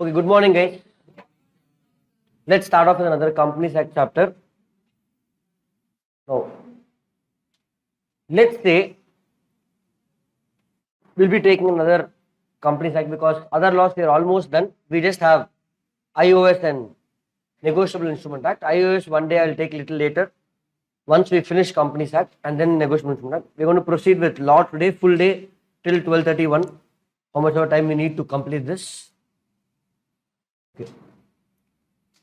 Okay, good morning, guys. Let's start off with another Companies Act chapter. Now, let's say we'll be taking another Companies Act because other laws we are almost done. We just have IOS and Negotiable Instrument Act. IOS one day I'll take little later. Once we finish Companies Act and then Negotiable Instrument Act, we're going to proceed with law today, full day till 12:31. How much of time we need to complete this? Okay.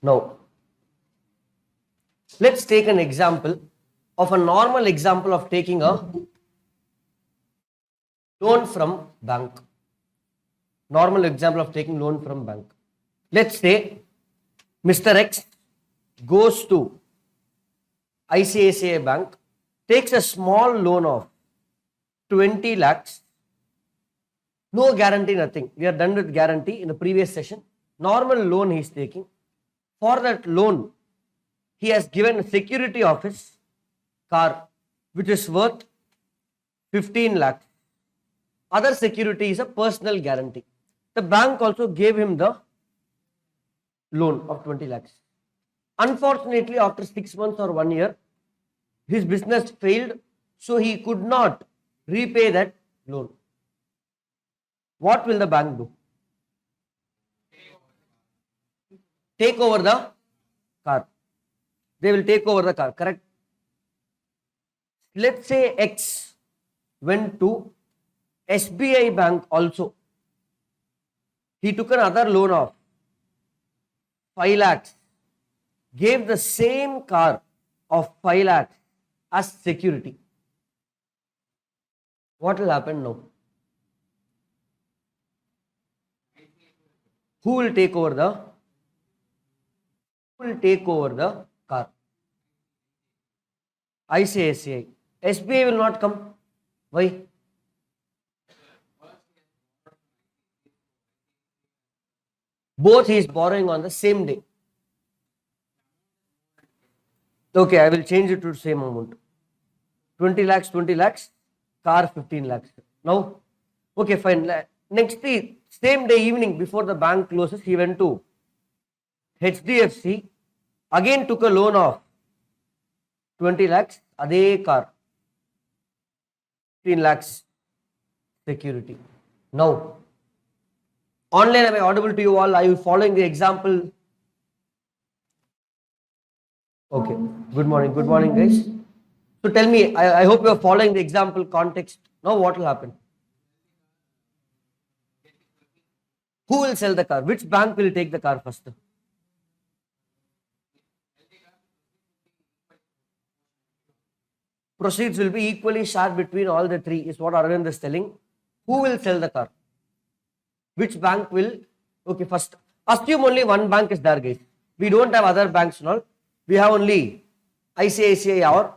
Now, let's take an example of a normal example of taking a loan from bank. Normal example of taking loan from bank. Let's say Mr. X goes to ICICI Bank, takes a small loan of 20 lakhs. No guarantee, nothing. We are done with guarantee in the previous session. Normal loan he is taking. For that loan, he has given a security of his car, which is worth 15 lakhs. Other security is a personal guarantee. The bank also gave him the loan of 20 lakhs. Unfortunately, after 6 months or 1 year, his business failed, so he could not repay that loan. What will the bank do? Take over the car. They will take over the car, correct? Let's say X went to SBI Bank also. He took another loan of 5 lakhs, gave the same car of 5 lakhs as security. What will happen now? Who will take over the car? ICICI. SBI will not come. Why? Both he is borrowing on the same day. Okay, I will change it to the same amount. 20 lakhs, car 15 lakhs. Now, okay, fine. Next day, same day evening before the bank closes, he went to HDFC, again took a loan of 20 lakhs, ade car, 15 lakhs security. Now, online, am I audible to you all? Are you following the example? Okay, good morning guys. So tell me, I hope you are following the example context. Now what will happen? Who will sell the car? Which bank will take the car first? Proceeds will be equally shared between all the three, is what Arvind is telling. Who will sell the car? Which bank will? Okay, first, assume only one bank is there, guys. We don't have other banks and all. We have only ICICI or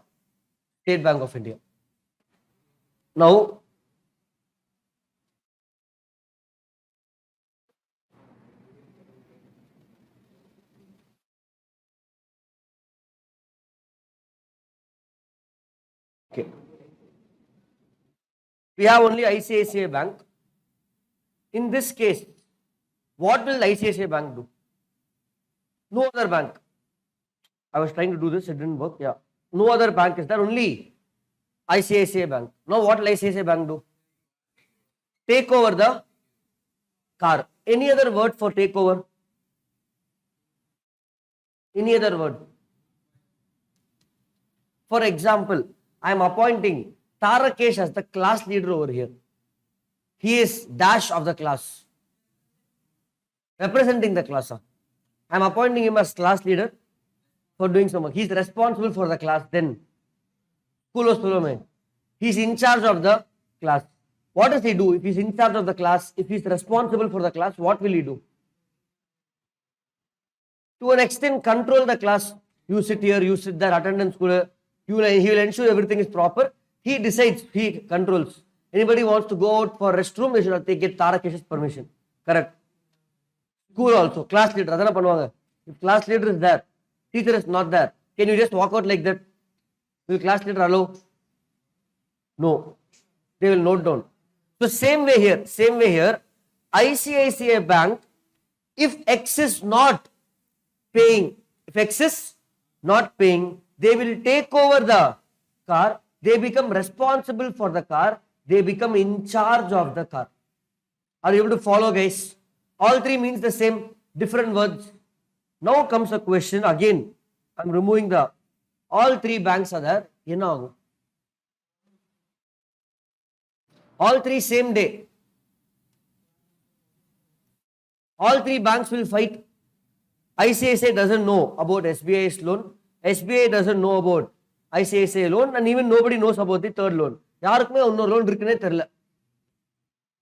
State Bank of India. Now, okay, we have only ICICI Bank. In this case, what will ICICI Bank do? No other bank. I was trying to do this, it didn't work. Yeah. No other bank is there, only ICICI Bank. Now what will ICICI Bank do? Take over the car. Any other word for take over? Any other word? For example, I am appointing Tarakesh as the class leader over here. He is dash of the class, representing the class. I am appointing him as class leader for doing some work. He is responsible for the class. Then, he is in charge of the class. What does he do? If he is in charge of the class, if he is responsible for the class, what will he do? To an extent, control the class. You sit here, you sit there, attendance. He will ensure everything is proper. He decides, he controls. Anybody wants to go out for restroom, they should get Tarakesh's permission. Correct. School also, class leader. If class leader is there, teacher is not there, can you just walk out like that? Will class leader allow? No. They will note down. So same way here, ICICI Bank If X is not paying, they will take over the car. They become responsible for the car. They become in charge of the car. Are you able to follow, guys? All three means the same, different words. Now comes a question. Again, I'm removing the, all three banks are there. All three same day. All three banks will fight. ICICI doesn't know about SBI's loan. SBI doesn't know about ICICI loan, and even nobody knows about the third loan. யாருக்குமே இன்னொரு loan இருக்குனே தெரியல.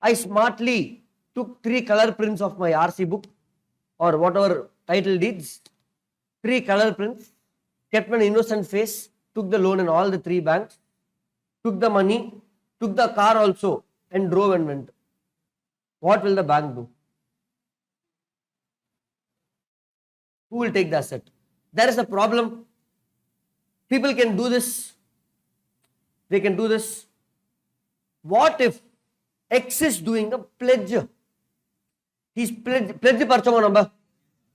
I smartly took 3 color prints of my RC book or whatever title deeds. 3 color prints, kept an innocent face, took the loan in all the 3 banks, took the money, took the car also, and drove and went. What will the bank do? Who will take the asset? There is a problem. People can do this. They can do this. What if X is doing a pledge? He's pledge parchama number.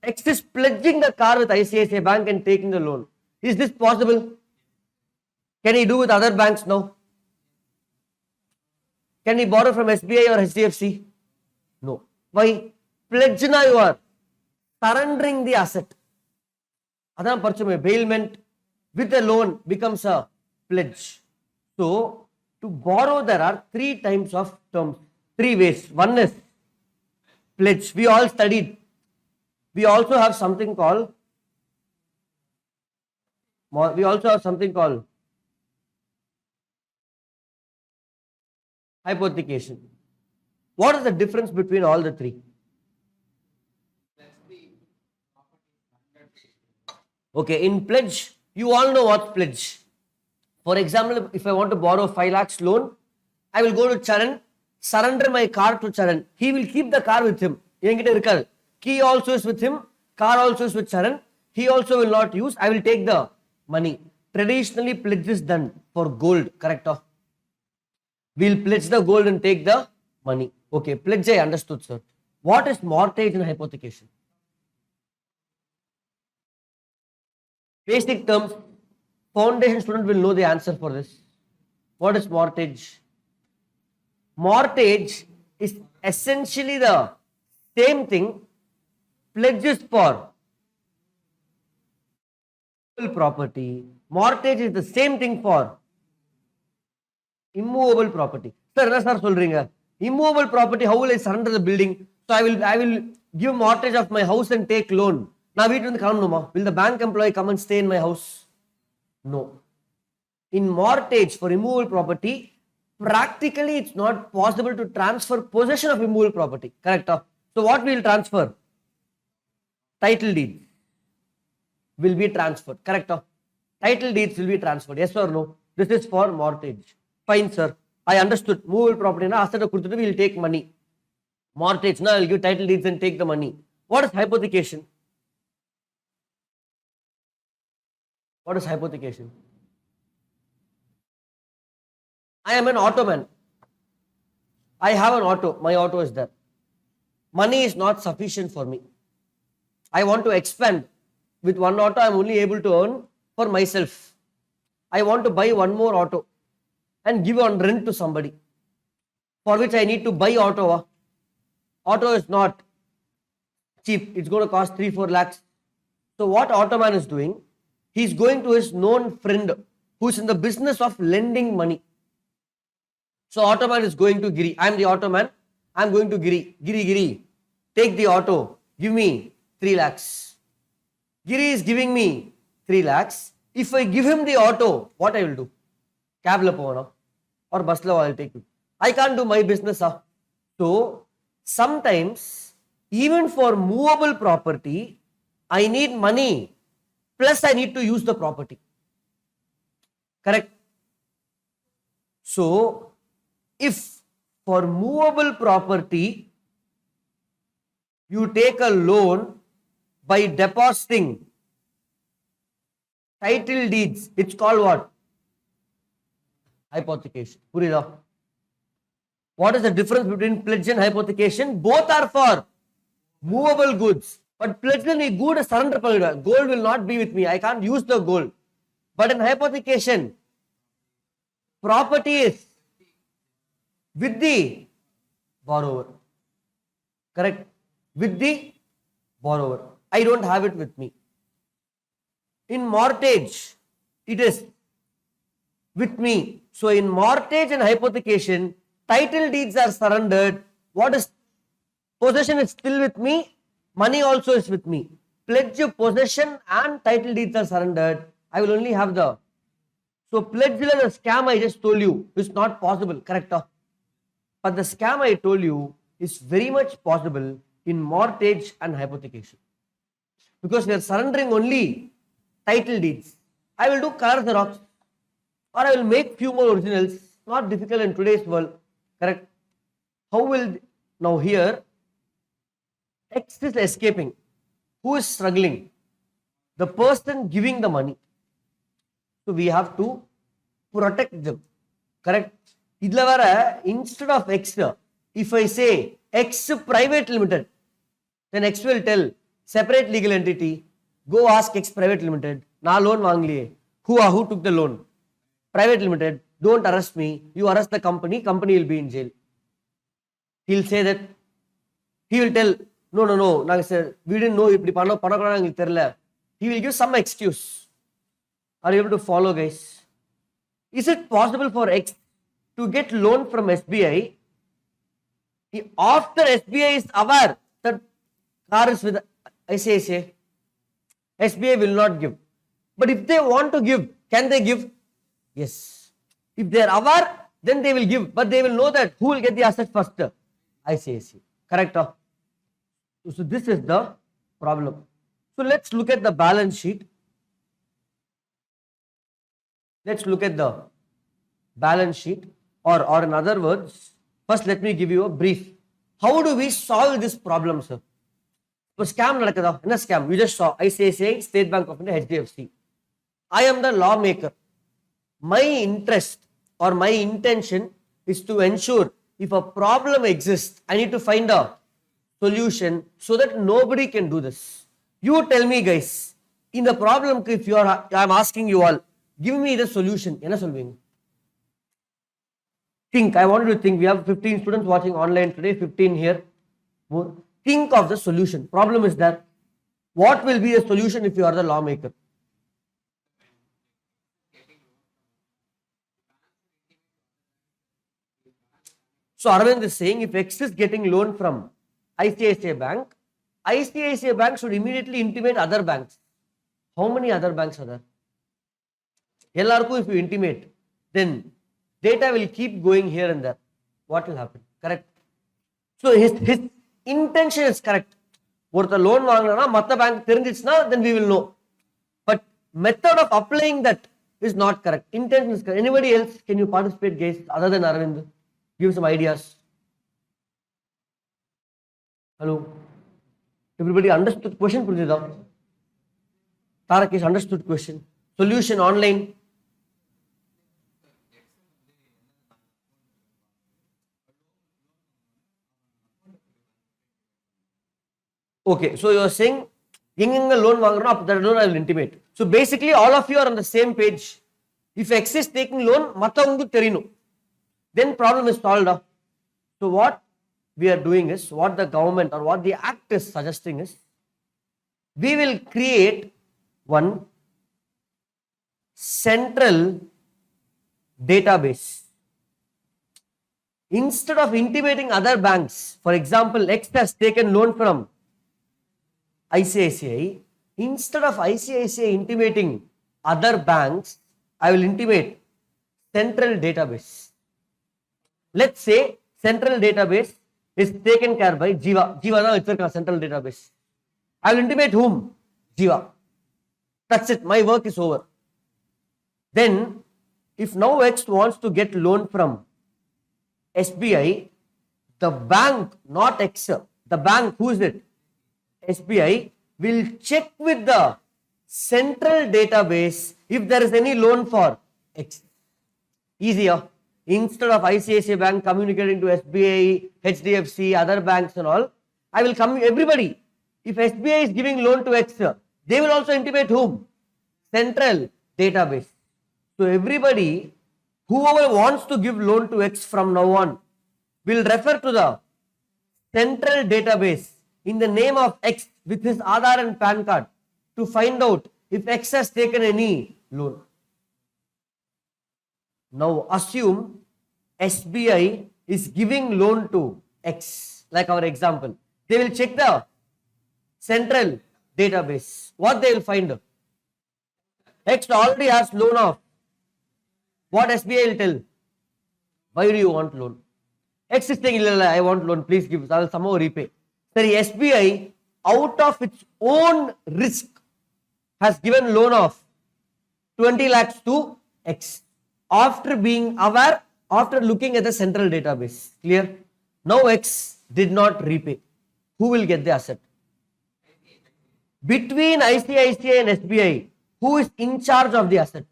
X is pledging the car with ICICI Bank and taking the loan. Is this possible? Can he do with other banks now? Can he borrow from SBI or HDFC? No. Why? Pledge na you are surrendering the asset. Adhan parchame, bailment with a loan becomes a pledge. So, to borrow, there are 3 types of terms, 3 ways. One is pledge. We all studied. We also have something called hypothecation. What is the difference between all the 3? Okay, in pledge, you all know what's pledge. For example, if I want to borrow 5 lakhs loan, I will go to Charan, surrender my car to Charan. He will keep the car with him. Key also is with him, car also is with Charan. He also will not use. I will take the money. Traditionally, pledge is done for gold, correct? We'll pledge the gold and take the money. Okay, pledge I understood, sir. What is mortgage and hypothecation? Basic terms. Foundation student will know the answer for this. What is mortgage? Mortgage is essentially the same thing. Pledges for property. Mortgage is the same thing for immovable property. Sir, what are you saying? Immovable property, how will I surrender the building? So I will give mortgage of my house and take loan. Now will the bank employee come and stay in my house? No. In mortgage for immovable property, practically it's not possible to transfer possession of immovable property. Correct? So what we will transfer? Title deed will be transferred. Correct? Title deeds will be transferred. Yes or no? This is for mortgage. Fine, sir. I understood. Movable property na asset we will take money. Mortgage na I will give title deeds and take the money. What is hypothecation? What is hypothecation? I am an auto man. I have an auto. My auto is there. Money is not sufficient for me. I want to expand. With one auto, I am only able to earn for myself. I want to buy one more auto and give on rent to somebody, for which I need to buy auto. Auto is not cheap. It's going to cost 3-4 lakhs. So what auto man is doing? He's going to his known friend who's in the business of lending money. So auto man is going to Giri. I'm the auto man. I'm going to Giri. Giri, take the auto. Give me 3 lakhs. Giri is giving me 3 lakhs. If I give him the auto, what I will do? Cab la povana or bus la I'll take it. I can't do my business. So sometimes even for movable property, I need money. Plus I need to use the property. Correct? So, if for movable property, you take a loan by depositing title deeds, it's called what? Hypothecation. What is the difference between pledge and hypothecation? Both are for Movable goods. But pledge நீ good surrender பண்ணிடுவ. Gold will not be with me. I can't use the gold. But in hypothecation, property is with the borrower. Correct? With the borrower. I don't have it with me. In mortgage, it is with me. So in mortgage and hypothecation, title deeds are surrendered. What is possession is still with me, money also is with me. Pledge of possession and title deeds are surrendered. I will only have the. So pledge and the scam I just told you is not possible, correct? But the scam I told you is very much possible in mortgage and hypothecation. Because we are surrendering only title deeds. I will do color xerox or I will make few more originals. Not difficult in today's world, correct? How will, now here, X is escaping. Who is struggling? The person giving the money. So we have to protect them, correct? Idla vara, instead of X, if I say X private limited, then X will tell separate legal entity, go ask X private limited, na loan maang liye. Who took the loan? Private limited, don't arrest me, you arrest the company, company will be in jail. He'll say that, he will tell, no, we didn't know இப்படி பண்ணக்கூடாது எங்களுக்கு தெரியல. He will give some excuse. Are you able to follow, guys? Is it possible for X to get loan from SBI after SBI is aware that car is with ICICI? SBI will not give. But if they want to give, can they give? Yes. If they are aware, then they will give. But they will know that who will get the asset first? ICICI. Correct? So this is the problem. So let's look at the balance sheet. Let's look at the balance sheet, or in other words, first let me give you a brief. How do we solve this problem, sir? So scam nadakada. Enna scam? You just saw ICICI, State Bank of India, HDFC. I am the lawmaker. My interest or my intention is to ensure if a problem exists, I need to find a solution so that nobody can do this. You tell me, guys, in the problem, if you are, I am asking you all, give me the solution. Enna solving? Think. I want you to think. We have 15 students watching online today, 15 here. More. Think of the solution. Problem is that what will be the solution if you are the lawmaker? So Arvind is saying if X is getting loan from ICICI Bank, ICICI Bank should immediately intimate other banks. How many other banks are there? LRQ, if you intimate, then data will keep going here and there. What will happen? Correct? So his intention is correct. ஒருத்த loan வாங்கினா மற்ற bank தெரிஞ்சிச்சுன்னா then we will know. But method of applying that is not correct. Intention is correct. Anybody else? Can you participate, guys, other than Arvind? Give some ideas. Hello? Everybody understood question? Tarak is understood question. Solution online. Okay, so you are saying, எங்க loan வாங்குறோம், அப்ப that loan I will intimate. So basically all of you are on the same page. If X is taking loan, மத்தவங்களுக்கு தெரியணும். Then problem is solved. So what we are doing is, what the government or what the act is suggesting is, we will create one central database. Instead of intimating other banks, for example, X has taken loan from ICICI, instead of ICICI intimating other banks, I will intimate central database. Let's say central database is taken care by Jiva. Jiva now it's a central database. I will intimate whom? Jiva. That's it. My work is over. Then, if now X wants to get loan from SBI, the bank, not X, the bank, who is it? SBI will check with the central database if there is any loan for X. Easier. Instead of ICICI Bank communicating to SBI, HDFC, other banks and all, I will come, everybody. If SBI is giving loan to X, they will also intimate whom? Central database. So everybody, whoever wants to give loan to X from now on, will refer to the central database in the name of X with his Aadhaar and PAN card to find out if X has taken any loan. Now assume SBI is giving loan to X, like our example. They will check the central database. What they will find? X already has loan of. What SBI will tell? Why do you want loan? X is saying, I want loan, please give, I will somehow repay. Sorry, SBI out of its own risk has given loan of 20 lakhs to X after being aware, after looking at the central database. Clear? Now X did not repay. Who will get the asset? Between ICICI and SBI, who is in charge of the asset?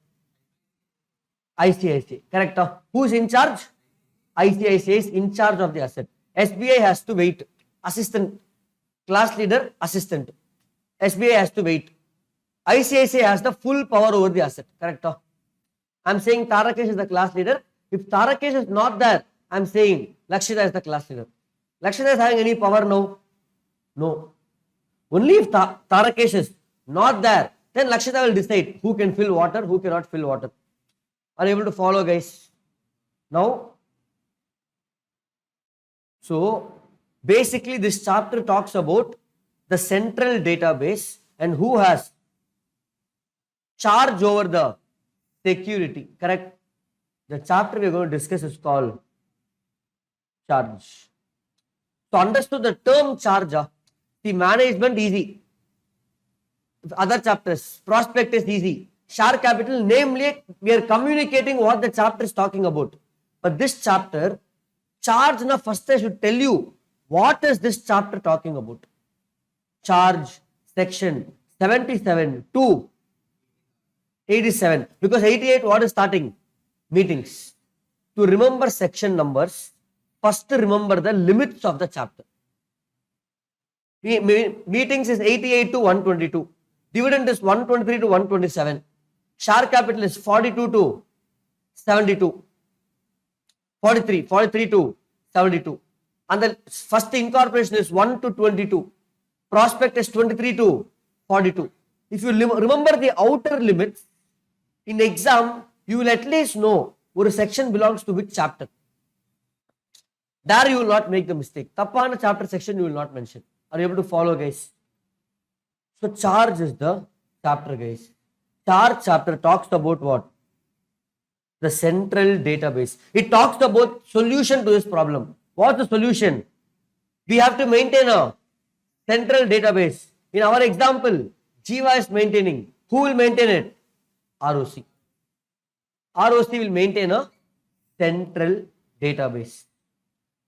ICICI. Correct? Who is in charge? ICICI is in charge of the asset. SBI has to wait. Assistant, class leader, assistant. SBI has to wait. ICICI has the full power over the asset. Correct? I am saying Tarakesh is the class leader. If Tarakesh is not there, I am saying Lakshita is the class leader. Lakshita is having any power now? No. Only if Tarakesh is not there, then Lakshita will decide who can fill water, who cannot fill water. Are you able to follow, guys? Now, so basically this chapter talks about the central database and who has charge over the security. Correct? The chapter we are going to discuss is called charge. So understood the term charge. The management easy. Other chapters, prospect is easy. Share capital, namely, we are communicating what the chapter is talking about. But this chapter, charge, na first I should tell you, what is this chapter talking about? Charge, section 77 to 87. Because 88, what is starting? Meetings. To remember section numbers, first remember the limits of the chapter. Meetings is 88 to 122. Dividend is 123 to 127. Share capital is 42 to 72. 43 to 72. And the first incorporation is 1 to 22. Prospect is 23 to 42. If you remember the outer limits, in exam, you will at least know what section belongs to which chapter. There you will not make the mistake. Tappana chapter section you will not mention. Are you able to follow, guys? So charge is the chapter, guys. Charge chapter talks about what? The central database. It talks about solution to this problem. What's the solution? We have to maintain a central database. In our example, Jiva is maintaining. Who will maintain it? ROC. ROC will maintain a central database.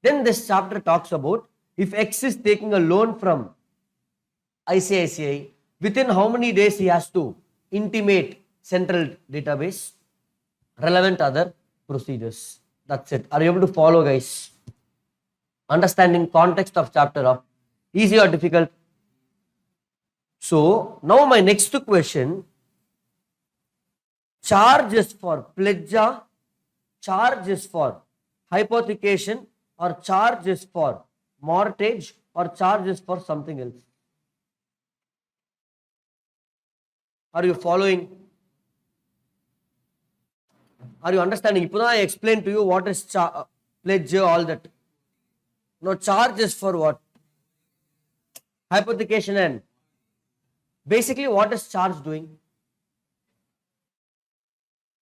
Then this chapter talks about if X is taking a loan from ICICI, within how many days he has to intimate central database, relevant other procedures. That's it. Are you able to follow, guys? Understanding context of chapter of easy or difficult? So now my next question, charge is for pledge, charge is for hypothecation, or charge is for mortgage, or charge is for something else. Are you following? Are you understanding? Now I explained to you what is pledge, all that. Now charge is for what? Hypothecation and basically what is charge doing?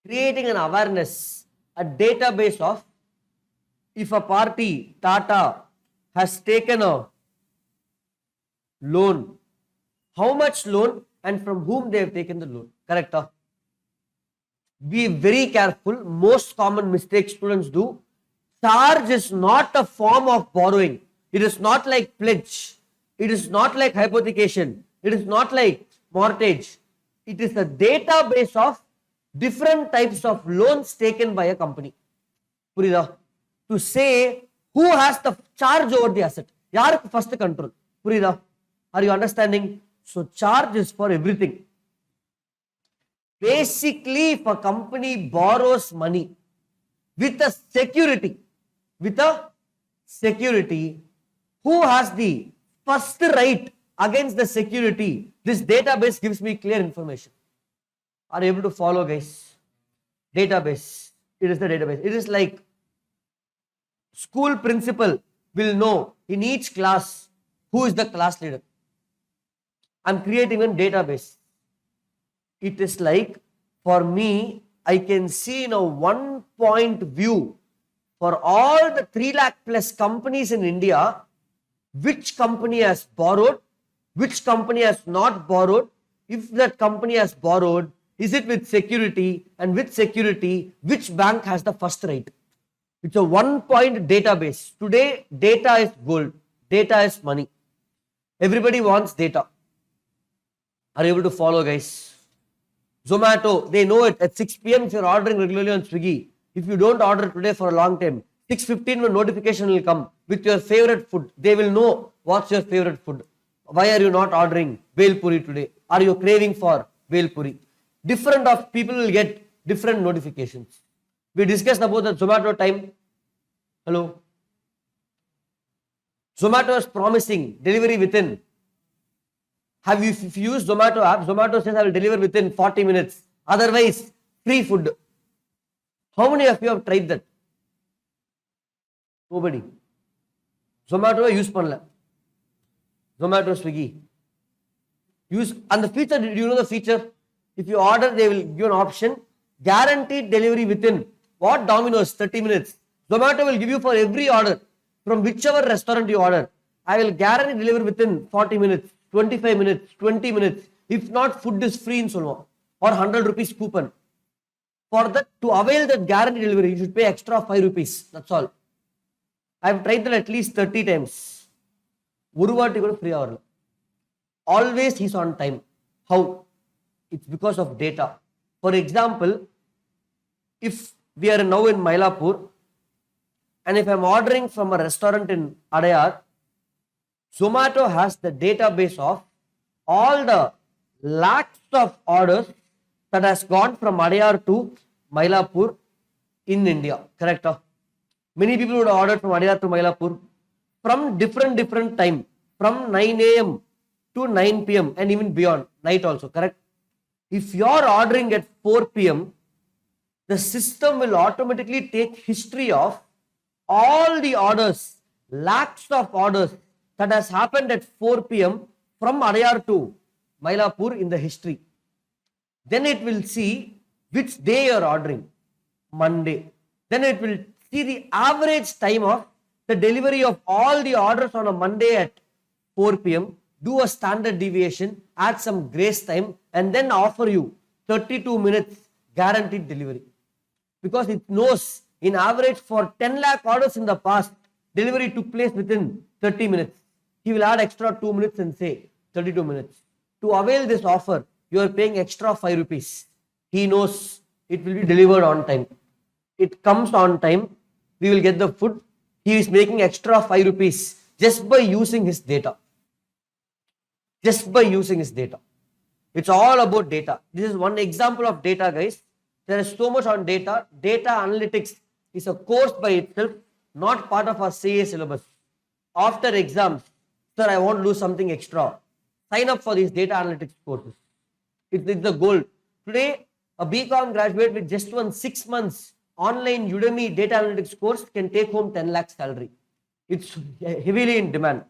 Creating an awareness, a database of if a party, Tata, has taken a loan, how much loan and from whom they have taken the loan. Correct? Be very careful. Most common mistake students do. Charge is not a form of borrowing. It is not like pledge. It is not like hypothecation. It is not like mortgage. It is a database of different types of loans taken by a company. Purida? To say who has the charge over the asset. Yaruk first control. Purida? Are you understanding? So charge is for everything. Basically, if a company borrows money with a security, who has the first right against the security? This database gives me clear information. Are you able to follow, guys? Database. It is the database. It is like school principal will know in each class who is the class leader. I'm creating a database. It is like, for me, I can see in a 1-point view for all the 3 lakh plus companies in India, which company has borrowed, which company has not borrowed. If that company has borrowed, is it with security, and with security, which bank has the first right? It's a 1-point database. Today, data is gold. Data is money. Everybody wants data. Are you able to follow, guys? Zomato, they know it. At 6 p.m. if you're ordering regularly on Swiggy, if you don't order today for a long time, 6:15 when notification will come with your favorite food. They will know what's your favorite food. Why are you not ordering Bhel Puri today? Are you craving for Bhel Puri? Different of people will get different notifications. We discussed about the Zomato time. Hello. Zomato is promising delivery within. If you use Zomato app, Zomato says I will deliver within 40 minutes. Otherwise, free food. How many of you have tried that? Nobody. Zomato use panla. Zomato, Swiggy. Use, and the feature, do you know the feature? If you order, they will give an option, guaranteed delivery within. What? Domino's, 30 minutes. Zomato will give you for every order, from whichever restaurant you order, I will guarantee deliver within 40 minutes, 25 minutes, 20 minutes. If not, food is free in Solva, or 100 rupees coupon. For that, to avail that guarantee delivery, you should pay extra 5 rupees. That's all. I have tried that at least 30 times. Free hour. Always he's on time. How? It's because of data. For example, if we are now in Mylapore, and if I'm ordering from a restaurant in Adayar, Zomato has the database of all the lakhs of orders that has gone from Adayar to Mylapore in India. Correct? Many people would have ordered from Adayar to Mylapore from different time, from 9 a.m. to 9 p.m. and even beyond, night also. Correct? If you are ordering at 4 p.m., the system will automatically take history of all the orders, lakhs of orders that has happened at 4 p.m. from Adayar to Mylapore in the history. Then it will see which day you are ordering, Monday. Then it will see the average time of the delivery of all the orders on a Monday at 4 p.m. Do a standard deviation, add some grace time, and then offer you 32 minutes guaranteed delivery. Because it knows in average for 10 lakh orders in the past, delivery took place within 30 minutes. He will add extra 2 minutes and say 32 minutes. To avail this offer, you are paying extra 5 rupees. He knows it will be delivered on time. It comes on time, we will get the food. He is making extra 5 rupees just by using his data. Just by using his data. It's all about data. This is one example of data, guys. There is so much on data. Data analytics is a course by itself, not part of our CA syllabus. After exams, sir, I want to do something extra. Sign up for these data analytics courses. It's the goal. Today, a BCom graduate with just 6 months online Udemy data analytics course can take home 10 lakh salary. It's heavily in demand.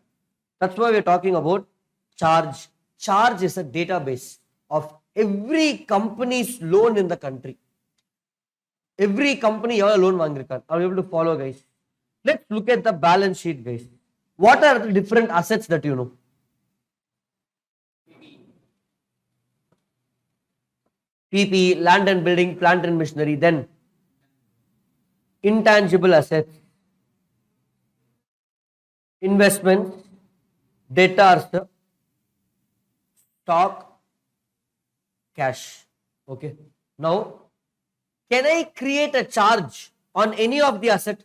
That's why we're talking about Charge. Charge is a database of every company's loan in the country. Every company you have a loan vaangirukkan. Are you able to follow, guys? Let's look at the balance sheet, guys. What are the different assets that you know? PP, land and building, plant and machinery. Then intangible assets, investments, debtors, stock, cash. Okay. Now, can I create a charge on any of the asset?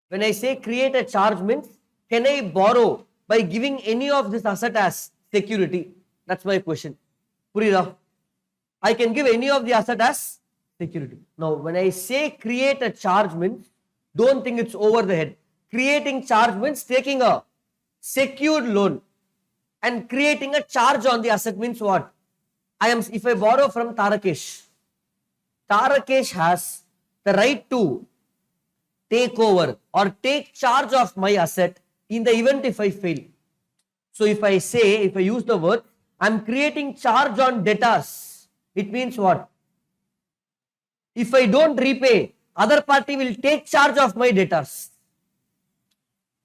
When I say create a charge means, Can I borrow by giving any of this asset as security? That's my question. Purida. I can give any of the asset as security. Now, when I say create a charge means, don't think it's over the head. Creating charge means taking a secured loan and creating a charge on the asset means what? If I borrow from Tarakesh, Tarakesh has the right to take over or take charge of my asset in the event if I fail. So if I use the word, I'm creating charge on debtors. It means what? If I don't repay, other party will take charge of my debtors.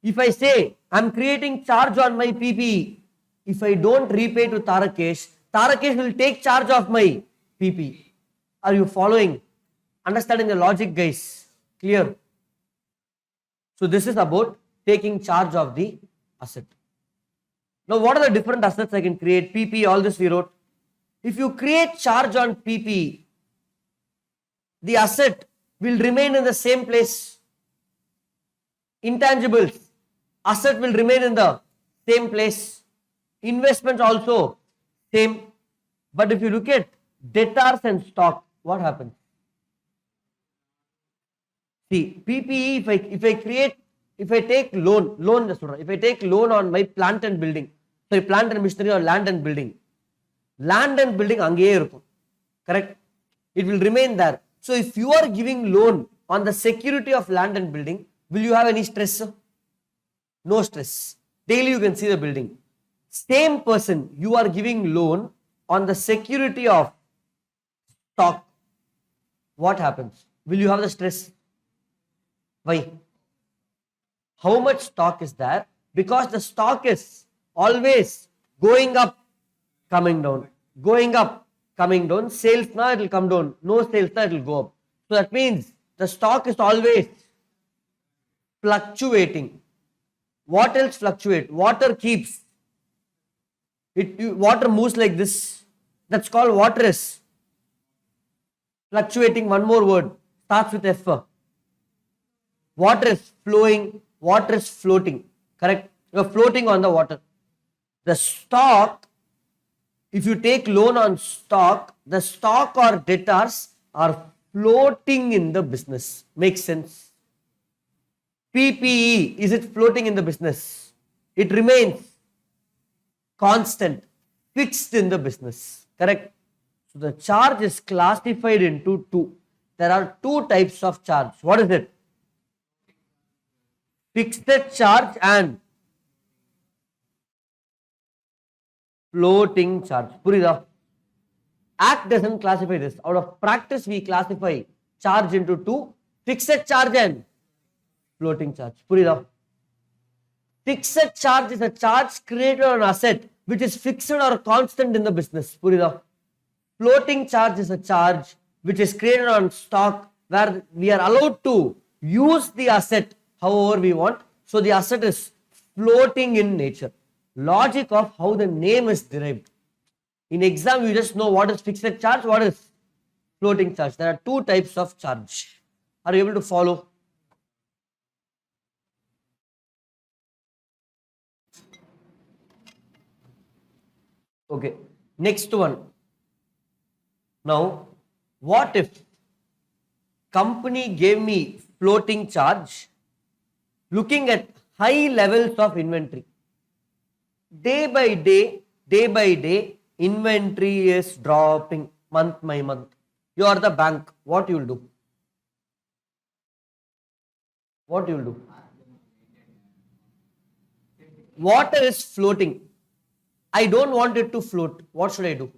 If I say I'm creating charge on my PPE, if I don't repay to Tarakesh, Tarakesh will take charge of my PPE. Are you following? Understanding the logic, guys? Clear? So this is about taking charge of the asset. Now what are the different assets I can create? PPE, all this we wrote. If you create charge on PPE, the asset will remain in the same place. Intangibles, asset will remain in the same place. Investments also same. But if you look at debtors and stock, what happens? See, PPE, if I take loan on my plant and building, sorry, plant and machinery or land and building அங்கேயே இருக்கும். Correct? It will remain there. So if you are giving loan on the security of land and building, will you have any stress? No stress. Daily you can see the building. Same person, you are giving loan on the security of stock. What happens? Will you have the stress? Why? How much stock is there? Because the stock is always going up, coming down. Going up, coming down. Sales now it will come down. No sales now it will go up. So that means the stock is always fluctuating. What else fluctuates? Water keeps. Water moves like this. That's called water is fluctuating. One more word. Starts with F. Water is flowing. Water is floating. Correct? You are floating on the water. The stock, if you take loan on stock, the stock or debtors are floating in the business. Makes sense? PPE, is it floating in the business? It remains constant, fixed in the business. Correct? So the charge is classified into two. There are two types of charge. What is it? Fixed charge and floating charge. Purida. Act doesn't classify this. Out of practice, we classify charge into two. Fixed charge and floating charge. Purida. Fixed charge is a charge created on an asset which is fixed or constant in the business. Purida. Floating charge is a charge which is created on stock where we are allowed to use the asset however we want. So the asset is floating in nature. Logic of how the name is derived. In exam, you just know what is fixed charge, what is floating charge. There are two types of charge. Are you able to follow? Okay. Next one. Now, what if company gave me floating charge looking at high levels of inventory? Day by day, inventory is dropping month by month. You are the bank. What you will do? What you will do? Water is floating. I don't want it to float. What should I do?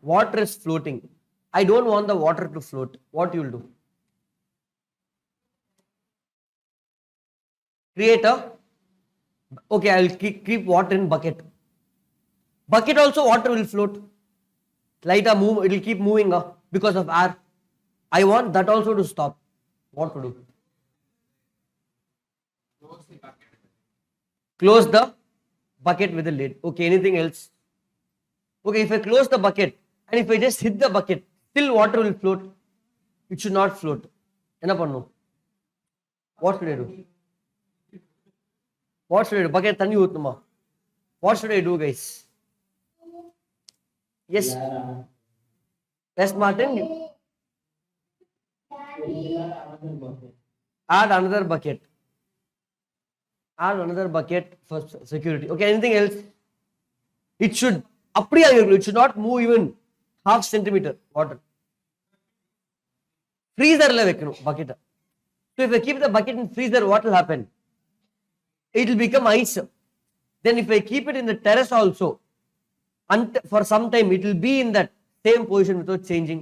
Water is floating. I don't want the water to float. What you will do? Create a, okay, I will keep water in bucket. Bucket also water will float. Lighter move, it will keep moving because of air. I want that also to stop. What to do? Close the bucket with a lid. Okay, anything else? Okay, if I close the bucket and if I just hit the bucket, still water will float. It should not float. What should I do? What should I do? Bucket தண்ணி ஊத்தணுமா? What should I do, guys? Yes. Yes, Martin. Add another bucket. Add another bucket for security. Okay, anything else? It should it should not move even half centimeter water. Freezer la vekkanu bucket. So if I keep the bucket in freezer, what will happen? It will become ice. Then if I keep it in the terrace also, and for some time it will be in that same position without changing.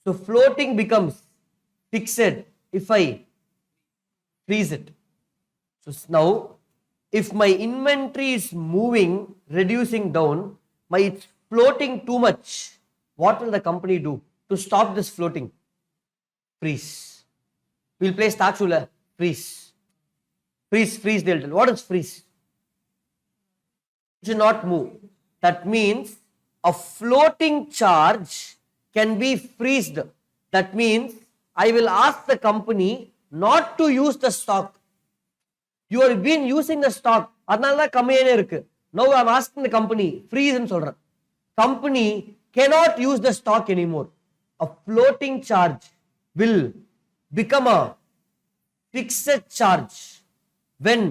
So floating becomes fixed if I freeze it. So now, if my inventory is moving, reducing down, it's floating too much, what will the company do to stop this floating? Freeze. We'll play Stachula. Freeze. Freeze, they'll tell. What is freeze? It should not move. That means a floating charge can be freezed. That means I will ask the company not to use the stock. You have been using the stock. அதனால தான் கம்மியானே இருக்கு. Now I am asking the company, freeze ன்னு சொல்றேன். Company cannot use the stock anymore. A floating charge will become a fixed charge when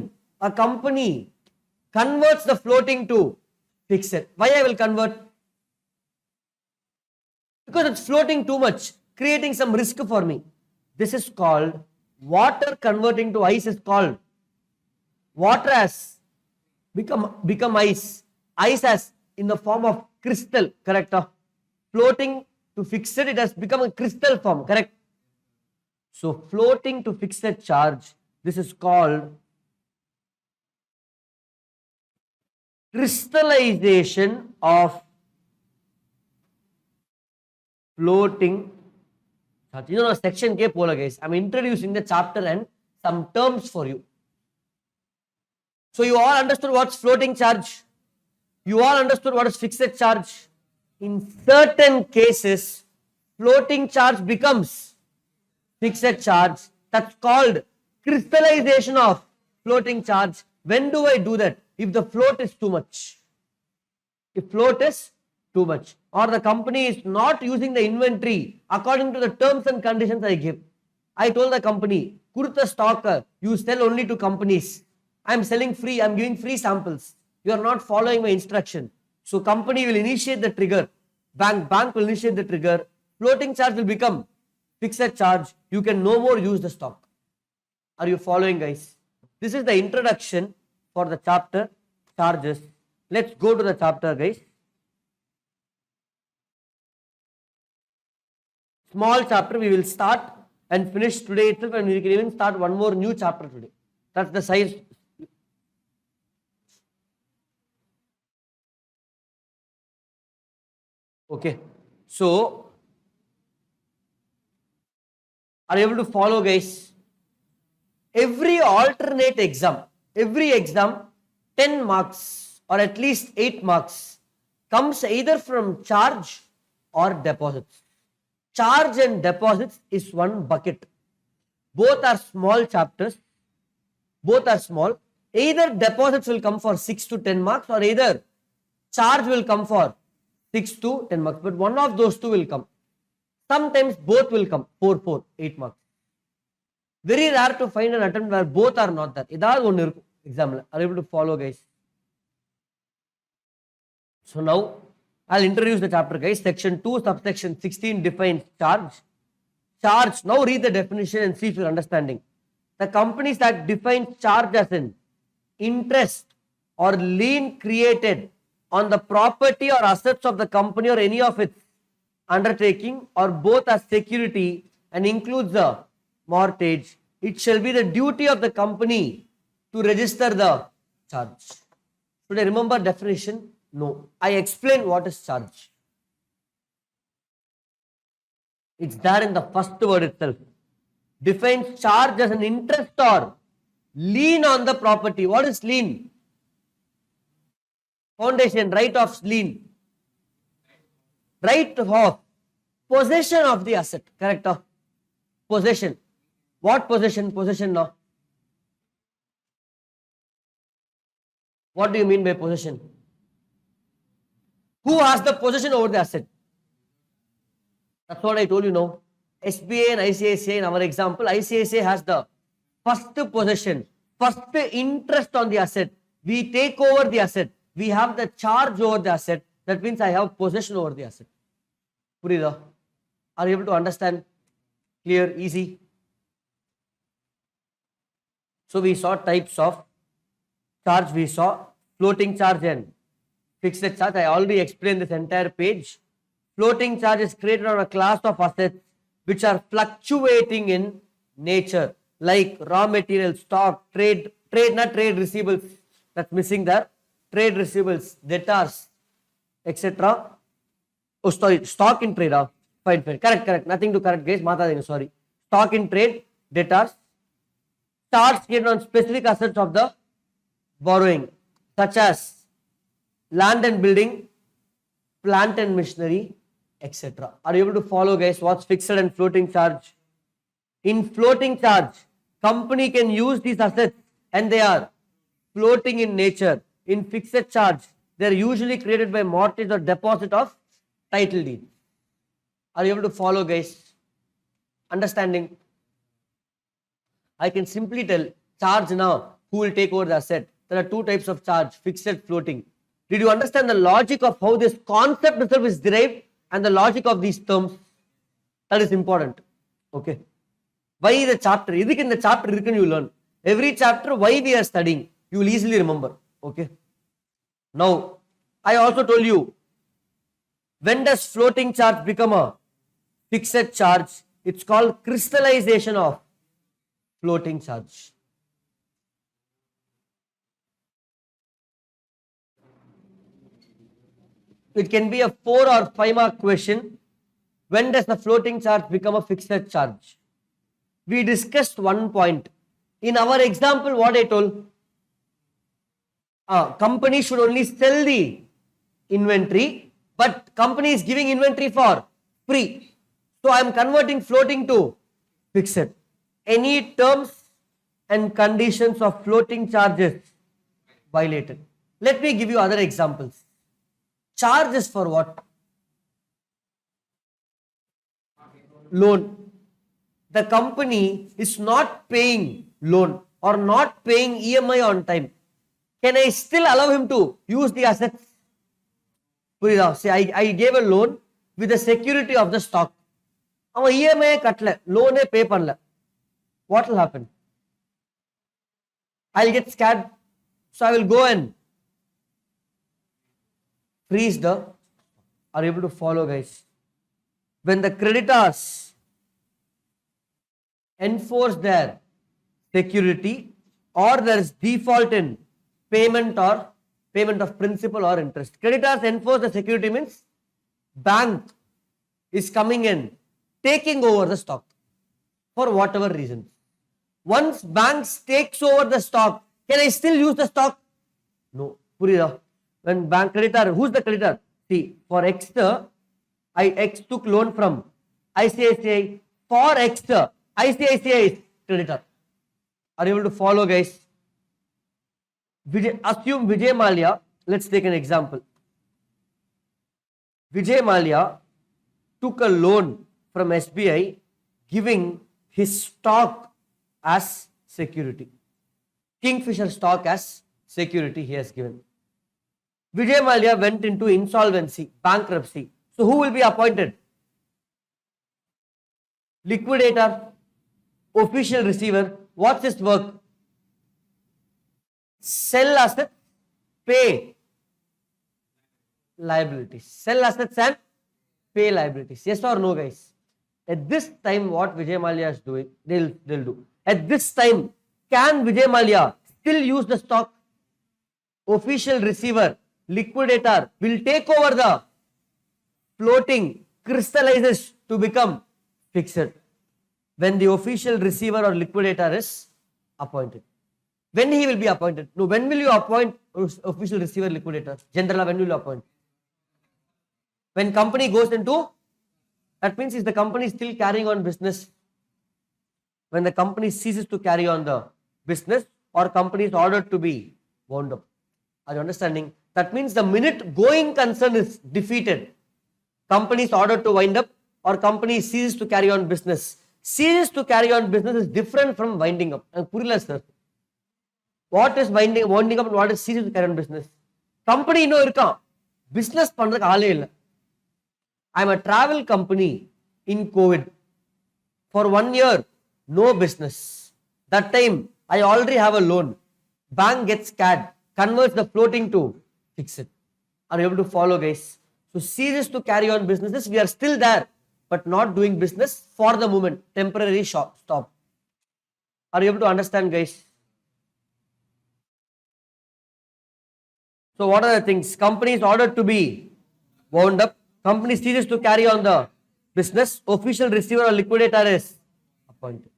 a company converts the floating to fixed. Why I will convert? Because it's floating too much, creating some risk for me. This is called water converting to ice is called water has become ice. Ice has in the form of crystal, correct? Floating to fixed, it has become a crystal form, correct? So floating to fixed charge, this is called crystallization of floating charge. You know, section K pola, guys. I'm introducing the chapter and some terms for you. So you all understood what's floating charge? You all understood what is fixed charge? In certain cases, floating charge becomes fixed charge. That's called crystallization of floating charge. When do I do that? If the float is too much. If float is too much, or the company is not using the inventory according to the terms and conditions I give. I told the company, Kurta stock, you sell only to companies. I am selling free, I am giving free samples. You are not following my instruction. So company will initiate the trigger. Bank will initiate the trigger. Floating charge will become fixed charge. You can no more use the stock. Are you following, guys? This is the introduction for the chapter charges. Let's go to the chapter, guys. Small chapter, we will start and finish today itself, and we can even start one more new chapter today. That's the size. Okay, so are you able to follow, guys? Every alternate exam, every exam, 10 marks or at least 8 marks comes either from charge or deposits. Charge and deposits is one bucket. Both are small chapters. Both are small. Either deposits will come for 6 to 10 marks, or either charge will come for 6 to 10 marks. But one of those two will come. Sometimes both will come. 4, 8 marks. Very rare to find an attempt where both are not there. Idal one irukku exam. Are you able to follow, guys? So now I'll introduce the chapter, guys. Section 2, subsection 16 defines charge. Charge. Now read the definition and see if you're understanding. The companies that define charge as an interest or lien created on the property or assets of the company or any of its undertaking, or both as security and includes the mortgage, it shall be the duty of the company to register the charge. Should I remember definition? No. I explain what is charge. It's there in the first word itself. Defines charge as an interest or lien on the property. What is lien? Foundation, right of lien. Right of possession of the asset. Correct? Possession. What possession? Possession now. What do you mean by possession? Who has the possession over the asset? That's what I told you now. SBI and ICICI, in our example, ICICI has the first possession, first interest on the asset. We take over the asset. We have the charge over the asset. That means I have possession over the asset. Purida? Are you able to understand? Clear? Easy? So we saw types of charge. We saw floating charge and fixed charge. I already explained this entire page. Floating charge is created on a class of assets which are fluctuating in nature, like raw material, stock, not trade receivables, that's missing there, trade receivables, debtors, etc. Oh, sorry, stock in trade. Fine, correct. Nothing to correct, guys. Sorry. Stock in trade, debtors, charge created on specific assets of the borrowing, such as land and building, plant and machinery, etc. Are you able to follow, guys, what's fixed and floating charge? In floating charge, company can use these assets and they are floating in nature. In fixed charge, they are usually created by mortgage or deposit of title deed. Are you able to follow, guys? Understanding? I can simply tell charge now, who will take over the asset? There are two types of charge, fixed, floating. Did you understand the logic of how this concept itself is derived and the logic of these terms? That is important. Okay. Why the chapter? In the chapter you learn. Every chapter, why we are studying, you will easily remember. Okay. Now, I also told you, when does floating charge become a fixed charge? It's called crystallization of floating charge. It can be a 4 or 5 mark question. When does the floating charge become a fixed charge? We discussed one point. In our example, what I told, company should only sell the inventory, but company is giving inventory for free. So I am converting floating to fixed. Any terms and conditions of floating charges violated. Let me give you other examples. Charges for what? Loan. The company is not paying loan or not paying EMI on time. Can I still allow him to use the assets? Say I gave a loan with the security of the stock. Our EMI katla, loan pay panla. What will happen? I'll get scared. So I will go and freeze the. Are you able to follow, guys? When the creditors enforce their security or there is default in payment or payment of principal or interest. Creditors enforce the security means bank is coming in, taking over the stock for whatever reasons. Once banks takes over the stock, can I still use the stock? No. When bank creditor, who's the creditor? See, for X, X took loan from ICICI. For X, ICICI is creditor. Are you able to follow, guys? Assume Vijay Mallya. Let's take an example. Vijay Mallya took a loan from SBI, giving his stock as security. Kingfisher stock as security he has given. Vijay Mallya went into insolvency, bankruptcy. So who will be appointed? Liquidator, official receiver. What's his work? Sell assets, pay liabilities. Sell assets and pay liabilities. Yes or no, guys? At this time, what Vijay Mallya is doing, they'll do. At this time, can Vijay Mallya still use the stock? Official receiver, liquidator will take over the floating, crystallizes to become fixed when the official receiver or liquidator is appointed. When he will be appointed? No, when will you appoint official receiver, liquidator? General, when will you appoint? When company goes into, that means is the company still carrying on business. When the company ceases to carry on the business or company is ordered to be wound up. Are you understanding? That means the minute going concern is defeated, company is ordered to wind up or company ceases to carry on business. Ceases to carry on business is different from winding up. Sir. What is winding up and what is ceases to carry on business? Company business I'm a travel company in COVID. For 1 year, no business. That time, I already have a loan. Bank gets scared, converts the floating to fixed. Are you able to follow, guys? So ceases to carry on businesses. We are still there, but not doing business for the moment. Temporary stop. Are you able to understand, guys? So what are the things? Company is ordered to be wound up. Company ceases to carry on the business. Official receiver or liquidator is appointed.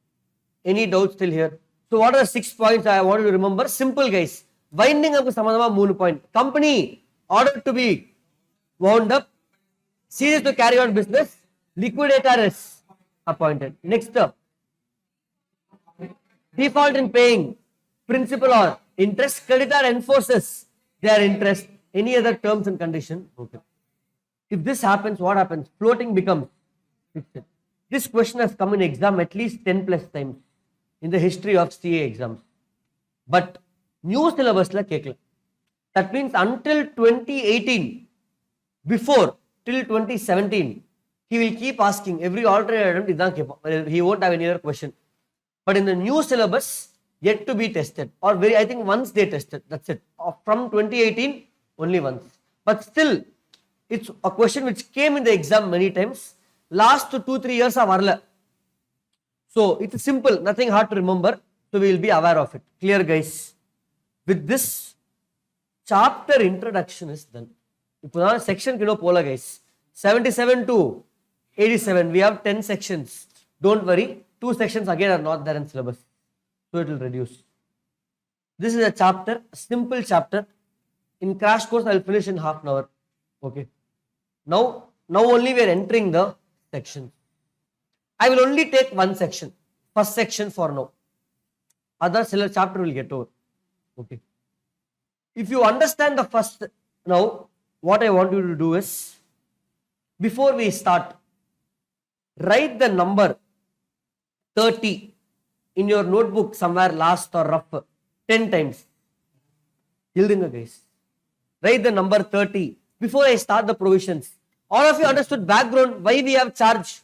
Any doubts still here? So what are the 6 points I want you to remember? Simple, guys. Winding up is 3 point. Company ordered to be wound up. Ceases to carry on business. Liquidator is appointed. Next up. Default in paying principal or interest. Creditor enforces their interest. Any other terms and condition? Okay. If this happens, what happens? Floating becomes fixed. This question has come in exam at least 10 plus times in the history of CA exams. But new syllabus la kekla. That means until 2018, before till 2017, he will keep asking every alternate attempt. He won't have any other question. But in the new syllabus, yet to be tested, or I think once they tested, that's it. From 2018, only once. But still, it's a question which came in the exam many times. Last 2-3 years are varla. So it's simple, nothing hard to remember. So we will be aware of it. Clear, guys? With this, chapter introduction is done. Now section pola, guys. 77 to 87. We have 10 sections. Don't worry. 2 sections again are not there in syllabus. So it will reduce. This is a chapter, a simple chapter. In crash course, I will finish in half an hour. Okay. Now only we are entering the section. I will only take one section. First section for now. Other chapter will get over. Okay. If you understand the first, now what I want you to do is, before we start, write the number 30 in your notebook somewhere last or rough 10 times. Guys. Write the number 30 before I start the provisions. All of you understood background, why we have charge.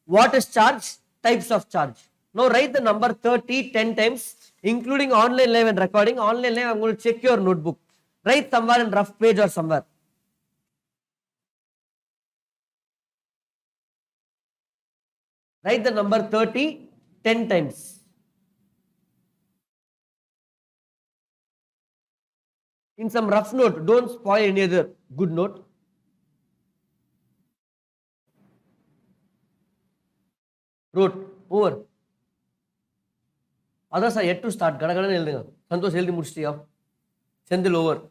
What is charge? Types of charge. Now write the number 30 10 times, including online live and recording. Online live, I'm going to check your notebook. Write somewhere in rough page or somewhere. Write the number 30 10 times. In some rough note, don't spoil any other good note. Wrote, over. Others are yet to start. Santosh heldi mustiya. Sendil over.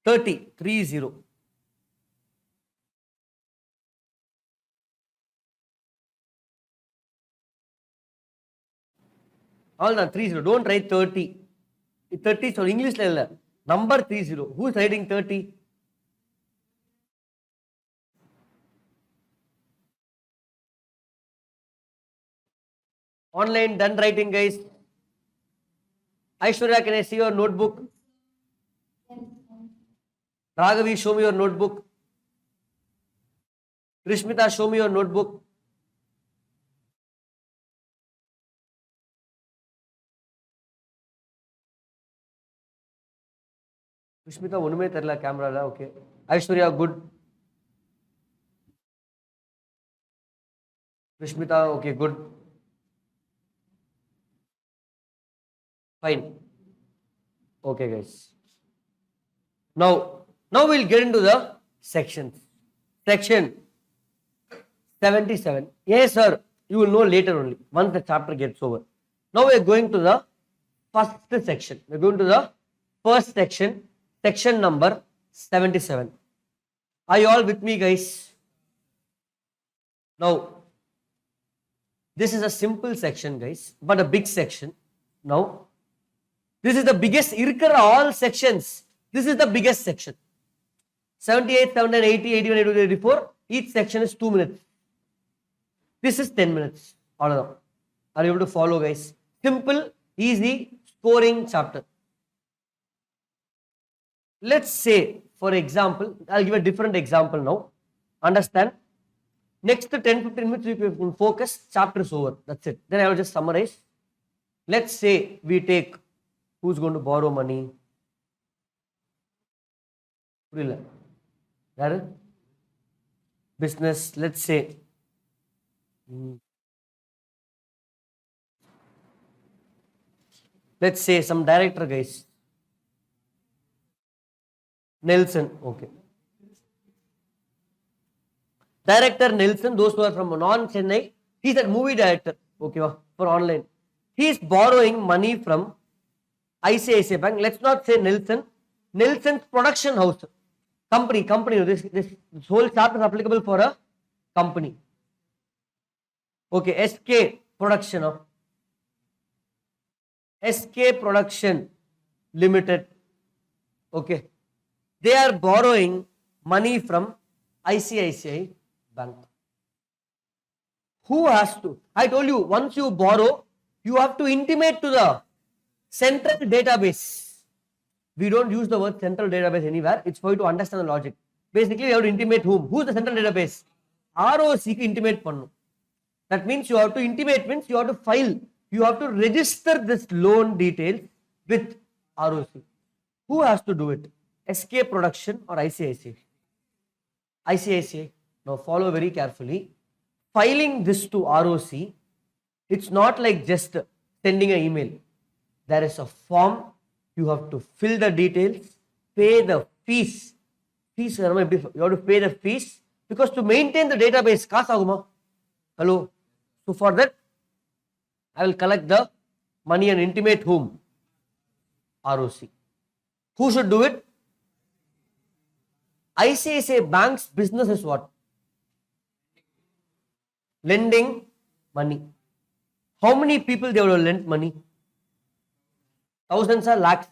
30. All done, 30. Don't write 30. 30 so English level. Number 30. Who is writing 30? Online, done writing, guys. Aishwarya, can I see your notebook? Raghavi, show me your notebook. Krishmita, show me your notebook. Krishmita, unume terla camera la, okay. Aishwarya, good. Krishmita, okay, good. Fine. Okay, guys. Now we'll get into the sections. Section 77. Yes, sir. You will know later only, once the chapter gets over. Now we are going to the first section. We are going to the first section, section number 77. Are you all with me, guys? Now, this is a simple section, guys, but a big section. Now, This is the biggest, irkar all sections. This is the biggest section. 78, 79, 80, 81, 82, 84. Each section is 2 minutes. This is 10 minutes. All of them. Are you able to follow, guys? Simple, easy, scoring chapter. Let's say, for example, I'll give a different example now. Understand? Next 10-15 minutes, you can focus, chapter is over. That's it. Then I will just summarize. Let's say we take who's going to borrow money. Business, let's say. Let's say some director, guys. Nelson, okay. Director Nelson, those who are from non-Chennai, he's a movie director, okay, for online. He is borrowing money from ICICI Bank. Let's not say Nelson. Nelson's production house, company. This whole chapter is applicable for a company. Okay, SK Production. SK Production Limited. Okay. They are borrowing money from ICICI Bank. Who has to? I told you, once you borrow, you have to intimate to the central database. We don't use the word central database anywhere. It's for you to understand the logic. Basically, you have to intimate whom? Who's the central database? ROC ku intimate pannu. That means you have to intimate, means you have to file. You have to register this loan details with ROC. Who has to do it? SK Production or ICICI? ICICI. Now follow very carefully. Filing this to ROC, it's not like just sending an email. There is a form. You have to fill the details, pay the fees. You have to pay the fees because to maintain the database, hello. So for that, I will collect the money and intimate whom? ROC. Who should do it? ICICI Bank's business is what? Lending money. How many people they will lend money? Thousands or lakhs?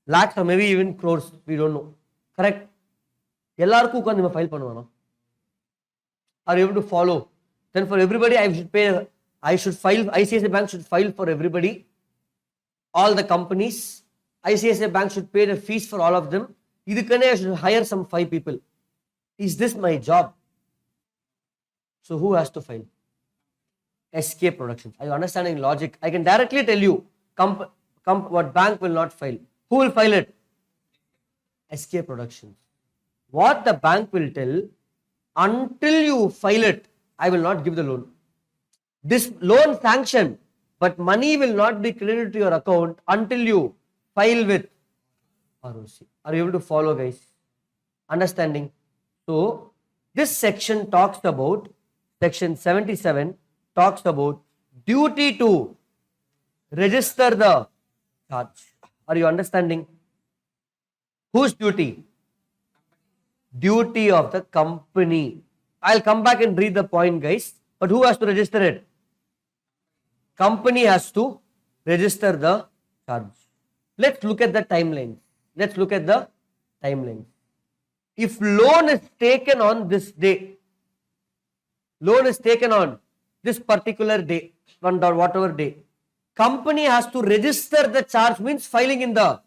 Lakhs or maybe even crores. We don't know. Correct? Ellarku ukkand file pannuvaano. Are you able to follow? Then for everybody I should file, ICICI Bank should file for everybody. All the companies. ICICI Bank should pay the fees for all of them. I should hire some 5 people. Is this my job? So who has to file? SK Productions. Are you understanding logic? I can directly tell you what bank will not file. Who will file it? SK Productions. What the bank will tell, until you file it, I will not give the loan. This loan sanctioned, but money will not be credited to your account until you file with ROC. Are you able to follow, guys? Understanding? So, this section talks about, section 77 talks about duty to register the charge. Are you understanding? Whose duty? Duty of the company. I'll come back and read the point, guys. But who has to register it? Company has to register the charge. Let's look at the timeline. Let's look at the timeline. If loan is taken on this day, loan is taken on this particular day, whatever day, company has to register the charge, means filing in the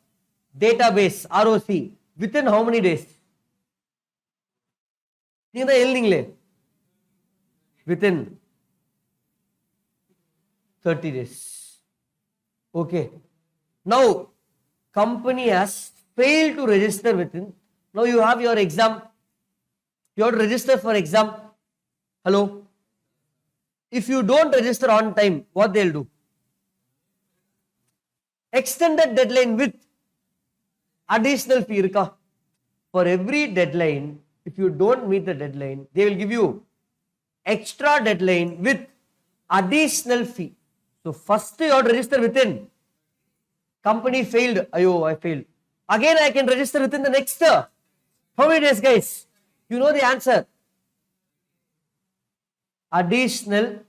database, ROC, within how many days? Within 30 days. Okay. Now, company has failed to register within. Now you have your exam. You have to register for exam. Hello. If you don't register on time, what they'll do? Extended deadline with additional fee. For every deadline, if you don't meet the deadline, they will give you extra deadline with additional fee. So first you have to register within. Company failed. I failed. Again I can register within the next. How many days, guys? You know the answer. Additional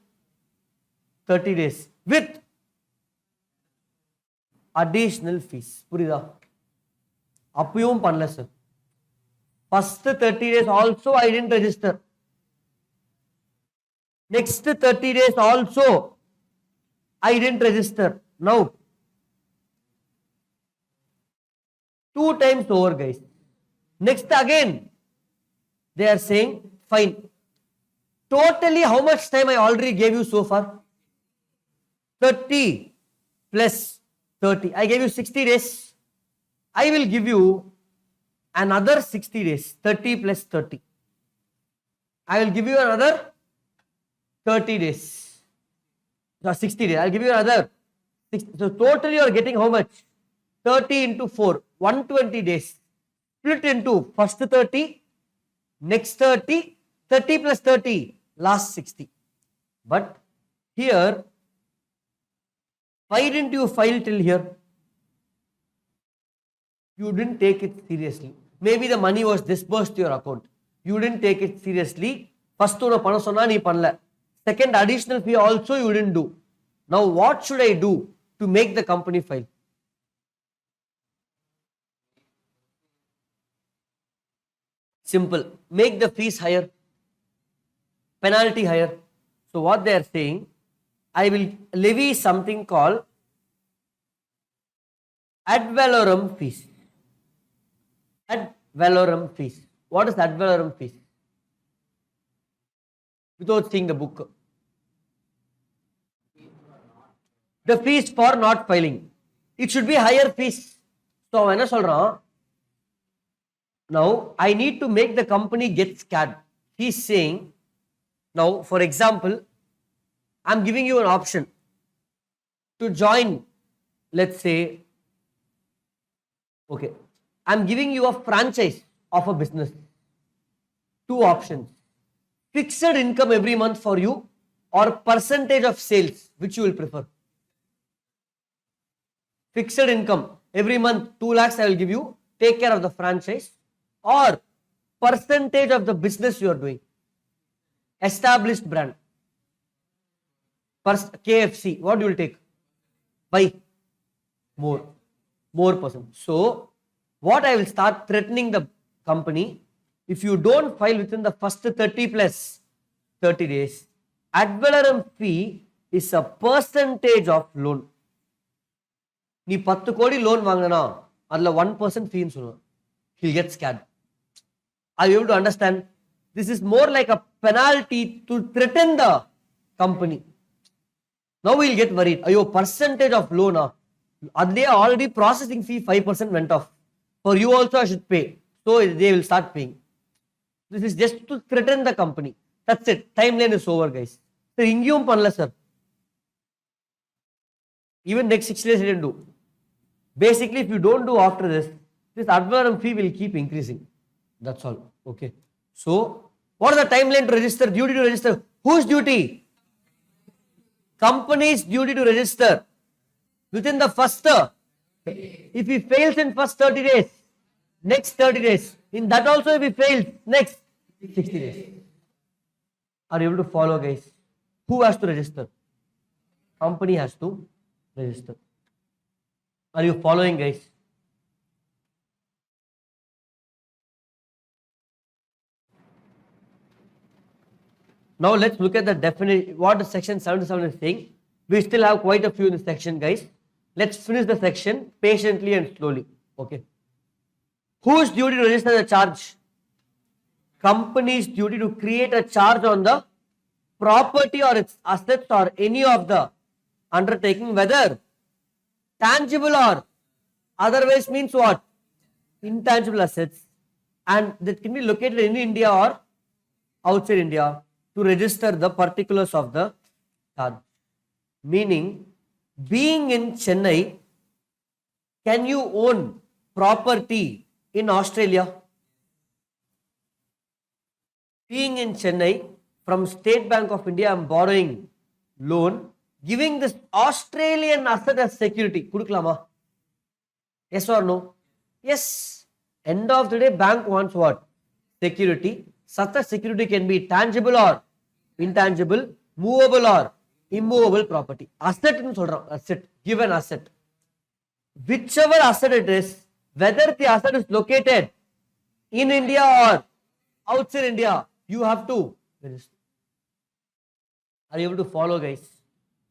30 days with additional fees. புரியுதா? அப்பயும் பண்ணல sir. First 30 days also I didn't register. Next 30 days also I didn't register. Now 2 times over, guys. Next again they are saying fine. Totally how much time I already gave you so far? 30 plus 30. I gave you 60 days. I will give you another 60 days. 30 plus 30. I will give you another 30 days. So 60 days. I'll give you another 60. So totally you are getting how much? 30 into 4. 120 days. Split into first 30, next 30, 30 plus 30, last 60. But here, why didn't you file till here? You didn't take it seriously. Maybe the money was disbursed to your account. You didn't take it seriously. First una panna sonna nee pannala. Second additional fee also you didn't do. Now what should I do to make the company file? Simple. Make the fees higher. Penalty higher. So what they are saying, I will levy something called ad valorem fees. Ad valorem fees. What is ad valorem fees? Without seeing the book. The fees for not filing. It should be higher fees. So என்ன சொல்றான்? Now I need to make the company get scared. He's saying, now for example, I'm giving you an option to join, let's say, okay, I'm giving you a franchise of a business. 2 options. Fixed income every month for you or percentage of sales, which you will prefer? Fixed income every month, 2 lakhs I will give you, take care of the franchise, or percentage of the business you are doing. Established brand. KFC, what you will take? Why? More percent. So what I will start threatening the company, if you don't file within the first 30 plus 30 days, ad valorem fee is a percentage of loan. நீ 10 கோடி loan வாங்கினா அதுல 1% fee ன்னு சொல்லுவான். He'll get scared. Are you able to understand? This is more like a penalty to threaten the company. Now we'll get worried. Ayo, percentage of loan. They are already processing fee 5% went off. For you also I should pay. So they will start paying. This is just to threaten the company. That's it. Timeline is over, guys. Sir, ingiyum pannala sir. Even next 6 days I didn't do. Basically, if you don't do after this, this ad valorem fee will keep increasing. That's all. Okay. So, what is the timeline to register? Duty to register. Whose duty? Company's duty to register within the first. If he fails in first 30 days, next 30 days. In that also, if he fails, next 60 days. Are you able to follow, guys? Who has to register? Company has to register. Are you following, guys? Now let's look at the definition, what section 77 is saying. We still have quite a few in this section, guys. Let's finish the section patiently and slowly. Okay. Whose duty to register the charge? Company's duty to create a charge on the property or its assets or any of the undertaking, whether tangible or otherwise, means what? Intangible assets, and that can be located in India or outside India, to register the particulars of the charge. Meaning, being in Chennai, can you own property in Australia? Being in Chennai, from State Bank of India, I am borrowing loan, giving this Australian asset as security. Kuduklama? Yes or no? Yes. End of the day, bank wants what? Security. Such a security can be tangible or intangible, movable or immovable property. Asset in solran, asset, give an asset. whichever asset it is, whether the asset is located in India or outside India, you have to register. Are you able to follow, guys?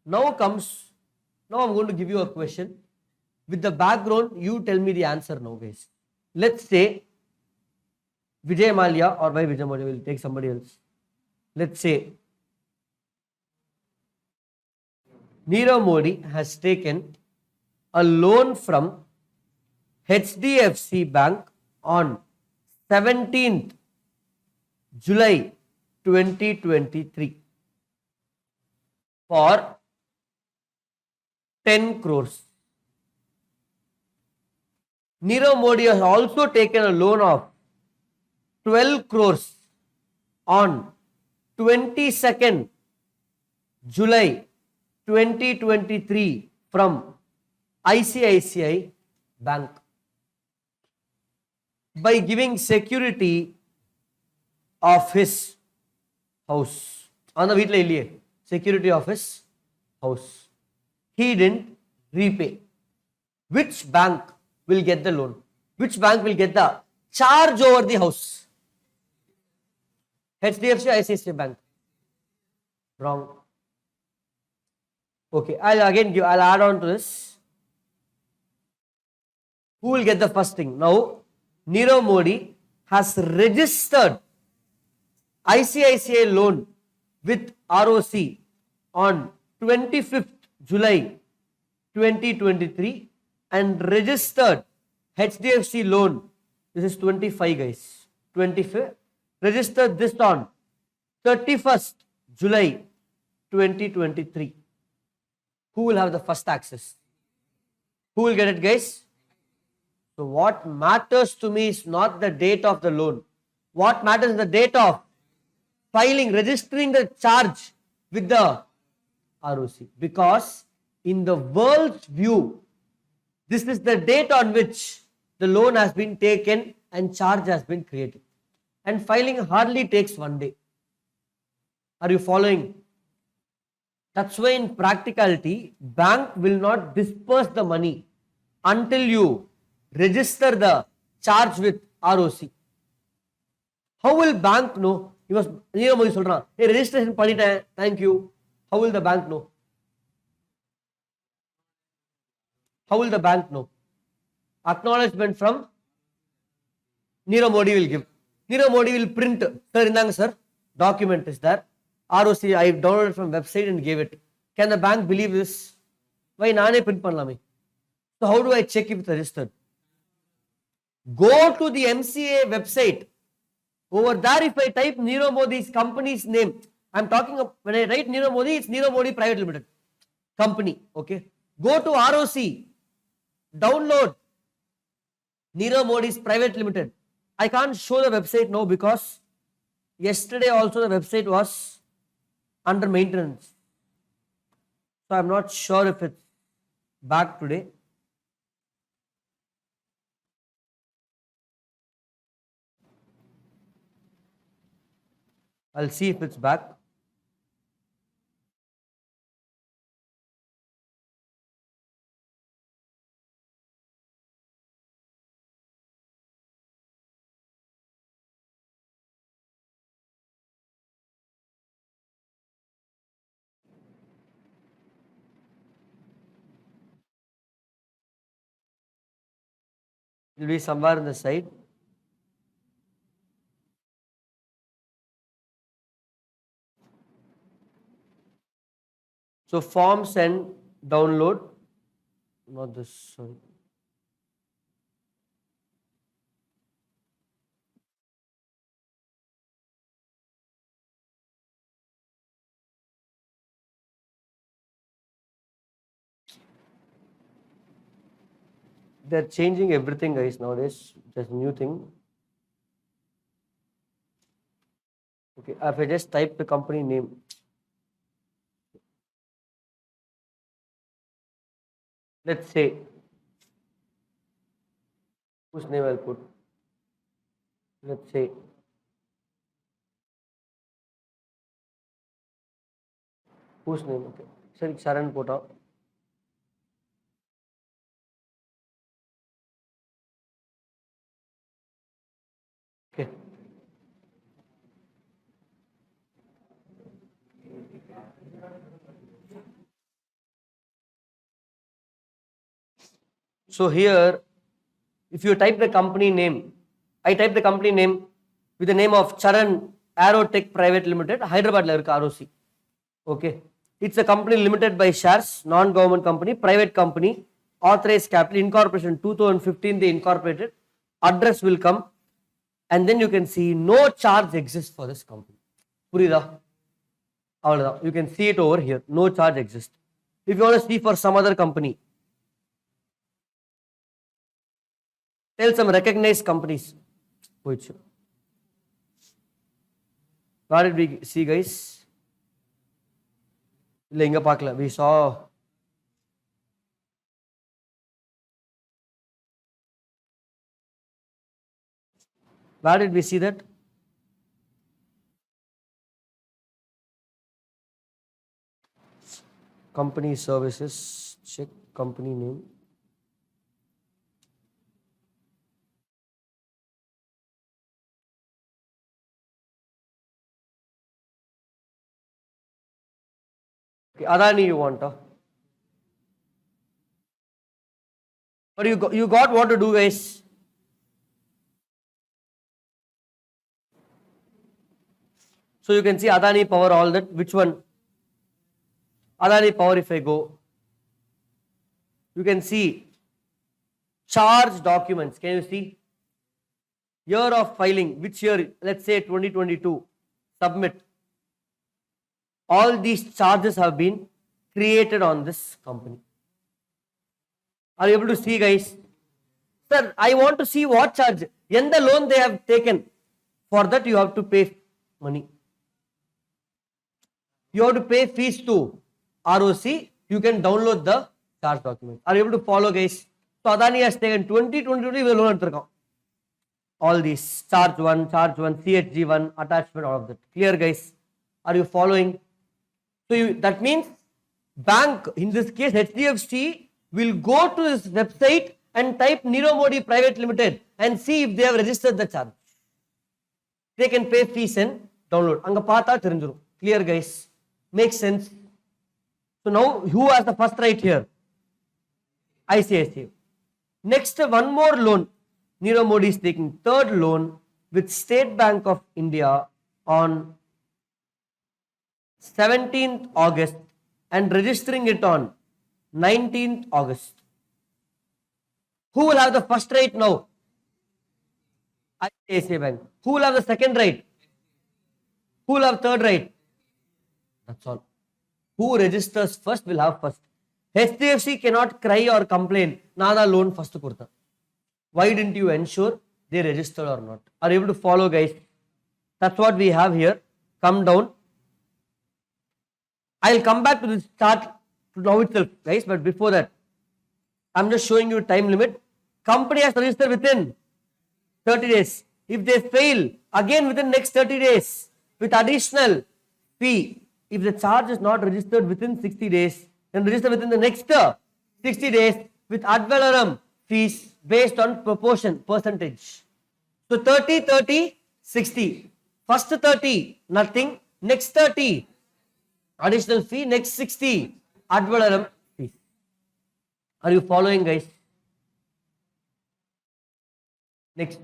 Now I'm going to give you a question. With the background, you tell me the answer now, guys. Let's say Vijay Mallya, or by Vijay Mallya, will take somebody else. Let's say Nirav Modi has taken a loan from HDFC Bank on 17th July 2023 for 10 crores. Nirav Modi has also taken a loan of 12 crores on 22nd July 2023 from ICICI Bank by giving security of his house. On the வீட்டில் இல்லையே, security of his house. He didn't repay. Which bank will get the loan? Which bank will get the charge over the house? HDFC or ICICI Bank? Wrong. Okay, I'll add on to this. Who will get the first thing? Now, Nirav Modi has registered ICICI loan with ROC on 25th July 2023 and registered HDFC loan. This is 25, guys. 25. Registered this on 31st July 2023. Who will have the first access? Who will get it, guys? So what matters to me is not the date of the loan. What matters is the date of filing, registering the charge with the ROC. Because in the world's view, this is the date on which the loan has been taken and charge has been created. And filing hardly takes 1 day. Are you following? That's why in practicality, bank will not disperse the money until you register the charge with ROC. How will bank know? You must Nirav Modi சொல்றான், hey, registration பண்ணிட்டேன், thank you. How will the bank know? How will the bank know? Acknowledgement from Nirav Modi will give. Nirav Modi will print, sir, indanga sir, document is there. ROC, I downloaded from website and gave it. Can the bank believe this? Why naane print பண்ணலாமே? So how do I check if it's registered? Go to the MCA website. Over there, if I type Nirav Modi's company's name, I'm talking of, when I write Nirav Modi, it's Nirav Modi Private Limited company. Okay. Go to ROC. Download Nirav Modi's Private Limited. I can't show the website now because yesterday also the website was under maintenance. So I'm not sure if it's back today. I'll see if it's back. It will be somewhere in the side. So forms and download. Not this, sorry. They're changing everything, guys, nowadays. There's a new thing. Okay, if I just type the company name. Let's say, whose name I'll put? Let's say, whose name? Okay, sorry, Sharan put out. Okay. So here, if you type the company name, I type the company name with the name of Charan Aerotech Private Limited, Hyderabad la irukku ROC. Okay. It's a company limited by shares, non-government company, private company, authorized capital, incorporation 2015 they incorporated. Address will come, and then you can see no charge exists for this company. Purida. You can see it over here. No charge exists. If you want to see for some other company, tell some recognized companies. Which, where did we see, guys? We saw where did we see that? Company services, check company name. Okay, Adani you want, huh? But you got what to do, guys. So you can see Adani Power, all that. Which one? Adani Power, if I go, you can see charge documents. Can you see? Year of filing, which year? Let's say 2022. Submit. All these charges have been created on this company. Are you able to see, guys? Sir, I want to see what charge. And the loan they have taken. For that, you have to pay money. You have to pay fees to ROC. You can download the charge document. Are you able to follow, guys? So Adani has taken 2022 loan. All these charge 1, CHG 1, attachment, all of that. Clear, guys? Are you following? So that means bank, in this case HDFC, will go to this website and type Nirav Modi Private Limited and see if they have registered the charge. They can pay fees and download. Anga paatha therinjirum. Clear, guys? Makes sense. So now who has the first right here? ICICI. Next, one more loan. Nirav Modi is taking third loan with State Bank of India on 17th August and registering it on 19th August. Who will have the first right now? ICICI Bank. Who will have the second right? Who will have third right? That's all. Who registers first will have first. HDFC cannot cry or complain. Nada loan first kurta. Why didn't you ensure they registered or not? Are you able to follow, guys? That's what we have here. Come down. I'll come back to this chart now itself, guys. But before that, I'm just showing you time limit. Company has to register within 30 days. If they fail, again within next 30 days with additional fee. If the charge is not registered within 60 days, then register within the next 60 days with ad valorem fees based on proportion, percentage. So 30, 30, 60. First 30, nothing. Next 30, additional fee. Next 60, ad valorem fees. Are you following, guys? Next.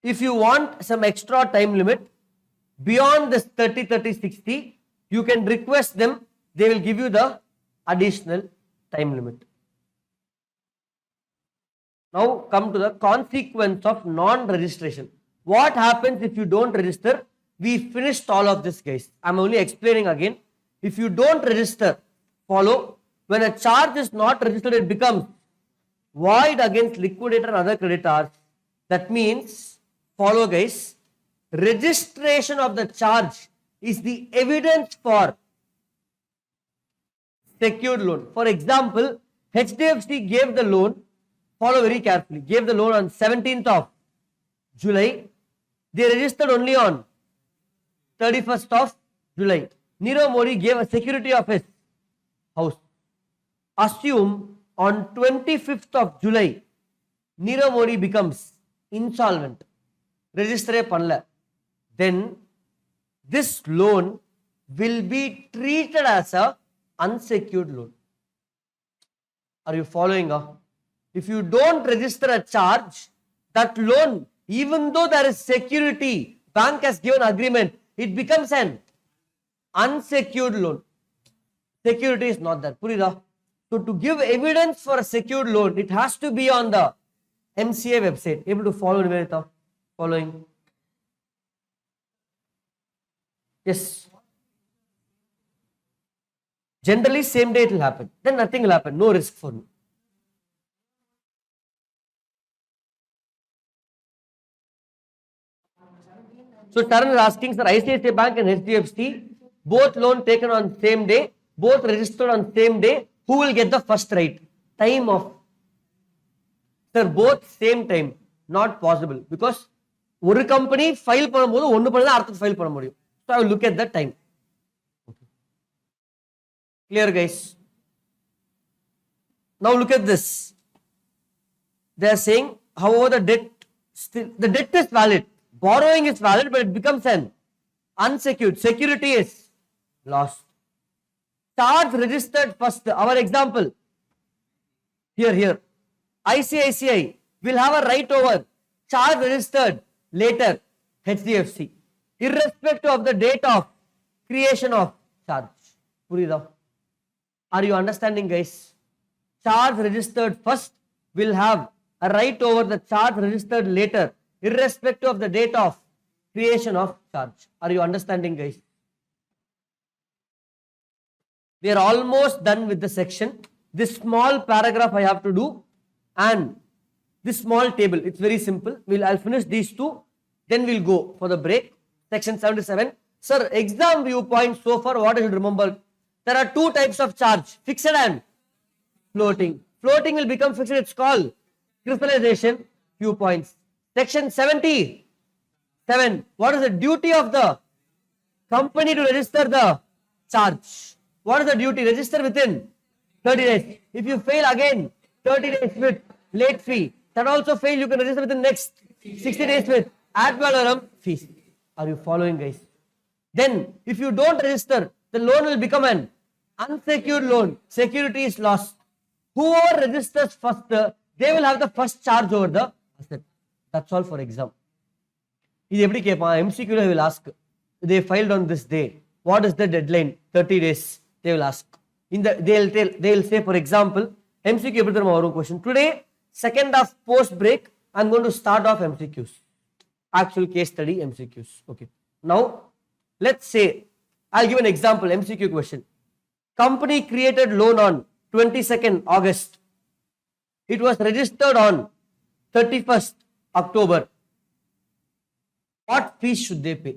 If you want some extra time limit beyond this 30, 30, 60, you can request them. They will give you the additional time limit. Now come to the consequence of non-registration. What happens if you don't register? We finished all of this, guys. I'm only explaining again. If you don't register, follow. When a charge is not registered, it becomes void against liquidator and other creditors. That means, follow, guys, registration of the charge is the evidence for secured loan. For example, HDFC gave the loan, follow very carefully, gave the loan on 17th of July. They registered only on 31st of July. Nirav Modi gave a security of his house. assume on 25th of July Nirav Modi becomes insolvent, register panla, then this loan will be treated as a unsecured loan. Are you following? If you don't register a charge, that loan, even though there is security, bank has given agreement, it becomes an unsecured loan. Security is not there. Purida. So to give evidence for a secured loan, it has to be on the MCA website. Able to follow Nivedita? Following? Yes. Generally, same day it will happen. Then nothing will happen. No risk for me. So Taran is asking, sir, ICICI Bank and HDFC, both loan taken on same day, both registered on same day. Who will get the first right? Time of. Sir, both same time. Not possible. Because one company file பண்ணும்போது ஒன்னு பண்ணா அடுத்து file பண்ண முடியும். So I will look at that time. Okay. Clear, guys? Now look at this. They are saying, however, the debt is valid. Borrowing is valid, but it becomes an unsecured. Security is lost. Charge registered first. Our example. Here. ICICI will have a right over charge registered later. HDFC. Irrespective of the date of creation of charge. Purida. Are you understanding, guys? Charge registered first will have a right over the charge registered later, irrespective of the date of creation of charge. Are you understanding, guys? We are almost done with the section. This small paragraph I have to do, and this small table. It's very simple. I'll finish these two, then we'll go for the break. Section 77. Sir, exam viewpoint so far, what I should remember? There are two types of charge, fixed and floating. Floating will become fixed. It's called crystallization. Few points. Section 77. What is the duty of the company to register the charge? What is the duty? Register within 30 days. If you fail again, 30 days with late fee. That also fail, you can register within next 60 days with ad valorem fees. Are you following, guys? Then, if you don't register, the loan will become an unsecured loan. Security is lost. Whoever registers first, they will have the first charge over the asset. That's all for exam. இது எப்படி கேட்பான் MCQ ல will ask, they filed on this day, what is the deadline? 30 days. They will ask. They will say, for example, MCQ எப்படி தெரியுமா வரும் question. Today, second half post break, I'm going to start off MCQs. Actual case study MCQs. Okay. Now, let's say, I'll give an example MCQ question. Company created loan on 22nd August. It was registered on 31st October. What fees should they pay?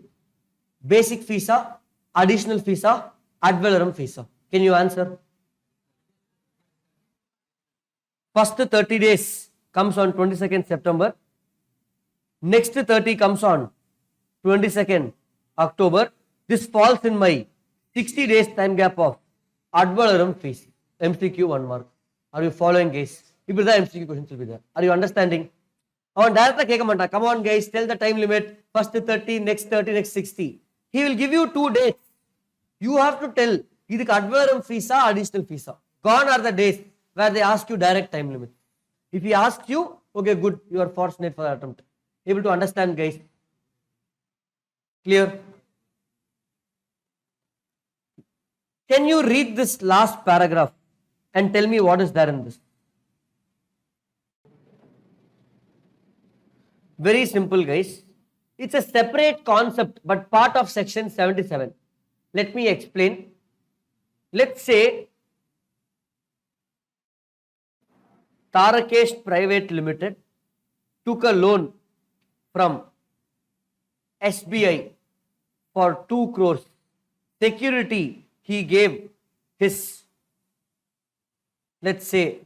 Basic fees, additional fees, ad valorem fees? Can you answer? First 30 days comes on 22nd September. Next 30 comes on 22nd October. This falls in my 60 days time gap of ad valorem fees. MCQ 1 mark. Are you following, guys? If the MCQ questions will be there. Are you understanding? Avan directly kekka maata. Come on, guys, tell the time limit. First 30, next 30, next 60. He will give you 2 dates. You have to tell idhukku ad valorem fees or additional fees. Gone are the days where they ask you direct time limit. If he asks you, okay, good, you are fortunate for the attempt. Able to understand, guys? Clear? Can you read this last paragraph and tell me what is there in this? Very simple, guys. It's a separate concept but part of section 77. Let me explain. Let's say Tarakesh Private Limited took a loan from SBI for 2 crores. Security he gave his, let's say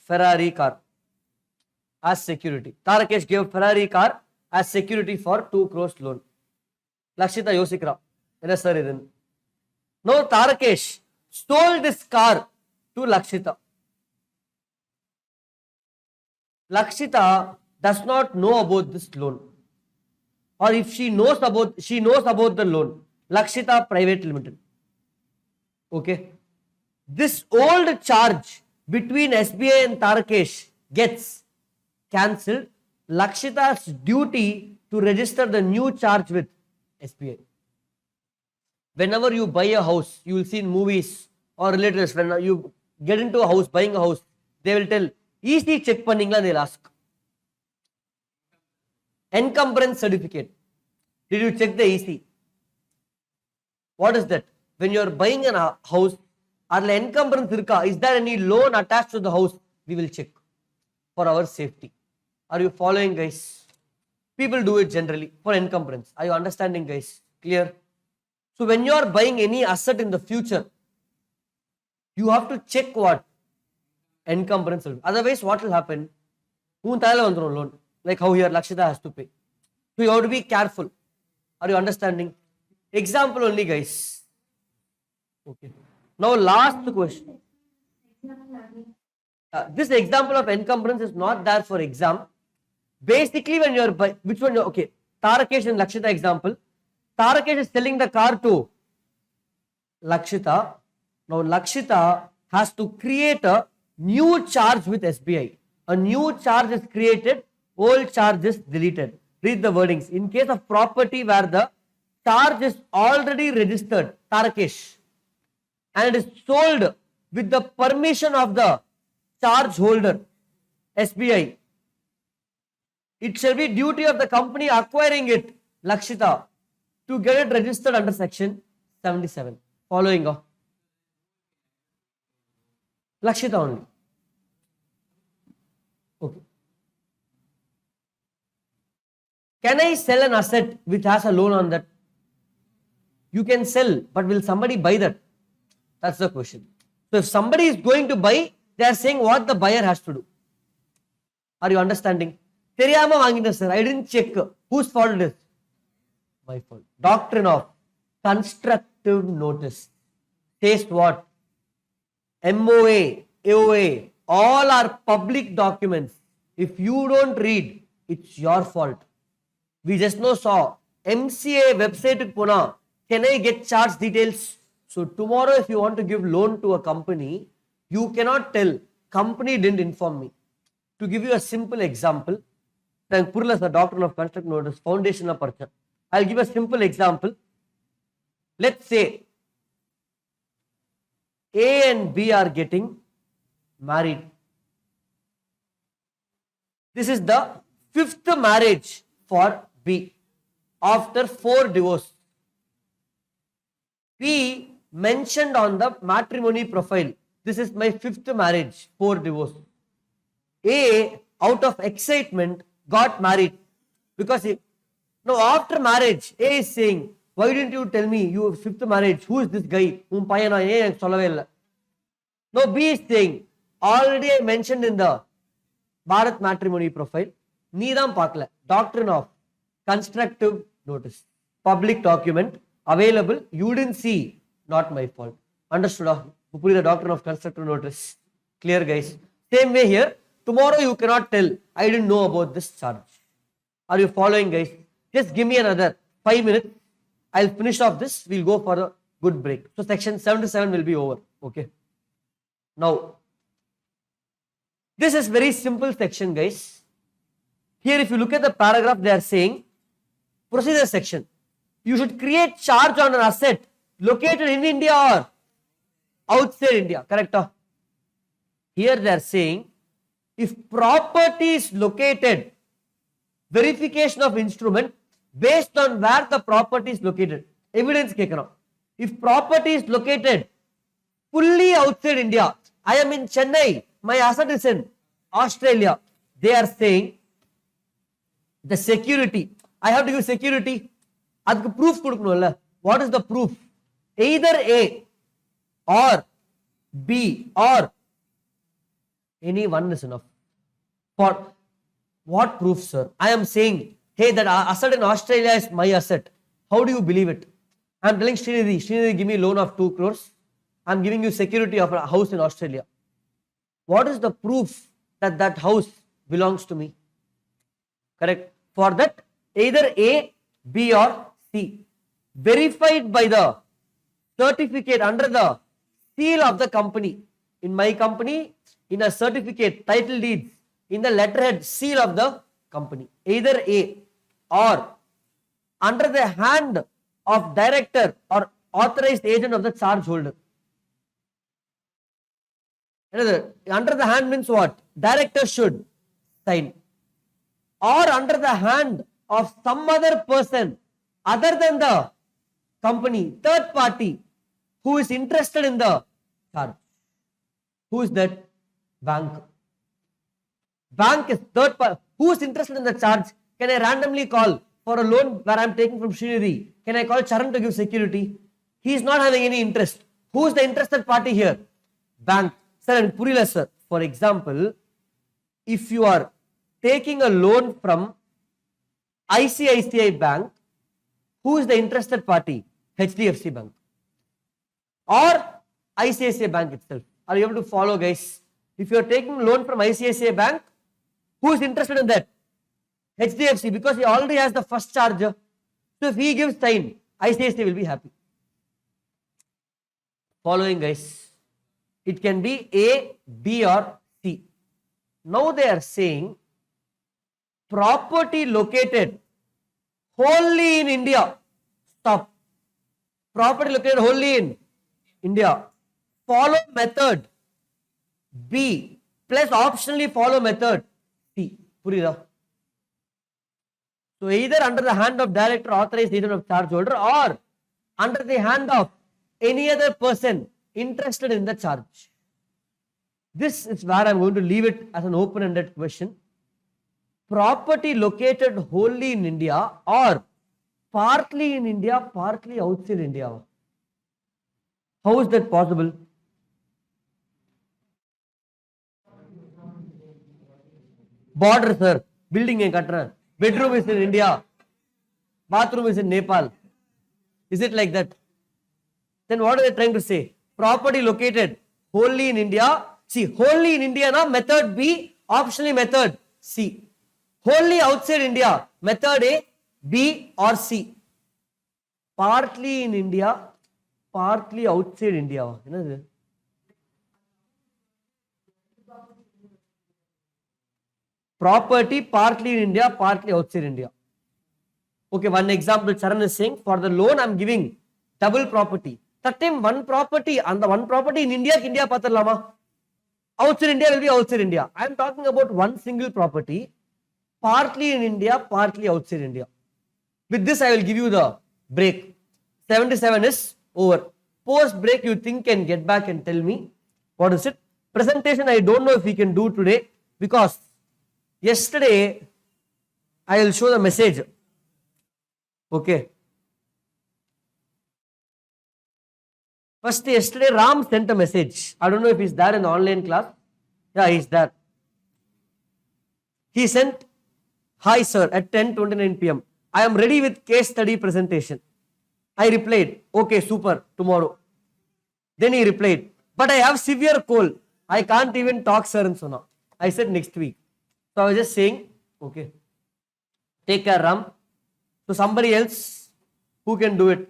Ferrari car as security. Tarakesh gave Ferrari car as security for 2 crores loan. Lakshita Yosikra. Yes, sir. Now Tarakesh sold this car to Lakshita. Lakshita does not know about this loan, or if she knows about the loan. Lakshita Private Limited. Okay, this old charge between SBI and Tarakesh gets cancelled. Lakshita's duty to register the new charge with SBI. Whenever you buy a house, you will see in movies or relatives, when you get into a house, buying a house, they will tell, EC check panningla, they'll ask. Encumbrance certificate. Did you check the EC? What is that? When you are buying a house, adla encumbrance irka, is there any loan attached to the house? We will check for our safety. Are you following, guys? People do it generally for encumbrance. Are you understanding, guys? Clear? So when you are buying any asset in the future, you have to check what? Encumbrance. Otherwise, what will happen? Loan. Like how here Lakshita has to pay. So you have to be careful. Are you understanding? Example only, guys. Okay. Now last question. This example of encumbrance is not there for exam. Basically, when you are buying, which one? Okay, Tarakesh and Lakshita example. Tarakesh is selling the car to Lakshita. Now Lakshita has to create a new charge with SBI. A new charge is created, old charge is deleted. Read the wordings. In case of property where the charge is already registered, Tarakesh, and it is sold with the permission of the charge holder, SBI, it shall be duty of the company acquiring it, Lakshita, to get it registered under section 77. Following up. Lakshita only. Okay. Can I sell an asset which has a loan on that? You can sell, but will somebody buy that? That's the question. So if somebody is going to buy, they are saying what the buyer has to do. Are you understanding? Theriyama vaangina sir, I didn't check. Whose fault it is? My fault. Doctrine of constructive notice says what? MOA, AOA, all are public documents. If you don't read, it's your fault. We just now saw MCA website puna. Can I get charge details? So tomorrow if you want to give loan to a company, you cannot tell company didn't inform me. To give you a simple example, Purlas, the doctrine of constructive notice, foundation of parcha. I'll give a simple example. Let's say A and B are getting married. This is the 5th marriage for B after 4 divorces. B mentioned on the matrimony profile, this is my 5th marriage, 4 divorces. A, out of excitement, got married because now after marriage, A is saying, why didn't you tell me you have 5th marriage? Who is this guy? Now B is saying, already I mentioned in the Bharat matrimony profile, needam pakla. Doctrine of constructive notice. Public document available, you didn't see, not my fault. Understood? The doctrine of constructive notice. Clear, guys? Same way here, tomorrow you cannot tell, I didn't know about this charge. Are you following, guys? Just give me another 5 minutes. I'll finish off this. We'll go for a good break. So section 77 will be over. Okay. Now, this is very simple section, guys. Here, if you look at the paragraph, they are saying, procedure section. You should create charge on an asset located in India or outside India. Correct? Here they are saying, if property is located, verification of instrument based on where the property is located. Evidence kekana. If property is located fully outside India, I am in Chennai, my asset is in Australia. They are saying the security. I have to give security. Adku proof kudukanumla. What is the proof? Either A or B or any one is enough. For what proof, sir? I am saying, hey, that asset in Australia is my asset. How do you believe it? I'm telling Srinidhi, give me loan of 2 crores. I'm giving you security of a house in Australia. What is the proof that that house belongs to me? Correct. For that, either A, B or C. Verified by the certificate under the seal of the company. In my company, in a certificate, title deeds, in the letterhead, seal of the company. Either A or under the hand of director or authorized agent of the charge holder. Another, under the hand means what? Director should sign. Or under the hand of some other person other than the company, third party, who is interested in the charge. Who is that? Bank. Bank is third party. Who is interested in the charge? Can I randomly call for a loan where I am taking from Srinidhi? Can I call Charan to give security? He is not having any interest. Who is the interested party here? Bank. Sir, and Purila sir, for example, if you are taking a loan from ICICI Bank, who is the interested party? HDFC Bank or ICICI Bank itself. Are you able to follow, guys? If you are taking loan from ICICI Bank, who is interested in that? HDFC, because he already has the first charge. So if he gives sign, ICICI will be happy. Following, guys. It can be A, B or C. Now they are saying property located wholly in India. Stop. Property located wholly in India. Follow method B plus optionally follow method C. Purida. So either under the hand of director, authorized agent of charge holder, or under the hand of any other person interested in the charge. This is where I am going to leave it as an open-ended question. Property located wholly in India or partly in India, partly outside India. How is that possible? Border, sir. Building in Qatar. Bedroom is in India. Bathroom is in Nepal. Is it like that? Then what are they trying to say? Property located wholly in India. See, wholly in India now, method B, optionally method C. Wholly outside India, method A, B or C. Partly in India, partly outside India. Property partly in India, partly outside India. Okay, one example Charan is saying, for the loan I am giving double property. That time one property, and the one property in India patarlama. Outside India will be outside India. I am talking about one single property, partly in India, partly outside India. With this I will give you the break. 77 is over. Post break you think can get back and tell me what is it. Presentation I don't know if we can do today because yesterday I will show the message. Okay. First, yesterday Ram sent a message. I don't know if he's there in the online class. Yeah, he's there. He sent, "Hi sir, at 10:29 p.m. I am ready with case study presentation." I replied, "Okay, super, tomorrow." Then he replied, "But I have severe cold. I can't even talk, sir." And so now I said next week. So I was just saying, okay, take care, Ram. So somebody else who can do it.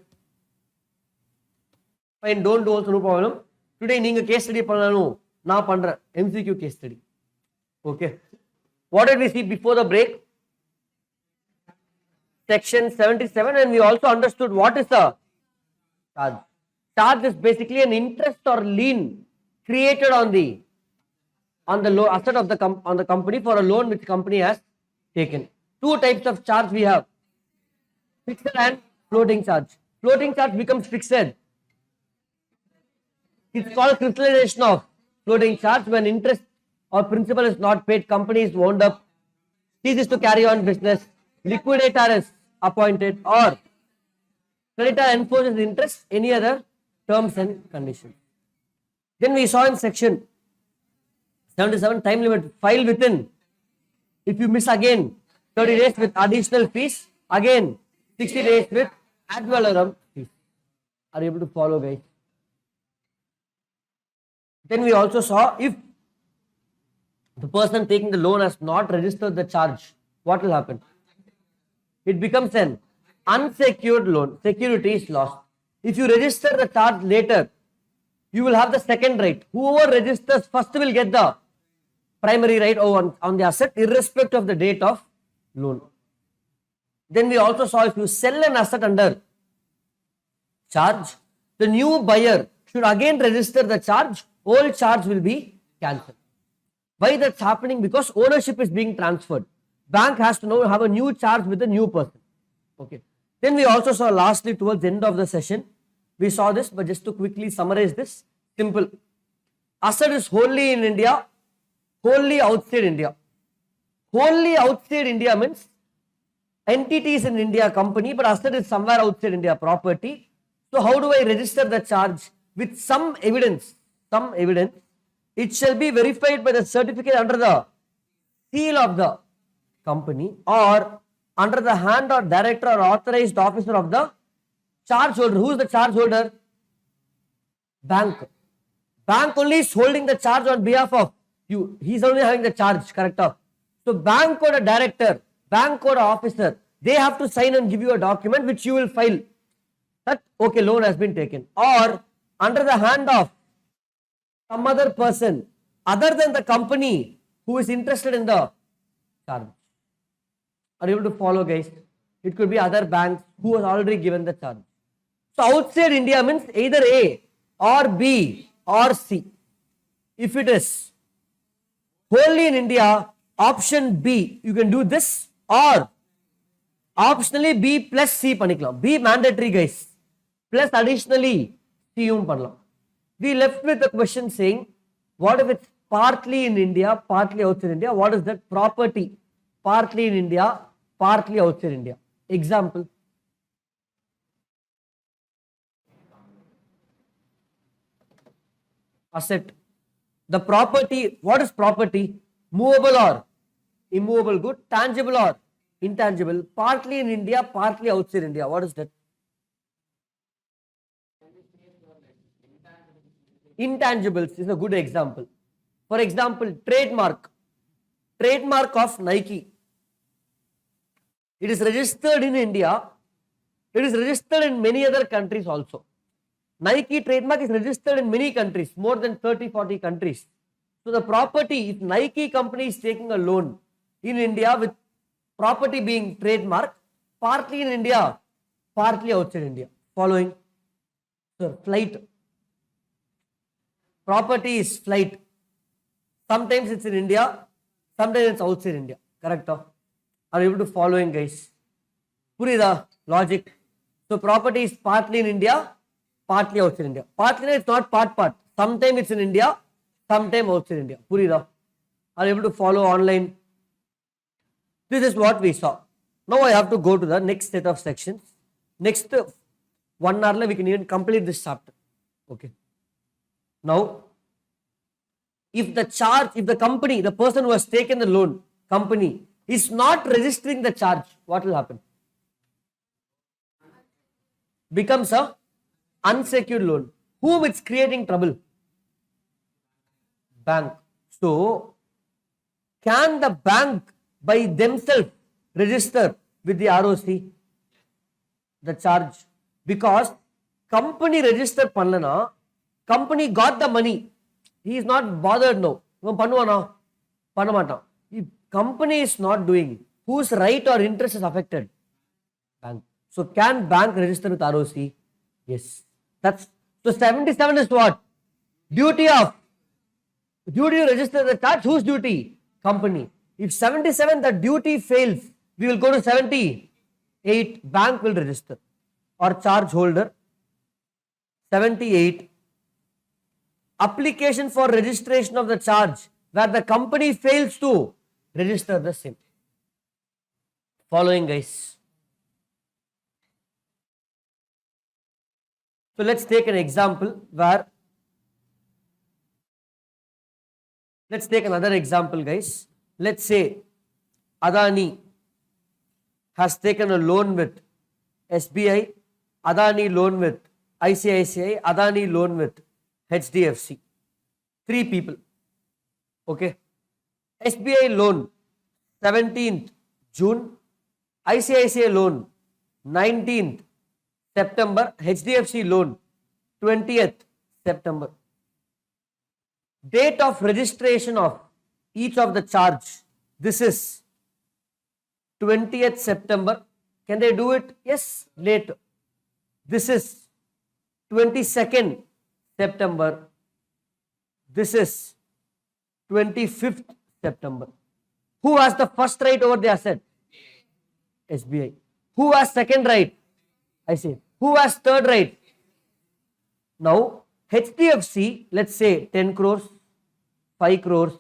Fine, don't do also, no problem. Today நீங்க case study பண்ணனும், நான் பண்றேன் MCQ case study. Okay. What did we see before the break? Section 77, and we also understood what is the charge. Charge is basically an interest or lien created on the asset of the company for a loan which company has taken. Two types of charge we have: fixed and floating charge. Floating charge becomes fixed. It's called crystallization of floating charge. When interest or principal is not paid, company is wound up, ceases to carry on business, liquidator is appointed, or creditor enforces interest, any other terms and conditions. Then we saw in section 77, time limit, file within. If you miss again, 30 days with additional fees, again 60 days with ad valorem fees. Are you able to follow, guys? Then we also saw if the person taking the loan has not registered the charge, what will happen? It becomes an unsecured loan. Security is lost. If you register the charge later, you will have the second right. Whoever registers first will get the primary right on the asset, irrespective of the date of loan. Then we also saw if you sell an asset under charge, the new buyer should again register the charge, old charge will be cancelled. Why that's happening? Because ownership is being transferred. Bank has to now have a new charge with a new person. Okay. Then we also saw lastly towards the end of the session, we saw this, but just to quickly summarize this, simple. Asset is wholly in India, wholly outside India. Wholly outside India means entities in India company, but asset is somewhere outside India property. So how do I register the charge? With some evidence, it shall be verified by the certificate under the seal of the company or under the hand or director or authorized officer of the charge holder. Who is the charge holder? Bank. Bank only is holding the charge on behalf of you. He is only having the charge, correct? So bank or a director, bank or officer, they have to sign and give you a document which you will file that okay, loan has been taken, or under the hand of some other person other than the company who is interested in the charge. Are you able to follow, guys? It could be other banks who has already given the charge. So outside India means either A or B or C. If it is wholly in India, option B, you can do this, or optionally B plus C panikalam. B mandatory, guys. Plus additionally C pannalam. We left with the question saying, what if it's partly in India, partly outside India? What is that? Property. Partly in India, partly outside India. Example. Asset. The property, what is property? Movable or immovable good, tangible or intangible, partly in India, partly outside India. What is that? Intangibles is a good example. For example, trademark. Trademark of Nike. It is registered in India. It is registered in many other countries also. Nike trademark is registered in many countries, more than 30-40 countries. So the property, if Nike company is taking a loan in India with property being trademark, partly in India, partly outside India. Following. So flight. Property is flight. Sometimes it's in India, sometimes it's outside India. Correct? Are you able to following, guys? Purida logic. So property is partly in India, partly outside India. Partly it's not part. Sometimes it's in India, sometimes outside India. Purida. Are you able to follow online? This is what we saw. Now I have to go to the next set of sections. Next 1 hour we can even complete this chapter. Okay. Now, if the company, the person who has taken the loan, company, is not registering the charge, what will happen? Becomes a unsecured loan. Whom it's creating trouble? Bank. So, can the bank by themselves register with the ROC the charge? Because company register pannalana, company got the money. He is not bothered now. If company is not doing, whose right or interest is affected? Bank. So can bank register with ROC? Yes. That's so 77 is what? Duty to register the charge. Whose duty? Company. If 77 the duty fails, we will go to 78. Bank will register or charge holder. 78. Application for registration of the charge where the company fails to register the same. Following, guys. So let's take an example where, let's take another example, guys. Let's say Adani has taken a loan with SBI, Adani loan with ICICI, Adani loan with HDFC. 3 people. Okay. SBI loan 17th June. ICICI loan 19th September. HDFC loan 20th September. Date of registration of each of the charge. This is 20th September. Can they do it? Yes, later. This is 22nd September. This is 25th September. Who has the first right over the asset? SBI. Who has second right? I say. Who has third right? Now, HDFC, let's say 10 crores, 5 crores,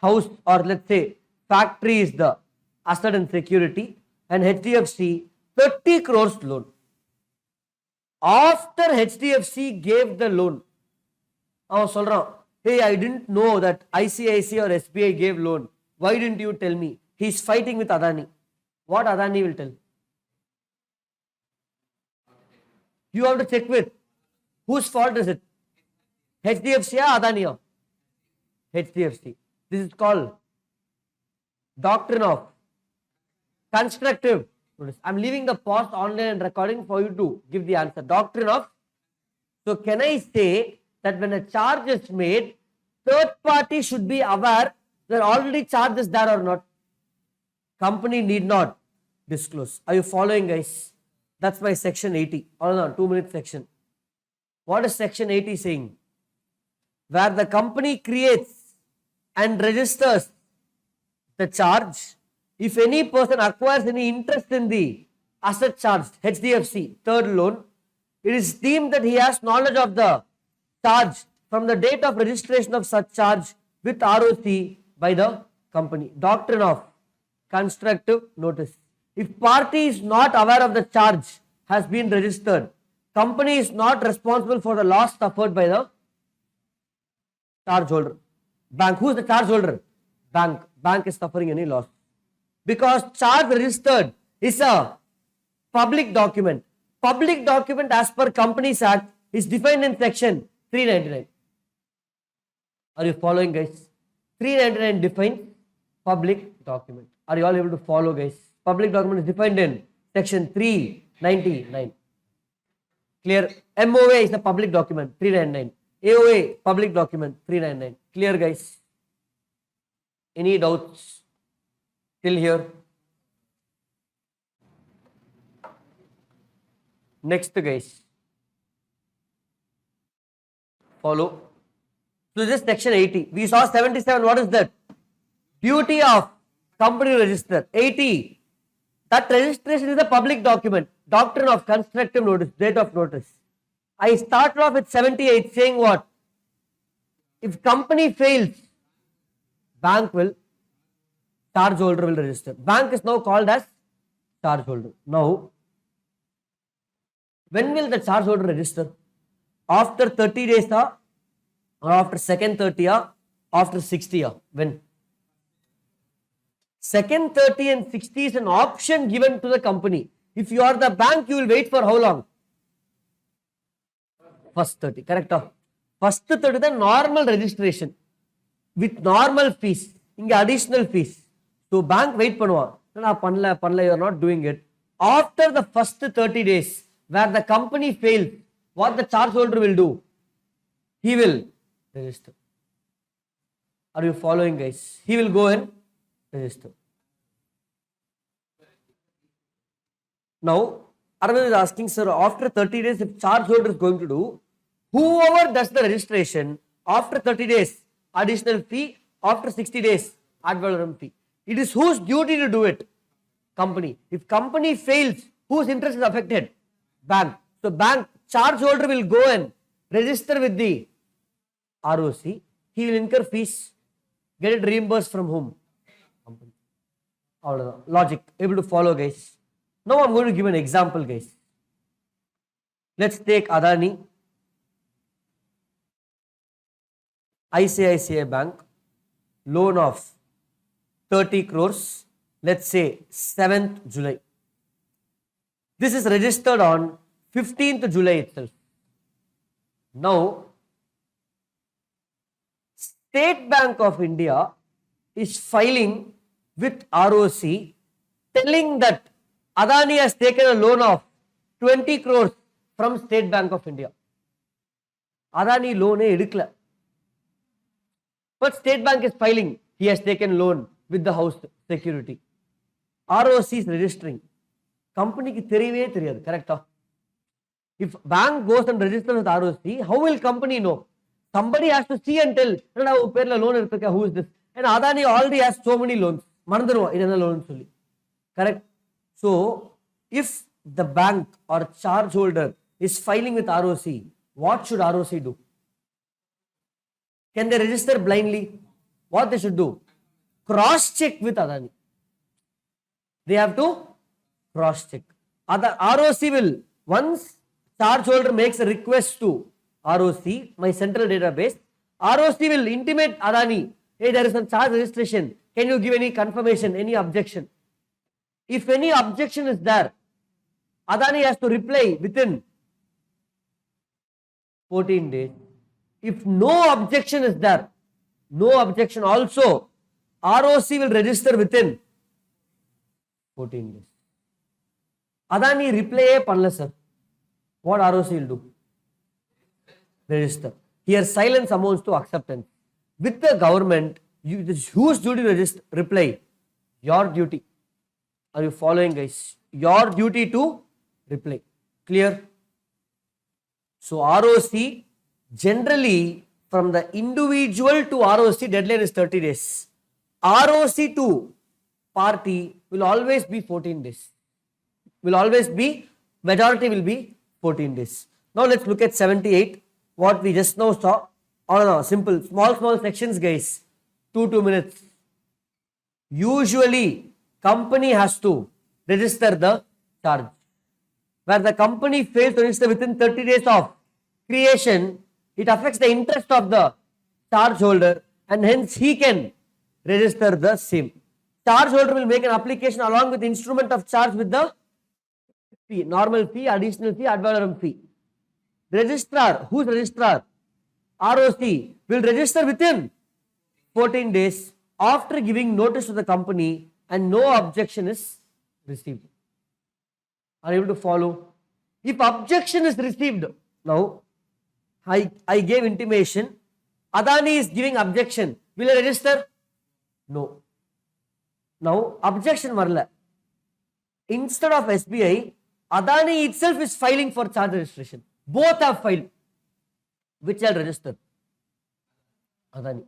house, or let's say factory is the asset and security, and HDFC 30 crores loan. After HDFC gave the loan, hey, I didn't know that ICICI or SBI gave loan. Why didn't you tell me? He's fighting with Adani. What Adani will tell? You have to check with. Whose fault is it? HDFC or Adani? HDFC. This is called doctrine of constructive. I'm leaving the pause online and recording for you to give the answer. Doctrine of. So can I say that when a charge is made, third party should be aware that already charge is there or not? Company need not disclose. Are you following, guys? That's my section 80. Hold on, 2-minute section. What is section 80 saying? Where the company creates and registers the charge, if any person acquires any interest in the asset charged, HDFC, third loan, it is deemed that he has knowledge of the charge from the date of registration of such charge with ROC by the company. Doctrine of constructive notice. If party is not aware of the charge has been registered, company is not responsible for the loss suffered by the charge holder. Bank. Who is the charge holder? Bank. Bank is suffering any loss. Because charge registered is a public document. Public document as per Companies Act is defined in section 399. Are you following, guys? 399 defines public document. Are you all able to follow, guys? Public document is defined in section 399. Clear? MOA is the public document, 399. AOA, public document, 399. Clear, guys? Any doubts till here? Next, guys. Follow. So this is section 80. We saw 77. What is that? Duty of company register. 80. That registration is a public document. Doctrine of constructive notice. Date of notice. I started off with 78 saying what? If company fails, bank will, charge holder will register. Bank is now called as charge holder. Now, when will the charge holder register? After 30 days or after second 30 or after 60? When? Second 30 and 60 is an option given to the company. If you are the bank, you will wait for how long? First 30, correct? First 30 the normal registration with normal fees. Inga additional fees. So bank wait பண்ணுவான். நான் பண்ணல, you are not doing it. After the first 30 days, where the company fails, what the charge holder will do? He will register. Are you following, guys? He will go and register. Now, Arvind is asking, sir, after 30 days, if charge holder is going to do, whoever does the registration, after 30 days, additional fee, after 60 days, ad valorem fee. It is whose duty to do it? Company. If company fails, whose interest is affected? Bank. So bank charge holder will go and register with the ROC. He will incur fees. Get it reimbursed from whom? Company. Logic. Able to follow, guys. Now I'm going to give an example, guys. Let's take Adani, ICICI Bank, loan of 30 crores, let's say 7th July. This is registered on 15th July itself. Now, State Bank of India is filing with ROC telling that Adani has taken a loan of 20 crores from State Bank of India. Adani loan edukla. But State Bank is filing, he has taken loan with the house security. ROC is registering. Company ki theriyave theriyadu, correct? If bank goes and registers with ROC, how will company know? Somebody has to see and tell, loan who is this? And Adani already has so many loans. Loan. Correct? So, if the bank or charge holder is filing with ROC, what should ROC do? Can they register blindly? What they should do? Cross-check with Adani. They have to cross-check. ROC will, once charge holder makes a request to ROC, my central database, ROC will intimate Adani, hey, there is some charge registration. Can you give any confirmation, any objection? If any objection is there, Adani has to reply within 14 days. If no objection is there, no objection also, ROC will register within 14 days. Adani reply panla sir. What ROC will do? Register. Here silence amounts to acceptance. With the government, whose duty to reply? Your duty. Are you following, guys? Your duty to reply. Clear? So ROC, generally from the individual to ROC, deadline is 30 days. ROC to party will always be 14 days. Majority will be 14 days. Now let's look at 78. What we just now saw. No, simple. Small sections, guys. 2 minutes. Usually, company has to register the charge. Where the company fails to register within 30 days of creation, it affects the interest of the charge holder and hence he can register the same. Charge holder will make an application along with the instrument of charge with the fee, normal fee, additional fee, ad valorem fee. Registrar, who's registrar? ROC will register within 14 days after giving notice to the company and no objection is received. Are you able to follow? If objection is received, now I gave intimation, Adani is giving objection, will I register? No. Now objection varla. Instead of SBI, Adani itself is filing for charge registration. Both have filed. Which shall register? Adani.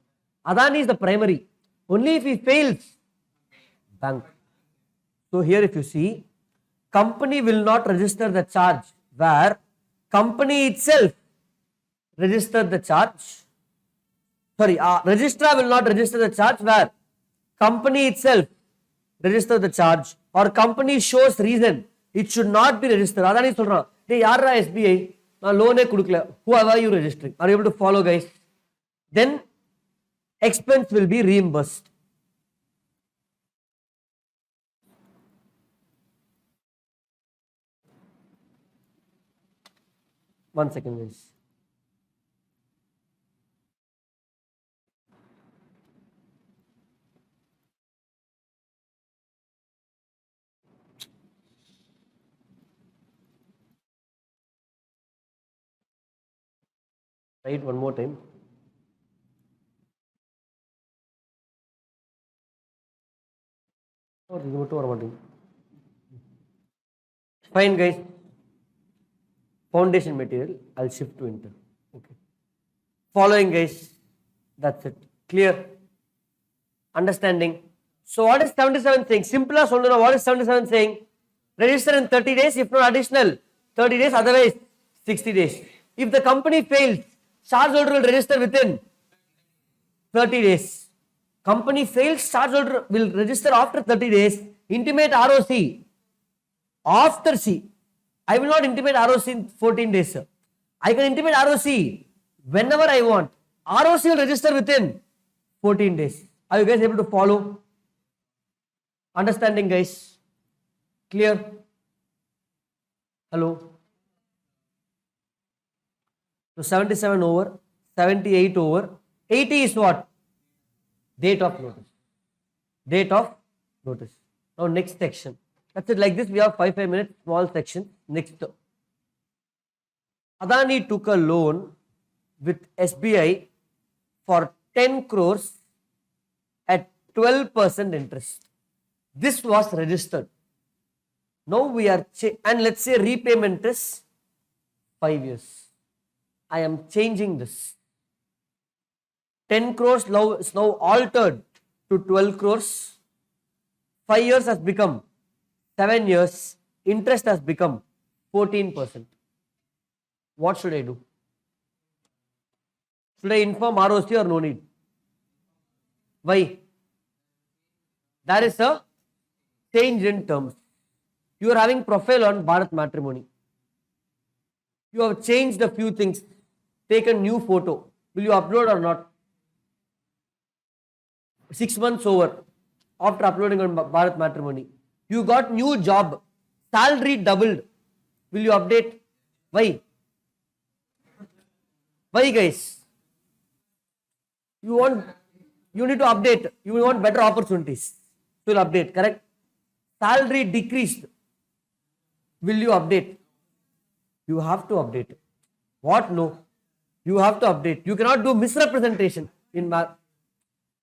Adani is the primary. Only if he fails, bank. So here if you see, company will not register the charge where company itself registered the charge. Registrar will not register the charge where company itself register the charge or company shows reason it should not be registered. Adani solran, hey, yarra SBI, na loan kudukla. Who are you registering? Are you able to follow, guys? Then expense will be reimbursed. One second, guys. Write one more time. Fine, guys. Foundation material, I'll shift to inter. Okay. Following, guys. That's it. Clear? Understanding? So what is 77 saying? Simple as what is 77 saying? Register in 30 days, if not additional 30 days, otherwise 60 days. If the company fails, charge holder will register within 30 days. Company fails, charge holder will register after 30 days. Intimate ROC after C. I will not intimate ROC in 14 days, sir. I can intimate ROC whenever I want. ROC will register within 14 days. Are you guys able to follow? Understanding, guys? Clear? Hello? So 77 over, 78 over, 80 is what? Date of notice. Date of notice. Now next section. That's it. Like this, we have 5 minutes, small section. Next. Adani took a loan with SBI for 10 crores at 12% interest. This was registered. Now we are, and let's say repayment is 5 years. I am changing this. 10 crores now is now altered to 12 crores. 5 years has become 7 years. Interest has become 14%. What should I do? Should I inform ROC or no need? Why? There is a change in terms. You are having profile on Bharat Matrimony. You have changed a few things. Taken new photo. Will you upload or not? 6 months over after uploading on Bharat Matrimony. You got new job. Salary doubled. Will you update? Why? Why, guys? You need to update. You want better opportunities. You will update, correct? Salary decreased. Will you update? You have to update. What? No. You have to update. You cannot do misrepresentation in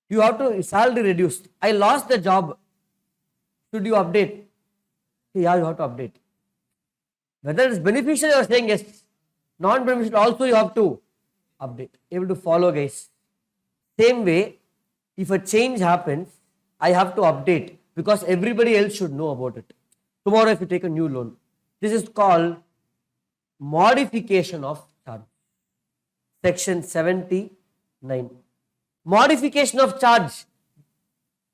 you have to salary reduced. I lost the job. Should you update? Yeah, you have to update. Whether it's beneficial, you are saying yes. Non-beneficial also you have to update. Able to follow, guys. Same way, if a change happens, I have to update because everybody else should know about it. Tomorrow if you take a new loan, this is called modification of charge. Section 79. Modification of charge.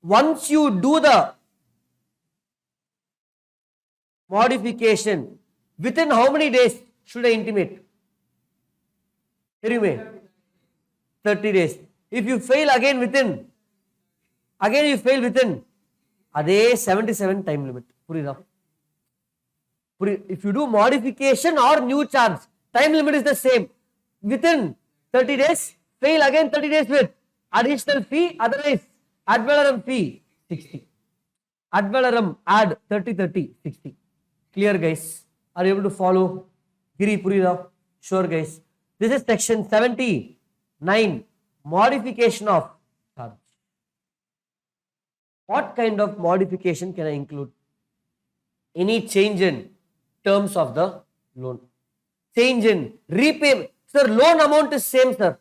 Once you do the modification, within how many days should I intimate? 30 days. If you fail again you fail within, adhe 77 time limit. If you do modification or new charge, time limit is the same. Within 30 days, fail again 30 days with additional fee, otherwise ad valorem fee 60. Ad valorem add 30, 60. Clear, guys? Are you able to follow? Giri Purira? Sure, guys. This is section 79. Modification of charge. What kind of modification can I include? Any change in terms of the loan. Change in repayment. Sir, loan amount is same, sir.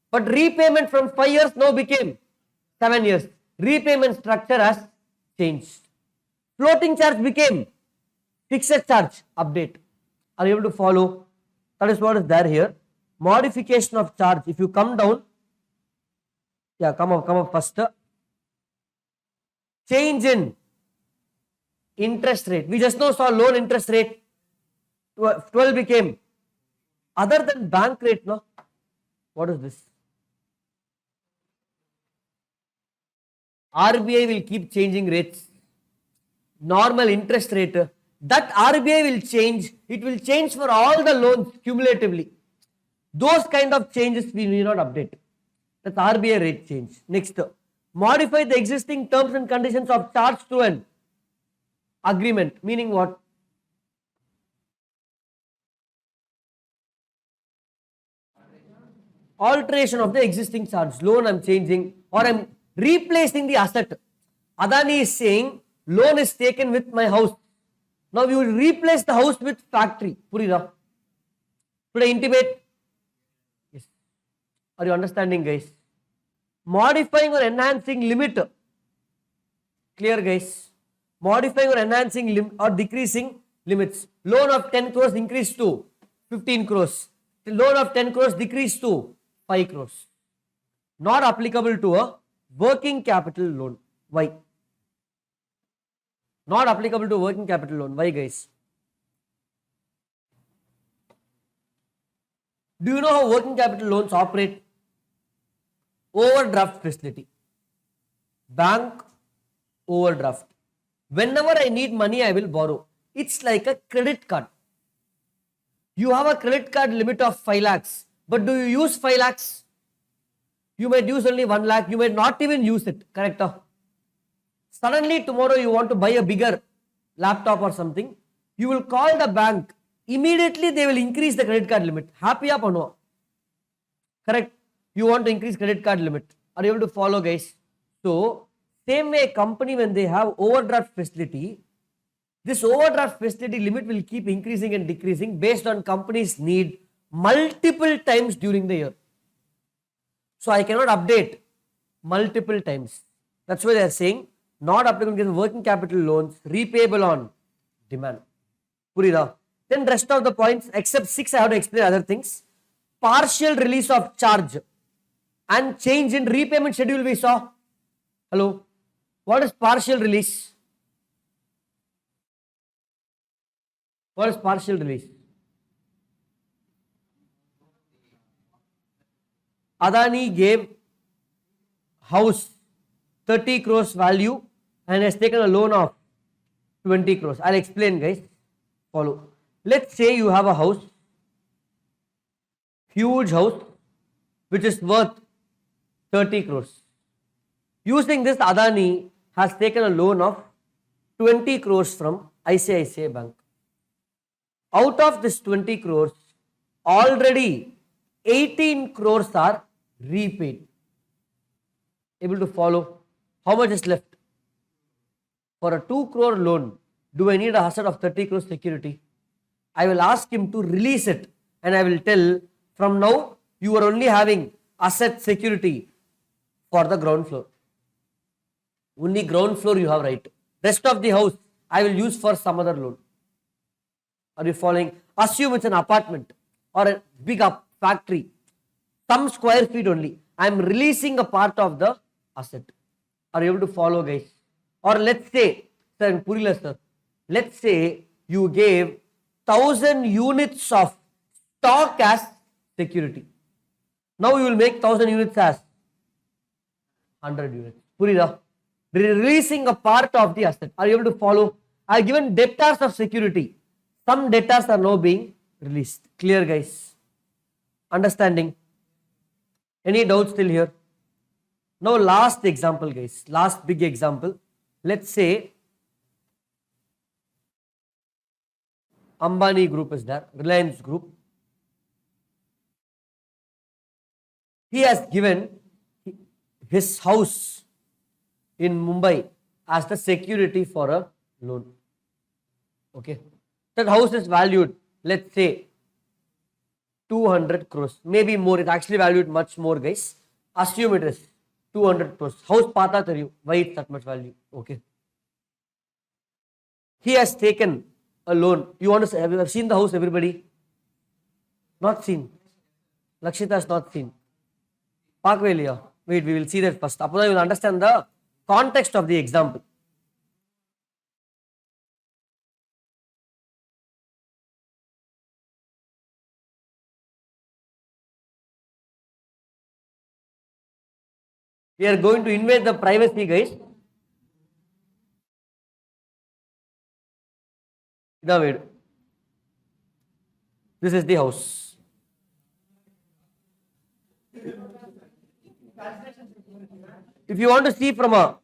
But repayment from 5 years now became 7 years. Repayment structure has changed. Floating charge became fixed charge. Update. Are you able to follow? That is what is there here. Modification of charge. If you come down, come up first. Change in interest rate. We just now saw loan interest rate 12 became other than bank rate, no? What is this? RBI will keep changing rates. Normal interest rate. That RBI will change. It will change for all the loans cumulatively. Those kind of changes we need not update. That's RBI rate change. Next, modify the existing terms and conditions of charge to an agreement. Meaning what? Alteration of the existing charge. Loan I'm changing or I'm replacing the asset. Adani is saying loan is taken with my house. Now we will replace the house with factory. Purira. Should I intimate? Yes. Are you understanding, guys? Modifying or enhancing limit. Clear, guys? Modifying or enhancing or decreasing limits. Loan of 10 crores increased to 15 crores. The loan of 10 crores decreased to 5 crores. Not applicable to a working capital loan. Why? Not applicable to working capital loan. Why, guys? Do you know how working capital loans operate? Overdraft facility. Bank overdraft. Whenever I need money, I will borrow. It's like a credit card. You have a credit card limit of 5 lakhs. But do you use 5 lakhs? You might use only 1 lakh. You might not even use it. Correct? Suddenly tomorrow you want to buy a bigger laptop or something. You will call the bank. Immediately they will increase the credit card limit. Happy up or no? Correct? You want to increase credit card limit. Are you able to follow, guys? So, same way company when they have overdraft facility, this overdraft facility limit will keep increasing and decreasing based on company's need multiple times during the year. So I cannot update multiple times. That's why they are saying not applicable against working capital loans, repayable on demand. Purida. Then rest of the points except 6 I have to explain other things. Partial release of charge and change in repayment schedule we saw. Hello. What is partial release? What is partial release? Adani gave house 30 crores value and has taken a loan of 20 crores. I'll explain, guys. Follow. Let's say you have a house, huge house, which is worth 30 crores. Using this, Adani has taken a loan of 20 crores from ICICI Bank. Out of this 20 crores, already 18 crores are repaid. Able to follow? How much is left? For a 2 crore loan, do I need a asset of 30 crores security? I will ask him to release it and I will tell from now you are only having asset security for the ground floor. Only ground floor you have right. Rest of the house I will use for some other loan. Are you following? Assume it's an apartment or a big factory. Some square feet only. I am releasing a part of the asset. Are you able to follow, guys? Or let's say, sir, let's say you gave 1000 units of stock as security. Now you will make 1000 units as 100 units. Purida. Releasing a part of the asset. Are you able to follow? I have given debtors of security. Some debtors are now being released. Clear, guys? Understanding? Any doubts still here? Now last example, guys. Last big example. Let's say Ambani Group is there. Reliance Group. He has given his house in Mumbai as the security for a loan. Okay. That house is valued, let's say, 200 crores. Maybe more. It's actually valued much more, guys. Assume it is 200 crores. House pata tell why it's that much value. Okay. He has taken a loan. You want to say, have you seen the house, everybody? Not seen. Lakshita has not seen. Parkway Liya. Wait, we will see that first. Apuna, you will understand the context of the example. We are going to invade the privacy, guys. This is the house. If you want to see from a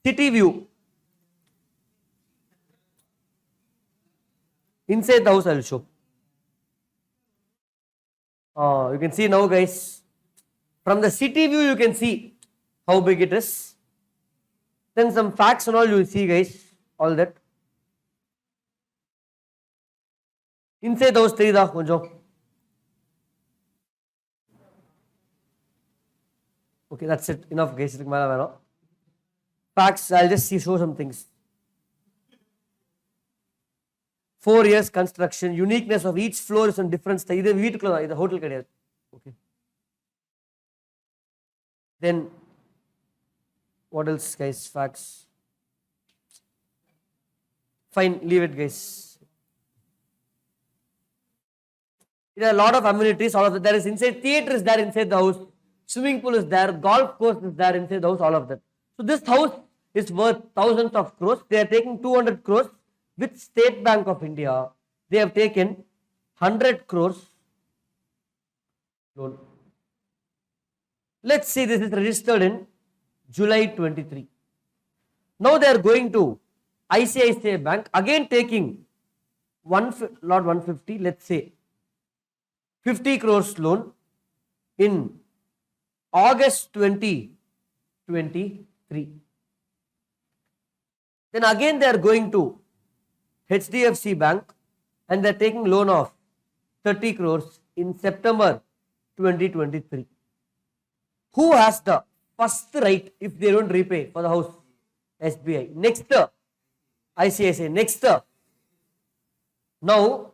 city view, inside the house I will show. You can see now, guys. From the city view, you can see how big it is. Then some facts and all you will see, guys. All that. Inside the house, konjam. Okay, that's it. Enough, guys. Facts, I'll just show some things. 4 years construction, uniqueness of each floor is on different style. The hotel. Okay. Then, what else, guys? Facts. Fine, leave it, guys. There are a lot of amenities. All of that. There is inside theatre is there inside the house. Swimming pool is there. Golf course is there inside the house. All of that. So this house is worth thousands of crores. They are taking 200 crores with State Bank of India. They have taken 100 crores loan. Let's see, this is registered in July 23. Now they are going to ICICI Bank, again taking not 150, let's say 50 crores loan in August 2023. Then again they are going to HDFC Bank and they are taking loan of 30 crores in September 2023. Who has the first right if they don't repay for the house? SBI. Next, ICICI. Next, now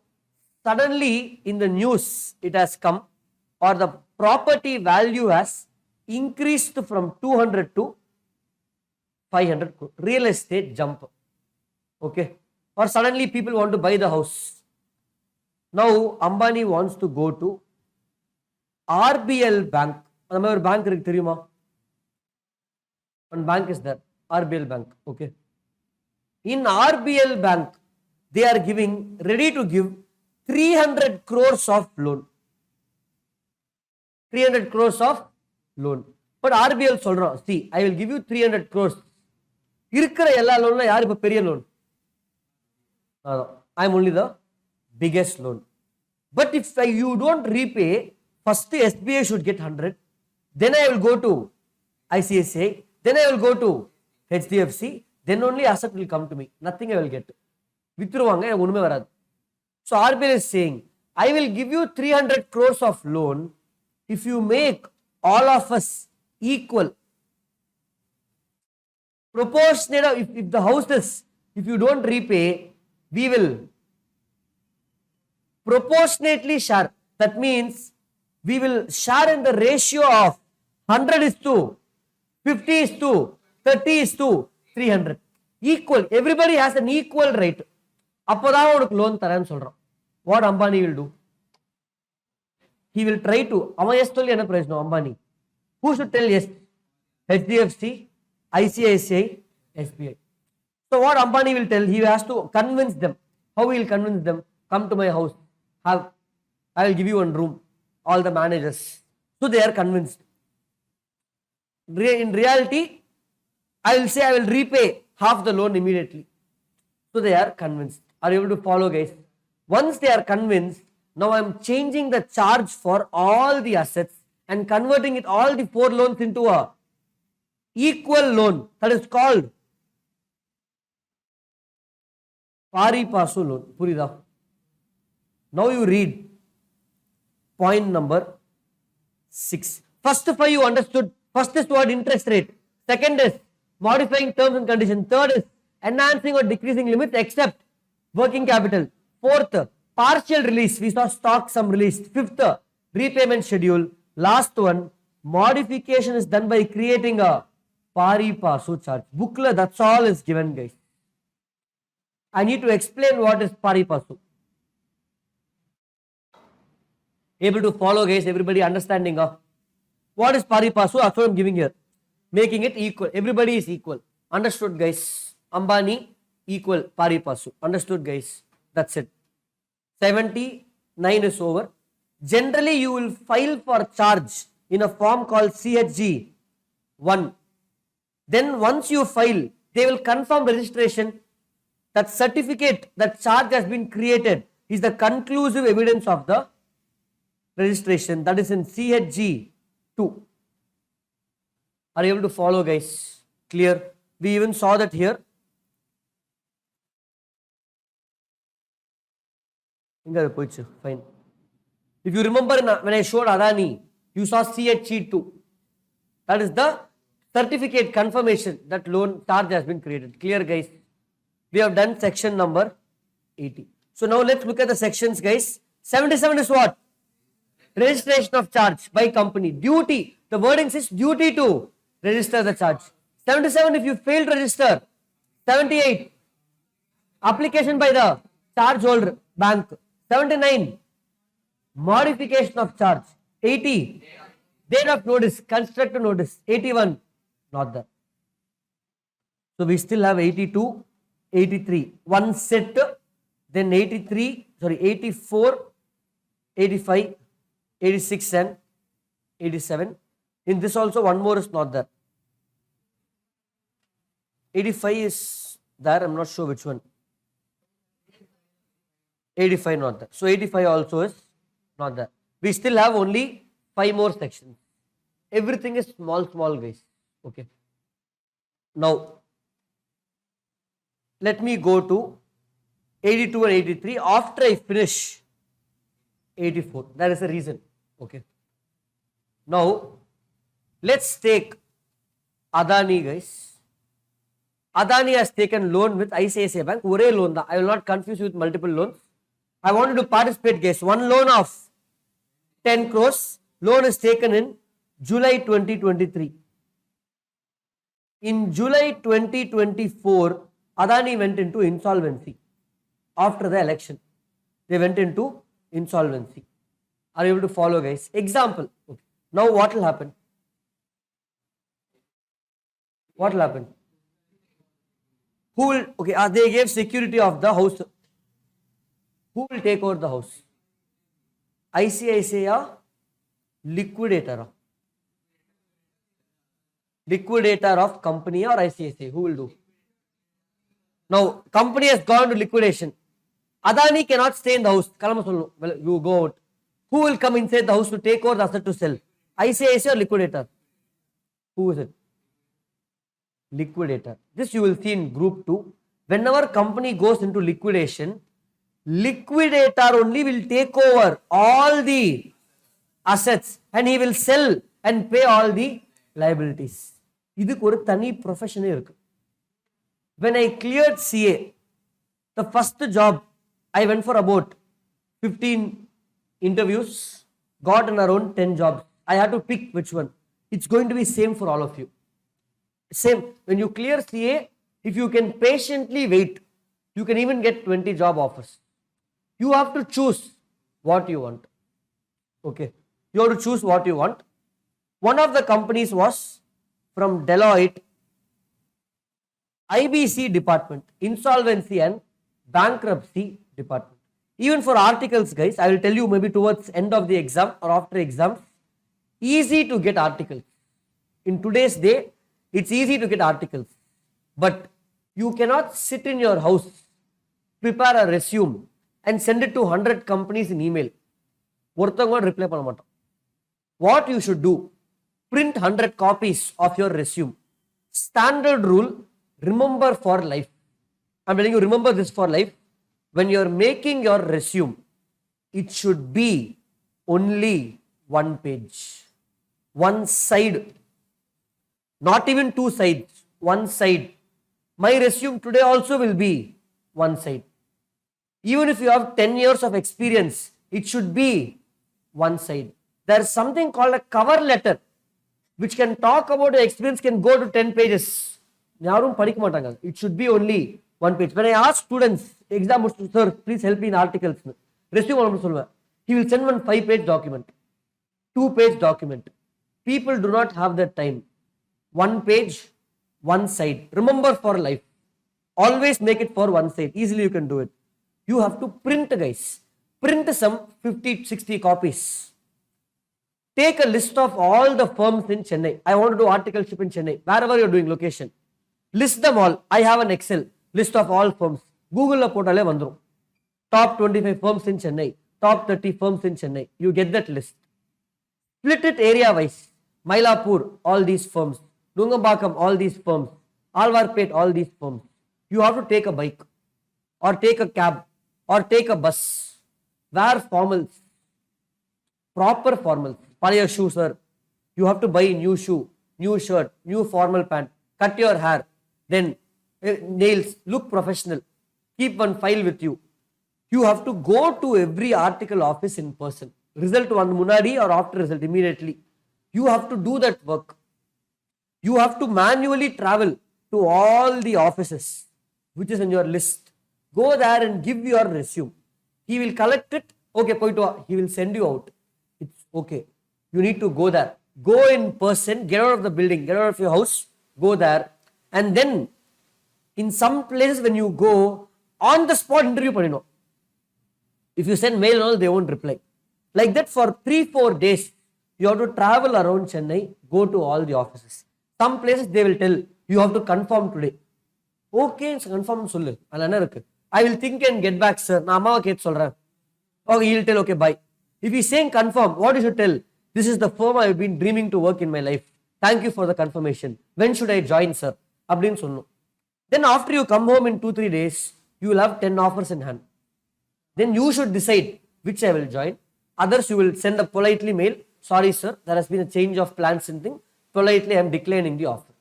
suddenly in the news it has come, or the property value has increased from 200 to 500 crore. Real estate jump. Okay. Or suddenly people want to buy the house. Now Ambani wants to go to RBL Bank. Another bank irukku theriyuma? One bank is there, RBL Bank. Okay. In RBL Bank, they are ready to give 300 crores of loan. 300 crores of loan. But RBL சொல்றோம், see, I will give you 300 crores. இருக்கிற எல்லா லோன்ல யார் இப்ப பெரிய loan? I am only the biggest loan. But if you don't repay, first SBI should get 100. Then I will go to ICICI. Then I will go to HDFC. Then only asset will come to me. Nothing I will get. வித்துருவாங்க, எனக்கு ஒண்ணுமே வராது. So RBI is saying, I will give you 300 crores of loan if you make all of us equal. Proportionate, if the house is, if you don't repay, we will proportionately share. That means we will share in the ratio of 100 is to 50 is to 30 is to 300. Equal. Everybody has an equal right. அப்போதான் உனக்கு loan தரேன்னு சொல்றான். What Ambani will do? He will try to, அவன் S சொல்லி என்ன பிரயோஜனம் Ambani? Who should tell yes? HDFC, ICICI, SBI. So what Ambani will tell, he has to convince them. How he will convince them? Come to my house. I will give you one room. All the managers. So they are convinced. In reality, I will say I will repay half the loan immediately. So they are convinced. Are you able to follow, guys? Once they are convinced, now I am changing the charge for all the assets and converting it all the 4 loans into a equal loan. That is called pari passu loan. Purida. Now you read point number 6. First 5 you understood. First is what? Interest rate. Second is modifying terms and conditions. Third is enhancing or decreasing limits except working capital. Fourth, partial release. We saw stock sum released. Fifth, repayment schedule. Last one, modification is done by creating a pari passu charge. Booklet, that's all is given, guys. I need to explain what is pari passu. Able to follow, guys? Everybody understanding? What is pari passu? That's what I'm giving here. Making it equal. Everybody is equal. Understood, guys? Ambani equal pari passu. Understood, guys? That's it. 79 is over. Generally, you will file for charge in a form called CHG 1. Then once you file, they will confirm registration. That certificate, that charge has been created is the conclusive evidence of the registration. That is in CHG 2. Are you able to follow, guys? Clear? We even saw that here. Fine. If you remember when I showed Adani, you saw CHG 2. That is the certificate confirmation that loan charge has been created. Clear, guys? We have done section number 80. So now let's look at the sections, guys. 77 is what? Registration of charge by company. Duty. The wording says duty to register the charge. 77 if you fail to register. 78 application by the charge holder bank. 79 modification of charge. 80 date of notice, constructive notice. 81 not there. So we still have 82, 83. One set, then 84, 85, 86 and 87. In this also, one more is not there. 85 is there, I'm not sure which one. 85 not there. So 85 also is not there. We still have only 5 more sections. Everything is small guys. Okay. Now, let me go to 82 and 83 after I finish 84. That is the reason. Okay. Now, let's take Adani guys. Adani has taken loan with ICICI Bank. One loan. I will not confuse you with multiple loans. I wanted to participate guys. One loan of 10 crores. Loan is taken in July 2023. In July 2024, Adani went into insolvency. After the election, they went into insolvency. Are you able to follow guys? Example. Okay. Now what will happen? What will happen? Who will, okay, they gave security of the house. Who will take over the house? ICICI liquidator. Liquidator of company or ICICI? Who will do? Now, company has gone to liquidation. Adani cannot stay in the house. Well, you go out. Who will come inside the house to take over the asset to sell? ICICI or liquidator? Who is it? Liquidator. This you will see in group 2. Whenever company goes into liquidation, liquidator only will take over all the assets and he will sell and pay all the liabilities. இதுக்கு ஒரு தனி ப்ரொஃபஷனே இருக்கு. When I cleared CA, the first job I went for about 15 interviews, got in around 10 jobs. I had to pick which one. It's going to be same for all of you. Same. When you clear CA, if you can patiently wait, you can even get 20 job offers. You have to choose what you want. Okay. You have to choose what you want. One of the companies was from Deloitte, IBC department, insolvency and bankruptcy department. Even for articles, guys, I will tell you maybe towards end of the exam or after exams, easy to get articles. In today's day, it's easy to get articles. But you cannot sit in your house, prepare a resume and send it to 100 companies in email. Reply panna maattan. What you should do, print 100 copies of your resume. Standard rule, remember for life. I'm telling you, remember this for life. When you're making your resume, it should be only one page, one side, not even two sides, one side. My resume today also will be one side. Even if you have 10 years of experience, it should be one side. There's something called a cover letter, which can talk about your experience, can go to 10 pages. It should be only one page. When I ask students, exam, sir, please help me in articles. Resume, he will send one 5-page document, 2-page document. People do not have that time. One page, one side. Remember for life. Always make it for one side. Easily you can do it. You have to print, guys. Print some 50, 60 copies. Take a list of all the firms in Chennai. I want to do articleship in Chennai. Wherever you're doing location. List them all. I have an Excel list of all firms. Google la potale vandrum. Top 25 firms in Chennai. Top 30 firms in Chennai. You get that list. Split it area wise. Mylapore, all these firms. Nungambakam, all these firms. Alwarpet, all these firms. You have to take a bike or take a cab or take a bus. Wear formals. Proper formals. Buy your shoe, sir. You have to buy new shoe, new shirt, new formal pant. Cut your hair. Then nails. Look professional. Keep one file with you. You have to go to every article office in person. Result one munadi or after result immediately. You have to do that work. You have to manually travel to all the offices, which is in your list. Go there and give your resume. He will collect it. Okay, he will send you out. It's okay. You need to go there. Go in person, get out of the building, get out of your house, go there. And then, in some places when you go, on the spot interview panino. If you send mail and all, they won't reply. Like that for 3-4 days. You have to travel around Chennai, go to all the offices. Some places they will tell you have to confirm today. Okay, confirm sollu. I will think and get back, sir. Na amma ke solra. Okay, he'll tell, okay, bye. If he's saying confirm, what you should tell? This is the firm I've been dreaming to work in my life. Thank you for the confirmation. When should I join, sir? Abdin sollu. Then after you come home in 2-3 days, you will have 10 offers in hand. Then you should decide which I will join. Others you will send a politely mail. Sorry, sir, there has been a change of plans and thing. Politely, I am declining the offer.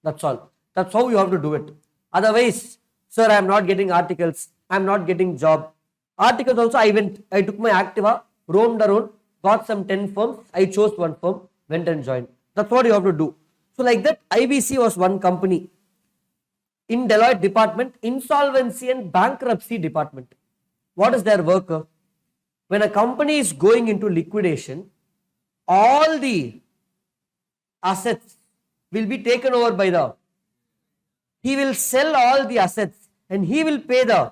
That's all. That's how you have to do it. Otherwise, sir, I am not getting articles. I am not getting job. Articles also, I took my Activa, roamed around, got some 10 firms. I chose one firm, went and joined. That's what you have to do. So like that, IBC was one company. In Deloitte department, insolvency and bankruptcy department. What is their work? When a company is going into liquidation, all the assets will be taken over by he will sell all the assets and he will pay the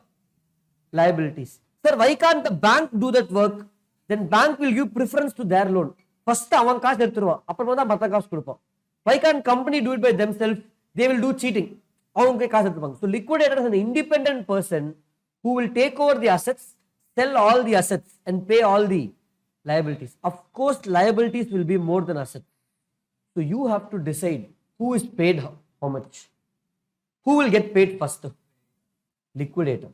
liabilities. Sir, why can't the bank do that work? Then bank will give preference to their loan. First, avan kaas eduthuruva. Appuram da matha kaas kodupam. Why can't company do it by themselves? They will do cheating. Avanga kaas eduthupaanga. So liquidator is an independent person who will take over the assets, sell all the assets and pay all the liabilities. Of course, liabilities will be more than assets. So you have to decide who is paid how much. Who will get paid first? Liquidator.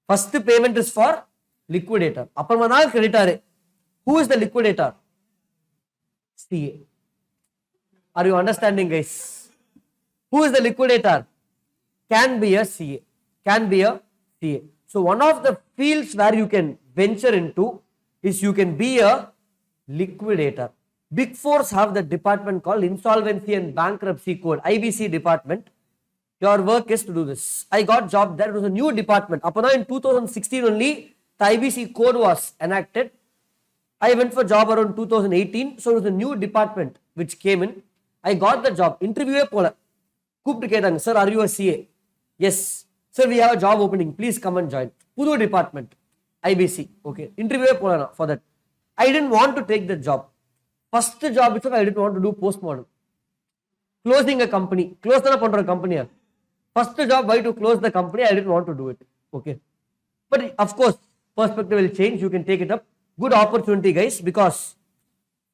First payment is for liquidator. Apparmanal creditor. Who is the liquidator? CA. Are you understanding, guys? Who is the liquidator? Can be a CA. Can be a CA. So one of the fields where you can venture into is you can be a liquidator. Big Fours have the department called Insolvency and Bankruptcy Code, IBC department. Your work is to do this. I got job there. It was a new department. Apana in 2016 only, the IBC code was enacted. I went for job around 2018. So it was a new department which came in. I got the job. Interview pola. Sir, are you a CA? Yes. Sir, we have a job opening. Please come and join. Pudu department. IBC. Okay. Interview pola for that. I didn't want to take the job. First job itself, I didn't want to do postmortem. Closing a company. Close the company. First job, why to close the company? I didn't want to do it. Okay. But of course, perspective will change. You can take it up. Good opportunity, guys, because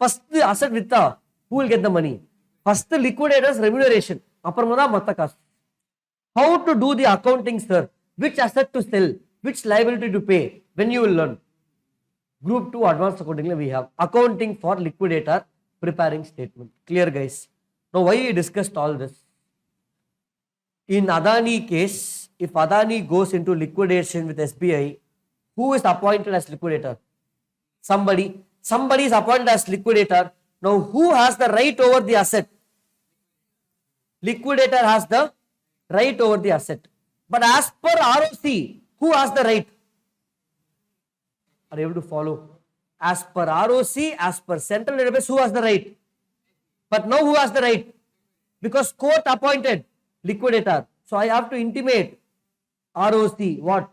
first the asset with who will get the money? First the liquidator's remuneration. How to do the accounting, sir? Which asset to sell? Which liability to pay? When you will learn. Group 2 advanced accounting, we have accounting for liquidator, preparing statement. Clear, guys? Now, why we discussed all this? In Adani case, if Adani goes into liquidation with SBI, who is appointed as liquidator? Somebody is appointed as liquidator. Now, who has the right over the asset? Liquidator has the right over the asset. But as per ROC, who has the right? Are you able to follow? As per ROC, as per central database, who has the right? But now who has the right? Because court appointed liquidator. So I have to intimate ROC what?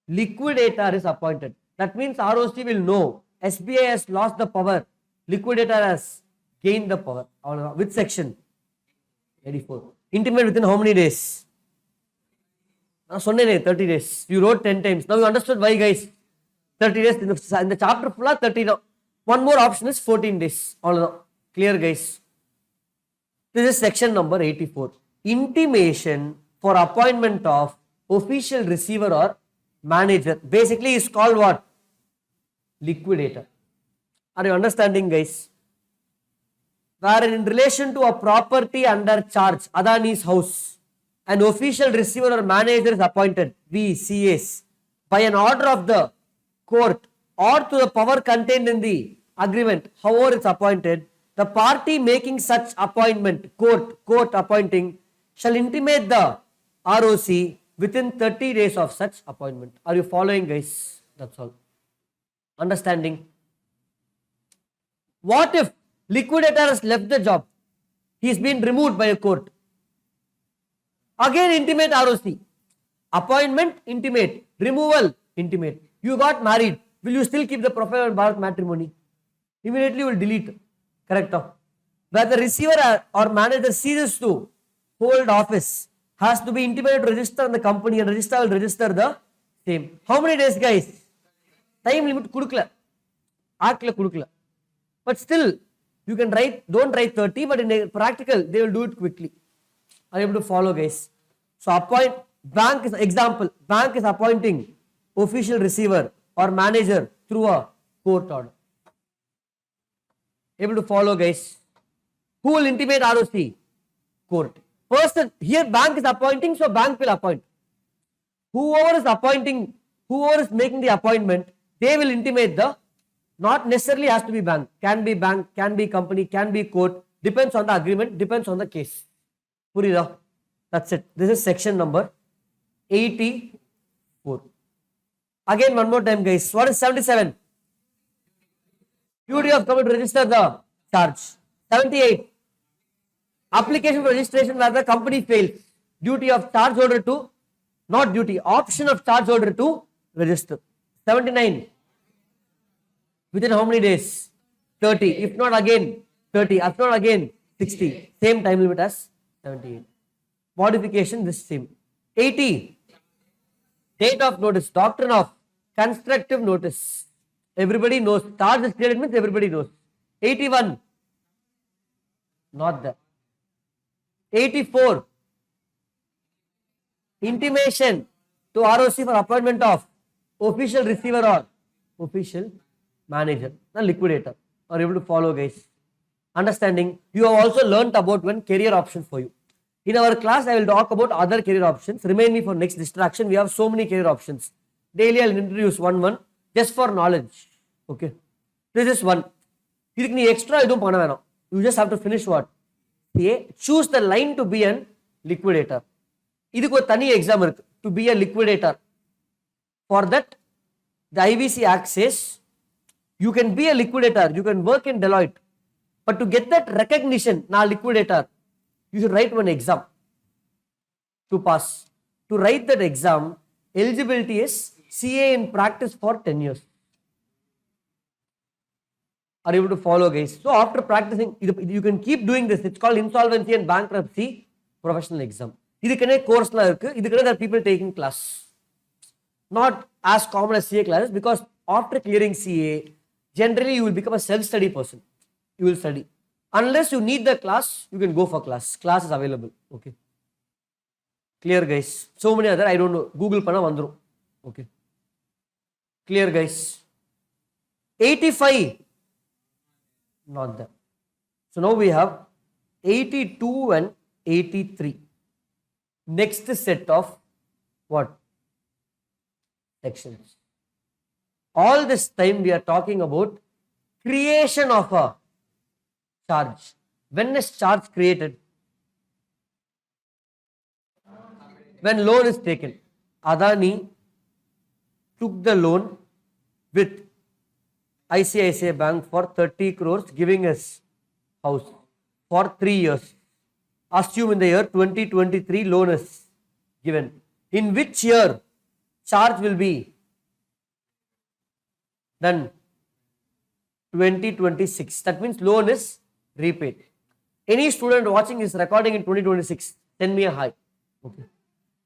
Liquidator is appointed. That means ROC will know SBI has lost the power. Liquidator has gained the power. Which section? 84. Intimate within how many days? 30 days. You wrote 10 times. Now you understood why, guys. 30 days in the chapter full 30. One more option is 14 days. Clear, guys. This is section number 84. Intimation for appointment of official receiver or manager. Basically is called what? Liquidator. Are you understanding, guys? Where in relation to a property under charge, Adani's house, an official receiver or manager is appointed, VCAs, by an order of the court or to the power contained in the agreement, however it's appointed, the party making such appointment, court appointing, shall intimate the ROC within 30 days of such appointment. Are you following, guys? That's all. Understanding? What if liquidator has left the job? He's been removed by a court. Again intimate ROC. Appointment, intimate. Removal, intimate. You got married. Will you still keep the profile on Bharat Matrimony? Immediately you will delete. Correct? Where the receiver or manager ceases to hold office has to be intimated to register in the company and register will register the same. How many days, guys? Time limit kudukla. Aakla kudukla. But still, you can write, don't write 30, but in a practical, they will do it quickly. Are you able to follow, guys? So appoint, bank is example, bank is appointing official receiver or manager through a court order. Able to follow, guys? Who will intimate ROC? Court. Person, here bank is appointing, so bank will appoint. Whoever is appointing, whoever is making the appointment, they will intimate the, not necessarily has to be bank, can be company, can be court, depends on the agreement, depends on the case. Purida. That's it. This is section number 84. Again, one more time, guys. What is 77? Duty of company to register the charge. 78. Application for registration where the company fails. Duty of charge holder to, not duty, option of charge holder to register. 79. Within how many days? 30. If not again, 30. If not again, 60. Same time limit as 78. Modification, this same. 80. Date of notice. Doctrine of constructive notice. Everybody knows. Charge is created means everybody knows. 81. Not that. 84. Intimation to ROC for appointment of official receiver or official manager. The liquidator. Are able to follow, guys? Understanding. You have also learnt about one career option for you. In our class, I will talk about other career options. Remain me for next distraction. We have so many career options. Daily I will introduce one just for knowledge. Okay. This is one. Extra you just have to finish what? Choose the line to be an liquidator. This is a exam to be a liquidator. For that, the IVC Act says you can be a liquidator, you can work in Deloitte, but to get that recognition, na liquidator, you should write one exam to pass. To write that exam, eligibility is CA in practice for 10 years. Are you able to follow, guys? So after practicing, you can keep doing this. It's called insolvency and bankruptcy professional exam. This course, there are people taking class. Not as common as CA classes, because after clearing CA, generally you will become a self-study person. You will study. Unless you need the class, you can go for class. Class is available. Okay. Clear, guys? So many other, I don't know. Google panna vandru. Okay. Clear, guys? 85. Not that. So now we have 82 and 83. Next set of what? Sections. All this time we are talking about creation of a charge. When is charge created? When loan is taken. Adani took the loan with ICICI Bank for 30 crores, giving us house for 3 years. Assume in the year 2023 loan is given. In which year charge will be done? 2026. That means loan is repaid. Any student watching this recording in 2026, send me a hi. Okay.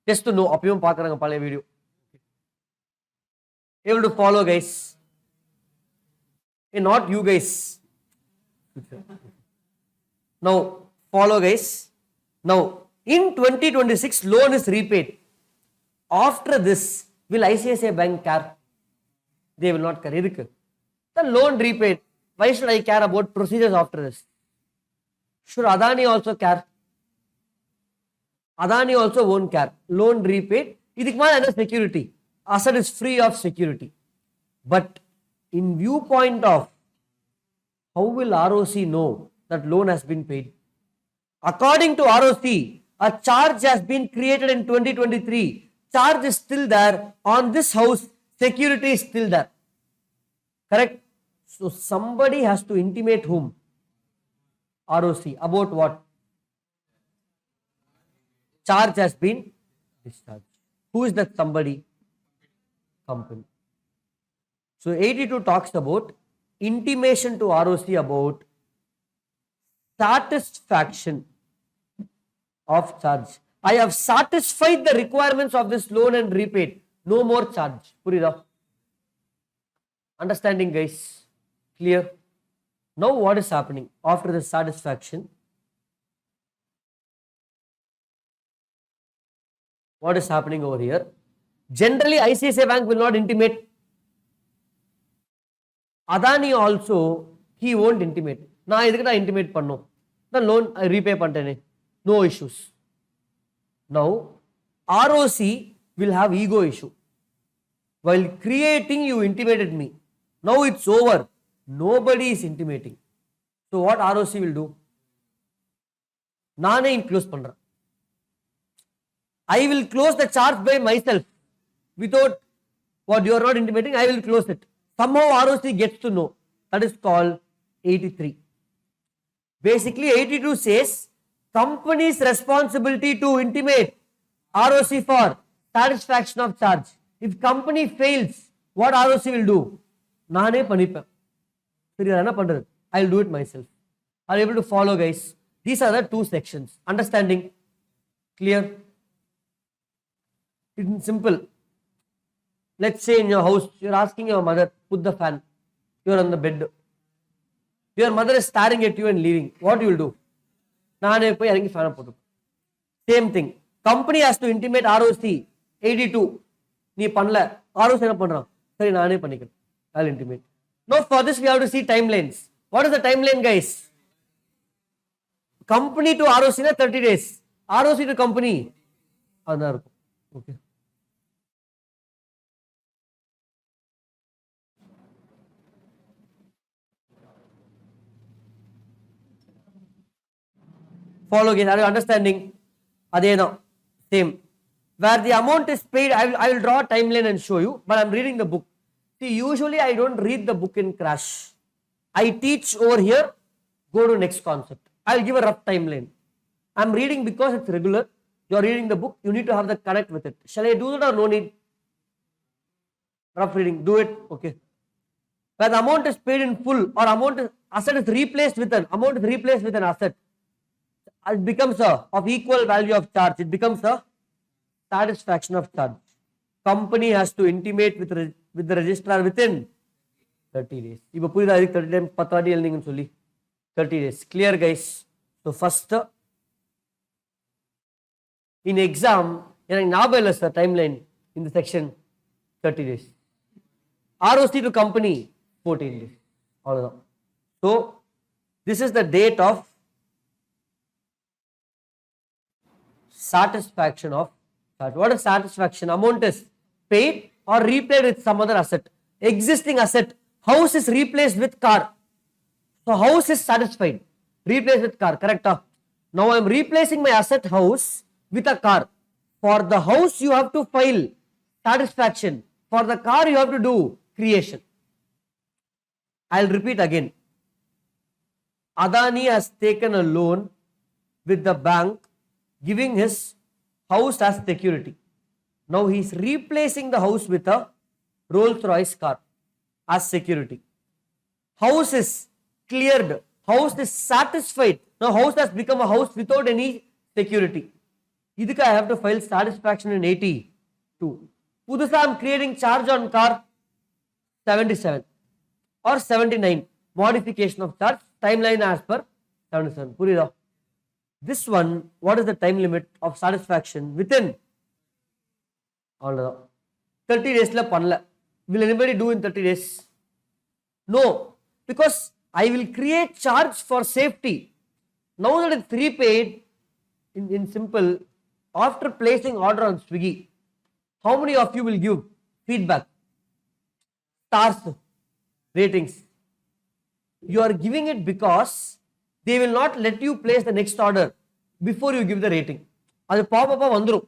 Just to know, apiyum paakaranga pale video. Able to follow, guys? Not you guys. Now, follow, guys. Now, in 2026, loan is repaid. After this, will ICICI Bank care? They will not care. The loan repaid. Why should I care about procedures after this? Should Adani also care? Adani also won't care. Loan repaid. This is security. Asset is free of security. But in viewpoint of how will ROC know that loan has been paid? According to ROC, a charge has been created in 2023. Charge is still there. On this house, security is still there. Correct? So somebody has to intimate whom? ROC. About what? Charge has been discharged. Who is that somebody? Company. So 82 talks about intimation to ROC about satisfaction of charge. I have satisfied the requirements of this loan and repaid. No more charge. Purida? Understanding, guys? Clear? Now what is happening after the satisfaction? What is happening over here? Generally, ICICI Bank will not intimate. Adani also, he won't intimate. நான் எதுக்கு நான் intimate பண்ணும்? நான் loan repay பண்ணிட்டேனே. No issues. Now, ROC will have ego issue. While creating, you intimated me. Now it's over. Nobody is intimating. So what ROC will do? நானே close பண்றேன். I will close the charge by myself. Without what you are not intimating, I will close it. Somehow ROC gets to know. That is called 83. Basically, 82 says company's responsibility to intimate ROC for satisfaction of charge. If company fails, what ROC will do? நானே பண்ணிப்பேன். சரி, என்ன பண்றது? I will do it myself. Are you able to follow, guys? These are the two sections. Understanding? Clear? It's simple. Let's say in your house, you're asking your mother, put the fan. You're on the bed. Your mother is staring at you and leaving. What you will do? நானே போய் இறங்கி ஃபேனை போட்டு. Same thing. Company has to intimate ROC 82. நீ பண்ணல. ROC என்ன பண்றான்? சரி, நானே பண்ணிக்கிறேன். I'll intimate. Now for this we have to see timelines. What is the timeline, guys? Company to ROC na 30 days. ROC to company அதான் இருக்கும். Okay. Follow, guys. Are you understanding? Adhe now. Same. Where the amount is paid, I will draw a timeline and show you, but I'm reading the book. See, usually I don't read the book in crash. I teach over here, go to next concept. I'll give a rough timeline. I'm reading because it's regular. You're reading the book, you need to have the connect with it. Shall I do that or no need? Rough reading, do it. Okay. Where the amount is paid in full or asset is replaced with an asset, it becomes of equal value of charge. It becomes a satisfaction of charge. Company has to intimate with the registrar within 30 days. இப்போ புரியுதா? 30 days 10 வாட்டி எழுதிங்கன்னு சொல்லி 30 days. Clear, guys? So first, in exam, எனக்கு ஞாபகம் இல்லை sir timeline in the section 30 days. ROC to company 14 days. அவ்வளவுதான். So this is the date of satisfaction of charge. What is satisfaction? Amount is paid or repaid with some other asset. Existing asset. House is replaced with car. So house is satisfied. Replaced with car. Correct? Now I am replacing my asset house with a car. For the house you have to file satisfaction. For the car you have to do creation. I'll repeat again. Adani has taken a loan with the bank, giving his house as security. Now he is replacing the house with a Rolls-Royce car as security. House is cleared. House is satisfied. Now house has become a house without any security. Idhukku I have to file satisfaction in 82. Pudusa I am creating charge on car 77 or 79. Modification of charge. Timeline as per 77. Purida? This one, what is the time limit of satisfaction? Within 30 days la panla. Will anybody do in 30 days? No, because I will create charge for safety. Now that it's repaid, in simple, after placing order on Swiggy, how many of you will give feedback? Stars, ratings. You are giving it because they will not let you place the next order before you give the rating. அது pop-up வந்துரும்.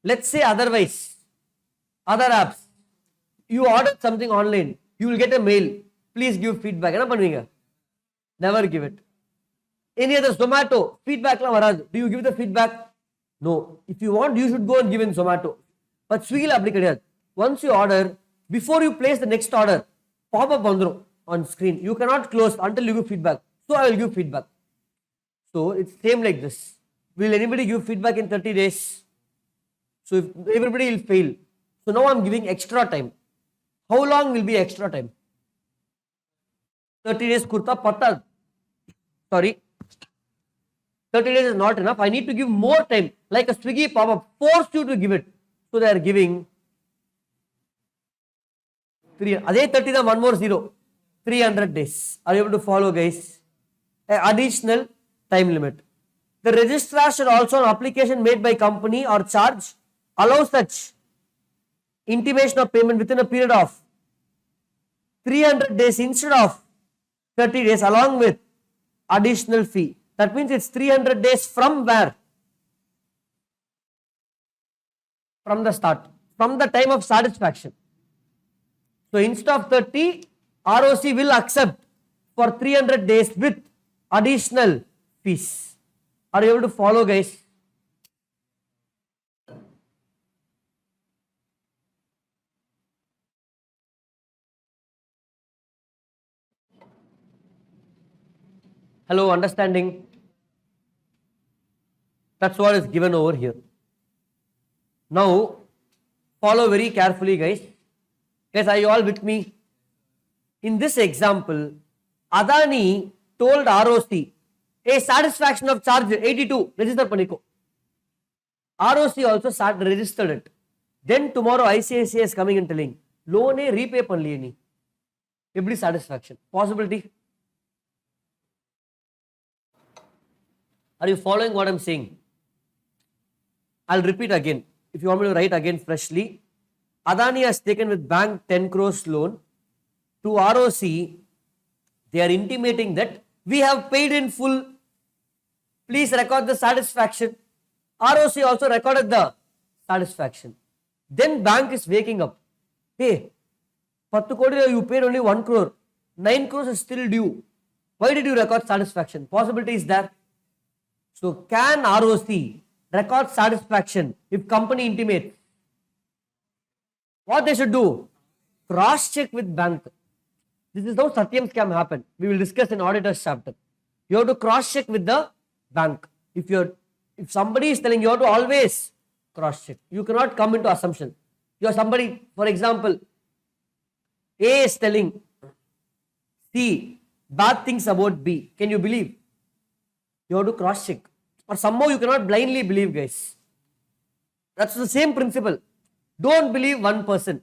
Let's say otherwise, other apps, you ordered something online, you will get a mail, please give feedback. என்ன பண்ணுவீங்க? Never give it. Any other Zomato, feedback la varadu. Do you give the feedback? No. If you want, you should go and give in Zomato. But Swiggy la appdi kediyadu. Once you order, before you place the next order, pop-up வந்துரும். on screen. You cannot close until you give feedback. So I will give feedback. So it's same like this. Will anybody give feedback in 30 days? So if everybody will fail. So now I'm giving extra time. How long will be extra time? 30 days kurta patta. Sorry. 30 days is not enough. I need to give more time. Like a Swiggy pop-up forced you to give it. So they are giving 3. Adhe 30 da one more 0. 300 days. Are you able to follow, guys? Additional time limit. The registrar should also, an application made by company or charge, allow such intimation of payment within a period of 300 days instead of 30 days along with additional fee. That means it's 300 days from where? From the start. From the time of satisfaction. So instead of 30, ROC will accept for 300 days with additional fees. Are you able to follow, guys? Hello, understanding? That's what is given over here. Now, follow very carefully, guys. Guys, are you all with me? In this example, Adani told ROC, a satisfaction of charge 82, register paniko. ROC also registered it. Then tomorrow ICICI is coming and telling, loan repay panliye ni. Every satisfaction. Possibility? Are you following what I'm saying? I'll repeat again. If you want me to write again freshly, Adani has taken with bank 10 crores loan. To ROC, they are intimating that we have paid in full. Please record the satisfaction. ROC also recorded the satisfaction. Then bank is waking up. Hey, 10 crore you paid only 1 crore. 9 crores is still due. Why did you record satisfaction? Possibility is there. So can ROC record satisfaction if company intimates? What they should do? Cross check with bank. This is how Satyam scam happened. We will discuss in auditor's chapter. You have to cross check with the bank. If somebody is telling, you have to always cross check. You cannot come into assumption. You are somebody, for example, A is telling C bad things about B. Can you believe? You have to cross check. Or somehow you cannot blindly believe, guys. That's the same principle. Don't believe one person.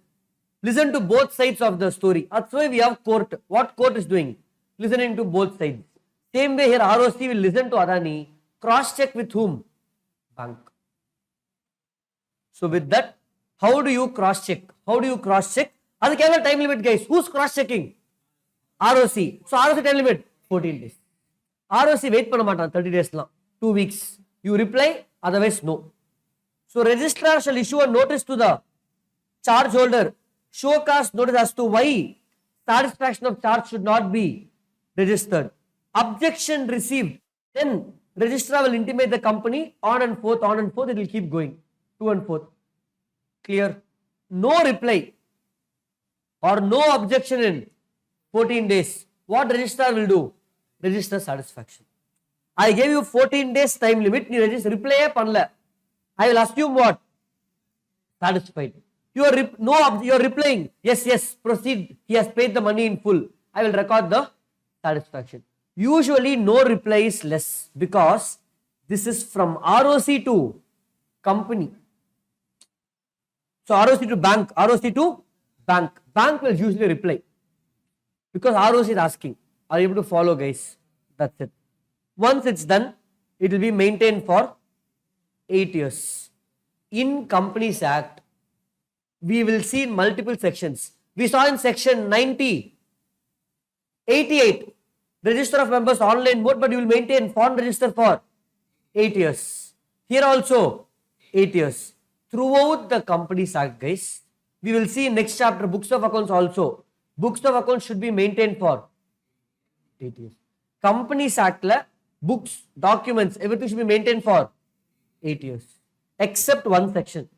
Listen to both sides of the story. That's why we have court. What court is doing? Listening to both sides. Same way here, ROC will listen to Adani. Cross check with whom? Bank. So with that, how do you cross check? How do you cross check? That's the time limit, guys. Who's cross checking? ROC. So ROC time limit 14 days. ROC wait panna maatan 30 days la. 2 weeks. You reply, otherwise no. So registrar shall issue a notice to the charge holder. Show cause notice as to why satisfaction of charge should not be registered. Objection received. Then registrar will intimate the company on and forth, it will keep going. To and forth. Clear? No reply or no objection in 14 days. What registrar will do? Register satisfaction. I gave you 14 days time limit. You register reply panla. I will assume what? Satisfied. You are replying. Yes, proceed. He has paid the money in full. I will record the satisfaction. Usually no reply is less because this is from ROC to company. So ROC to bank, ROC to bank. Bank will usually reply because ROC is asking. Are you able to follow, guys? That's it. Once it's done, it will be maintained for 8 years. In Companies Act, we will see in multiple sections. We saw in section 90, 88, register of members online mode, but you will maintain foreign register for 8 years. Here also 8 years. Throughout the Companies Act, guys, we will see in next chapter books of accounts also. Books of accounts should be maintained for 8 years. Companies Act la books, documents, everything should be maintained for 8 years. Except one section.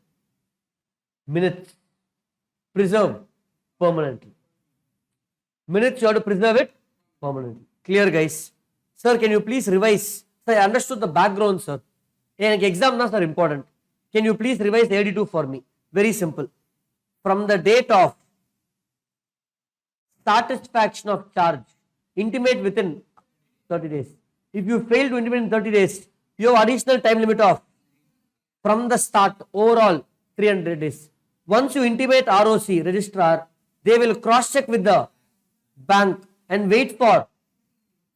Minutes. Preserved permanently. Minutes, you have to preserve it permanently. Clear, guys? Sir, can you please revise? Sir, I understood the background, sir. Exam are important. Can you please revise 82 for me? Very simple. From the date of satisfaction of charge, intimate within 30 days. If you fail to intimate in 30 days, you have additional time limit of from the start overall 300 days. Once you intimate ROC, registrar, they will cross check with the bank and wait for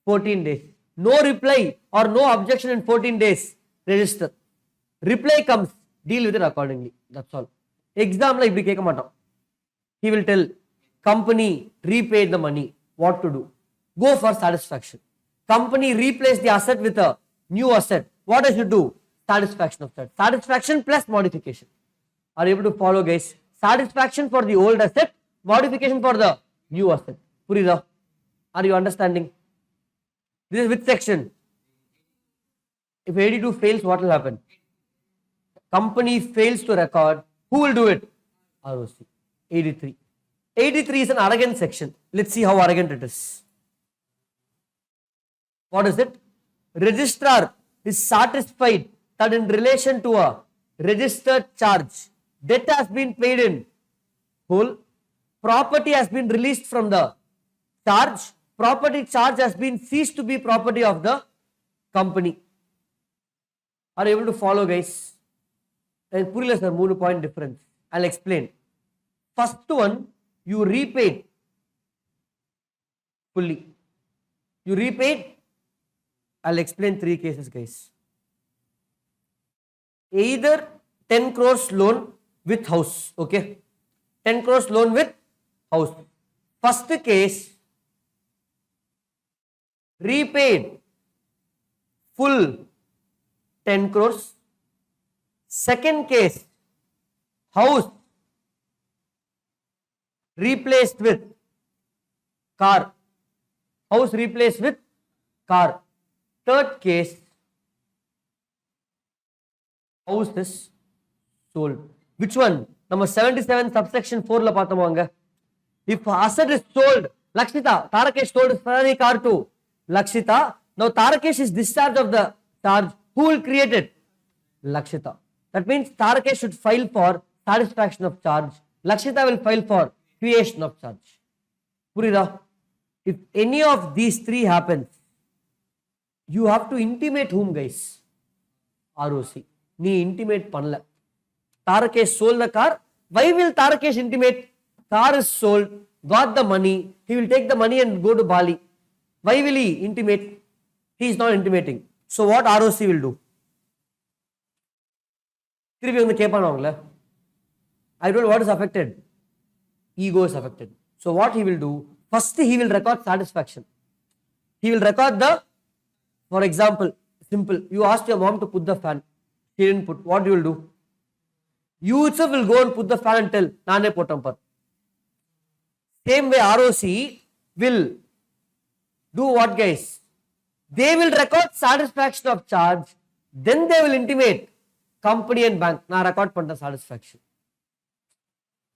14 days. No reply or no objection in 14 days, register. Reply comes, deal with it accordingly. That's all. Exam like he will tell company repaid the money. What to do? Go for satisfaction. Company replace the asset with a new asset. What does it do? Satisfaction of that. Satisfaction plus modification. Are you able to follow, guys? Satisfaction for the old asset, modification for the new asset. Purida, are you understanding? This is which section? If 82 fails, what will happen? Company fails to record. Who will do it? ROC. 83. 83 is an arrogant section. Let's see how arrogant it is. What is it? Registrar is satisfied that in relation to a registered charge, debt has been paid in full, property has been released from the charge, property charge has been ceased to be property of the company. Are you able to follow, guys? And purely sir, 3 point difference. I'll explain. First one, you repaid fully. You repaid. I'll explain 3 cases, guys. Either 10 crores loan with house. Okay. 10 crores loan with house. First case, repaid full 10 crores. Second case, house replaced with car. House replaced with car. Third case, house is sold. Which one? Number 77 subsection 4 la paathomanga. If asset is sold, Lakshita, Tarakesh sold his Ferrari car to Lakshita. Now Tarakesh is discharged of the charge. Who will create it? Lakshita. That means Tarakesh should file for satisfaction of charge. Lakshita will file for creation of charge. Purida, if any of these 3 happens, you have to intimate whom, guys? ROC. Nee intimate panla. Tarakesh sold the car. Why will Tarakesh intimate? Car is sold, got the money. He will take the money and go to Bali. Why will he intimate? He is not intimating. So what ROC will do? I told what is affected? Ego is affected. So what he will do? First he will record satisfaction. He will record the, for example, simple. You asked your mom to put the fan. She didn't put. What you will do? You itself will go and put the fan and tell, Nane potampar. Same way ROC will do what, guys? They will record satisfaction of charge. Then they will intimate company and bank. Na record panta satisfaction.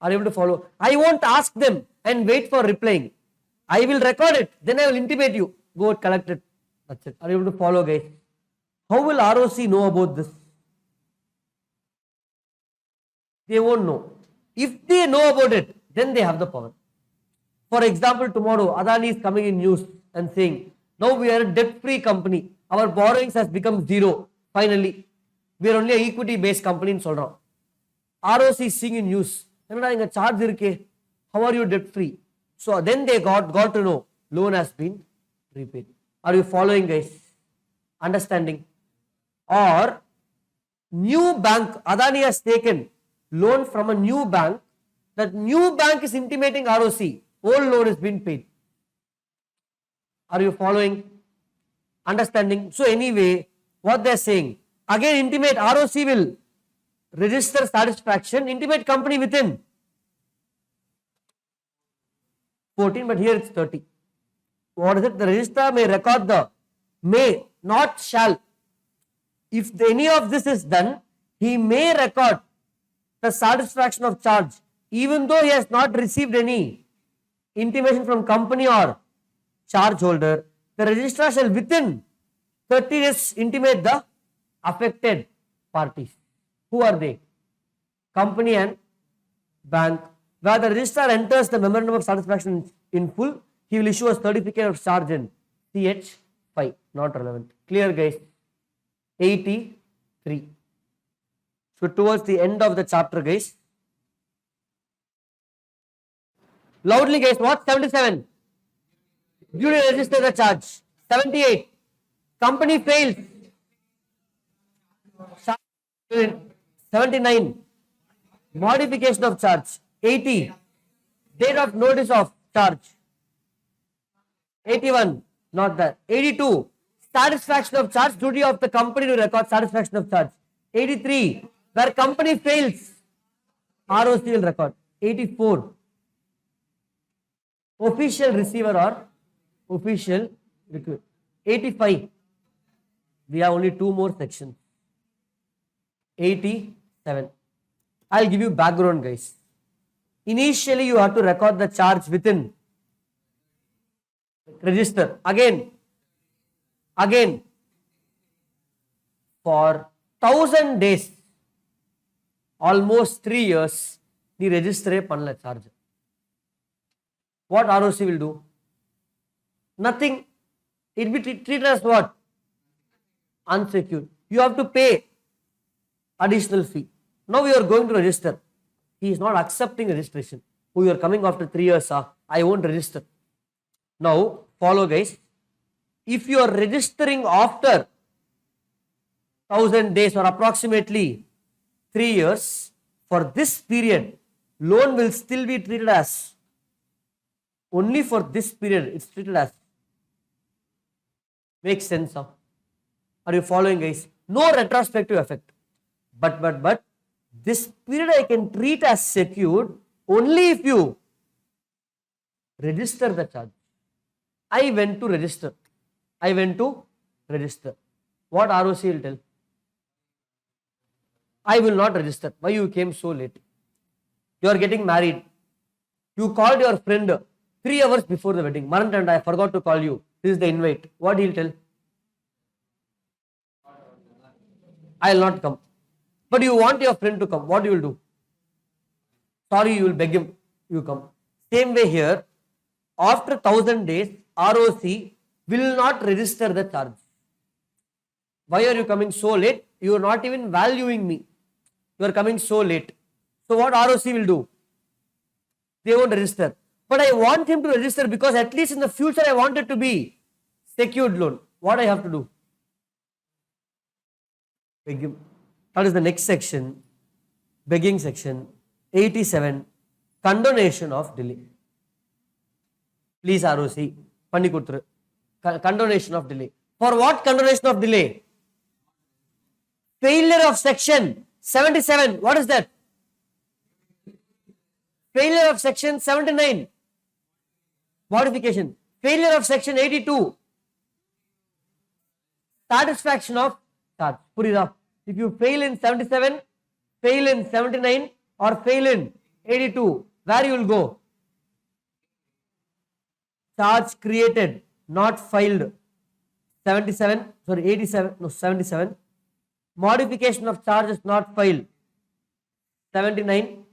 Are you able to follow? I won't ask them and wait for replying. I will record it. Then I will intimate you. Go and collect it. That's it. Are you able to follow, guys? How will ROC know about this? They won't know. If they know about it, then they have the power. For example, tomorrow Adani is coming in news and saying, now we are a debt-free company. Our borrowings has become 0. Finally, we are only an equity-based company in Solra. ROC is seeing in news. How are you debt-free? So then they got to know loan has been repaid. Are you following, guys? Understanding? Or new bank, Adani has taken loan from a new bank. That new bank is intimating ROC. Old loan has been paid. Are you following? Understanding? So anyway, what they are saying, again intimate ROC will register satisfaction, intimate company within 14, but here it's 30. What is it? The registrar may record the may, not shall. If any of this is done, he may record the satisfaction of charge, even though he has not received any intimation from company or charge holder, the registrar shall within 30 days intimate the affected parties. Who are they? Company and bank. Where the registrar enters the memorandum of satisfaction in full, he will issue a certificate of charge in CH5. Not relevant. Clear, guys? 83. So towards the end of the chapter, guys. Loudly, guys. What? 77. Duly register the charge. 78. Company fails. 79. Modification of charge. 80. Date of notice of charge. 81. Not that. 82. Satisfaction of charge. Duty of the company to record satisfaction of charge. 83. Where company fails, ROC will record. 84. Official receiver or official receiver. 85. We have only 2 more sections. 87. I'll give you background, guys. Initially, you have to record the charge within register. Again, for 1000 days, almost 3 years, the register panla charge. What ROC will do? Nothing. It will be treated as what? Unsecured. You have to pay additional fee. Now you are going to register. He is not accepting registration. Oh, you are coming after 3 years, I won't register. Now, follow, guys. If you are registering after 1000 days or approximately 3 years, for this period, loan will still be treated as, only for this period, it's treated as. Makes sense, huh? Are you following, guys? No retrospective effect. But, this period I can treat as secured only if you register the charge. I went to register. What ROC will tell? I will not register. Why you came so late? You are getting married. You called your friend 3 hours before the wedding. Marant, I forgot to call you. This is the invite. What he'll tell? I will not come. But you want your friend to come. What you will do? Sorry, you will beg him. You come. Same way here. After 1000 days, ROC will not register the charge. Why are you coming so late? You are not even valuing me. You are coming so late. So what ROC will do? They won't register. But I want him to register because at least in the future I want it to be secured loan. What I have to do? Beg him. That is the next section. Begging section. 87. Condonation of delay. Please ROC. Panni kudutru. Condonation of delay. For what condonation of delay? Failure of section 77. What is that? Failure of section 79. Modification. Failure of section 82. Satisfaction of charge. Purida. If you fail in 77, fail in 79 or fail in 82, where you will go? Charge created, not filed. 77. Modification of charges not filed. 79.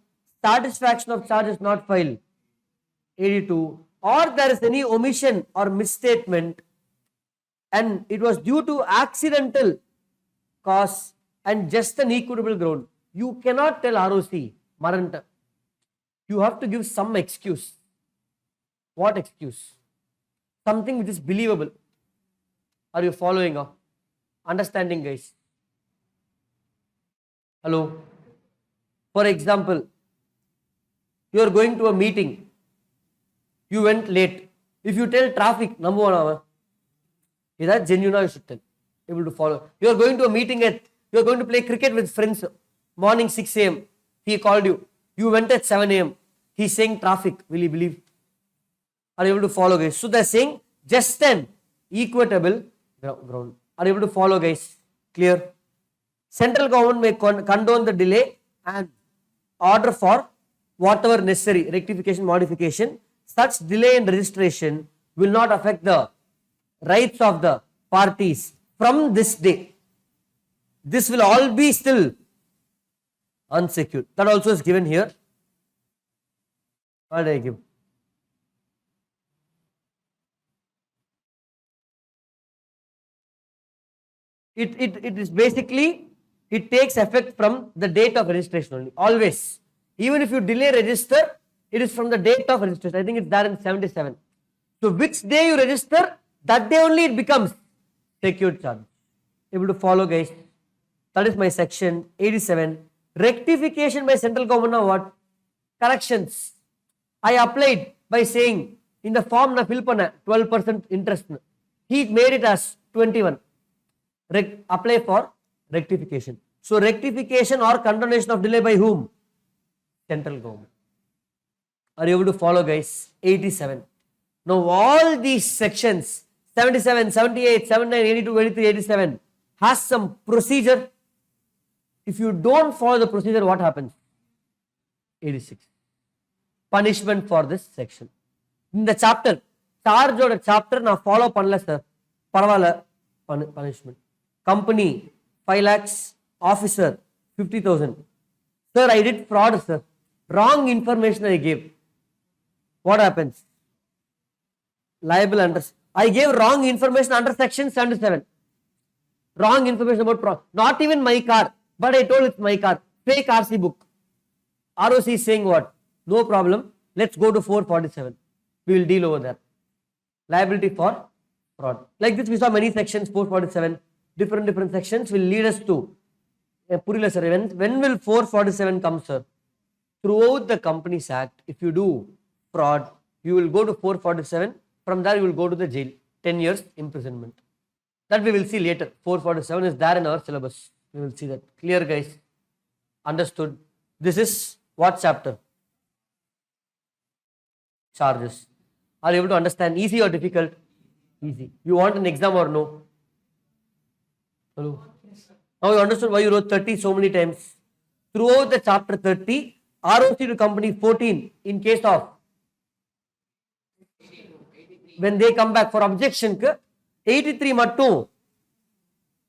Satisfaction of charges not filed. 82. Or there is any omission or misstatement and it was due to accidental cause and just an equitable ground. You cannot tell ROC, Maranta. You have to give some excuse. What excuse? Something which is believable. Are you following up? Understanding, guys? Hello? For example, you are going to a meeting. You went late. If you tell traffic, number 1 hour, is that genuine? You should tell. Able to follow. You are going to a meeting you are going to play cricket with friends. Morning 6 a.m. He called you. You went at 7 a.m. He's saying traffic. Will you believe? Are you able to follow, guys? So they're saying just an equitable ground. Are you able to follow, guys? Clear? Central government may condone the delay and order for whatever necessary rectification, modification. such delay in registration will not affect the rights of the parties from this day. This will all be still unsecured. That also is given here. What did I give? It is basically, it takes effect from the date of registration only, always. Even if you delay register, it is from the date of registration. I think it's there in 77. So which day you register, that day only it becomes secured charge. Able to follow, guys? That is my section 87. Rectification by central government of what? Corrections. I applied by saying in the form na fill panna 12% interest. He made it as 21. Apply for rectification. So rectification or condonation of delay by whom? Central government. Are you able to follow, guys? 87. Now all these sections 77, 78, 79, 82, 83, 87 has some procedure. If you don't follow the procedure, what happens? 86. Punishment for this section. In the chapter, charge or chapter na follow panla sir. Paravala punishment. Company 5 lakhs, officer 50,000. Sir, I did fraud, sir. Wrong information I gave. What happens? Liable under. I gave wrong information under section 77. Wrong information about fraud. Not even my car, but I told it's my car. Fake RC book. ROC is saying what? No problem. Let's go to 447. We will deal over there. Liability for fraud. Like this, we saw many sections, 447. Different sections will lead us to Purila sir. When will 447 come, sir? Throughout the Companies Act, if you do fraud, you will go to 447. From there, you will go to the jail. 10 years imprisonment. That we will see later. 447 is there in our syllabus. We will see that. Clear, guys? Understood? This is what chapter? Charges. Are you able to understand? Easy or difficult? Easy. You want an exam or no? Hello? Now you understood why you wrote 30 so many times. Throughout the chapter 30, ROC to company 14 in case of when they come back for objection 83 mattu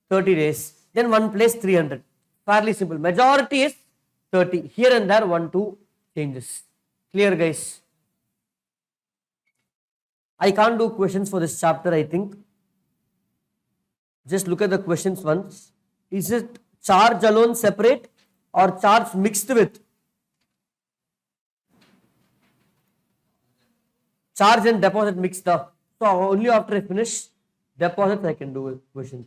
30 days. Then one place 300. Fairly simple. Majority is 30. Here and there 1-2 changes. Clear, guys? I can't do questions for this chapter, I think. Just look at the questions once. Is it charge alone separate or charge mixed with? Charge and deposit mixed up. So only after I finish deposits I can do a question.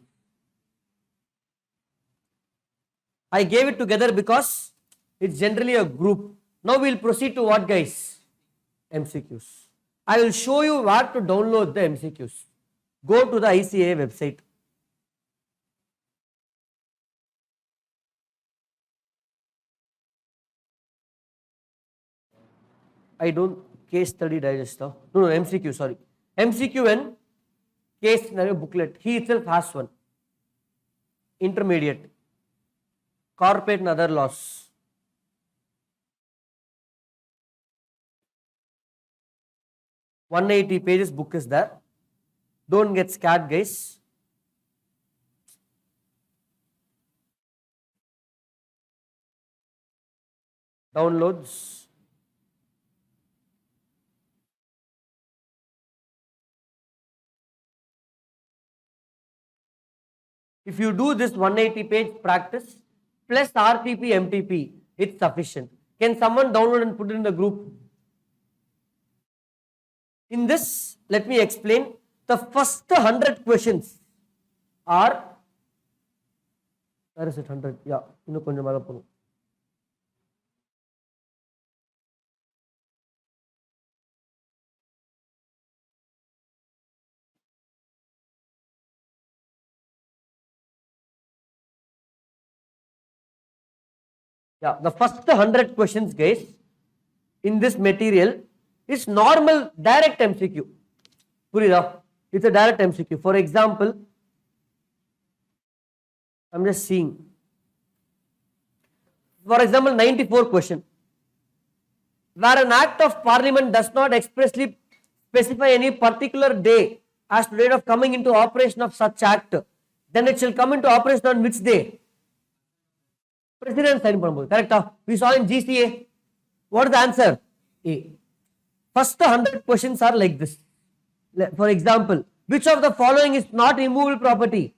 I gave it together because it's generally a group. Now we'll proceed to what, guys? MCQs. I will show you where to download the MCQs. Go to the ICAI website. I don't case study digest. No, MCQ, sorry. MCQ and case scenario booklet. He itself has one. Intermediate. Corporate and other laws. (180 pages book is there. Don't get scared, guys. Downloads. If you do this 180 page practice plus RTP, MTP, it's sufficient. Can someone download and put it in the group? In this, let me explain. The first 100 questions are, where is it 100? Yeah, yeah, the first 100 questions, guys, in this material is normal direct MCQ. Purida, it's a direct MCQ. For example, I'm just seeing. For example, 94 question. where an act of parliament does not expressly specify any particular day as to date of coming into operation of such act, then it shall come into operation on which day? President sign பண்ணும்போது. Correct? We saw in GCA. What is the answer? A. First 100 questions are like this. For example, which of the following is not immovable property?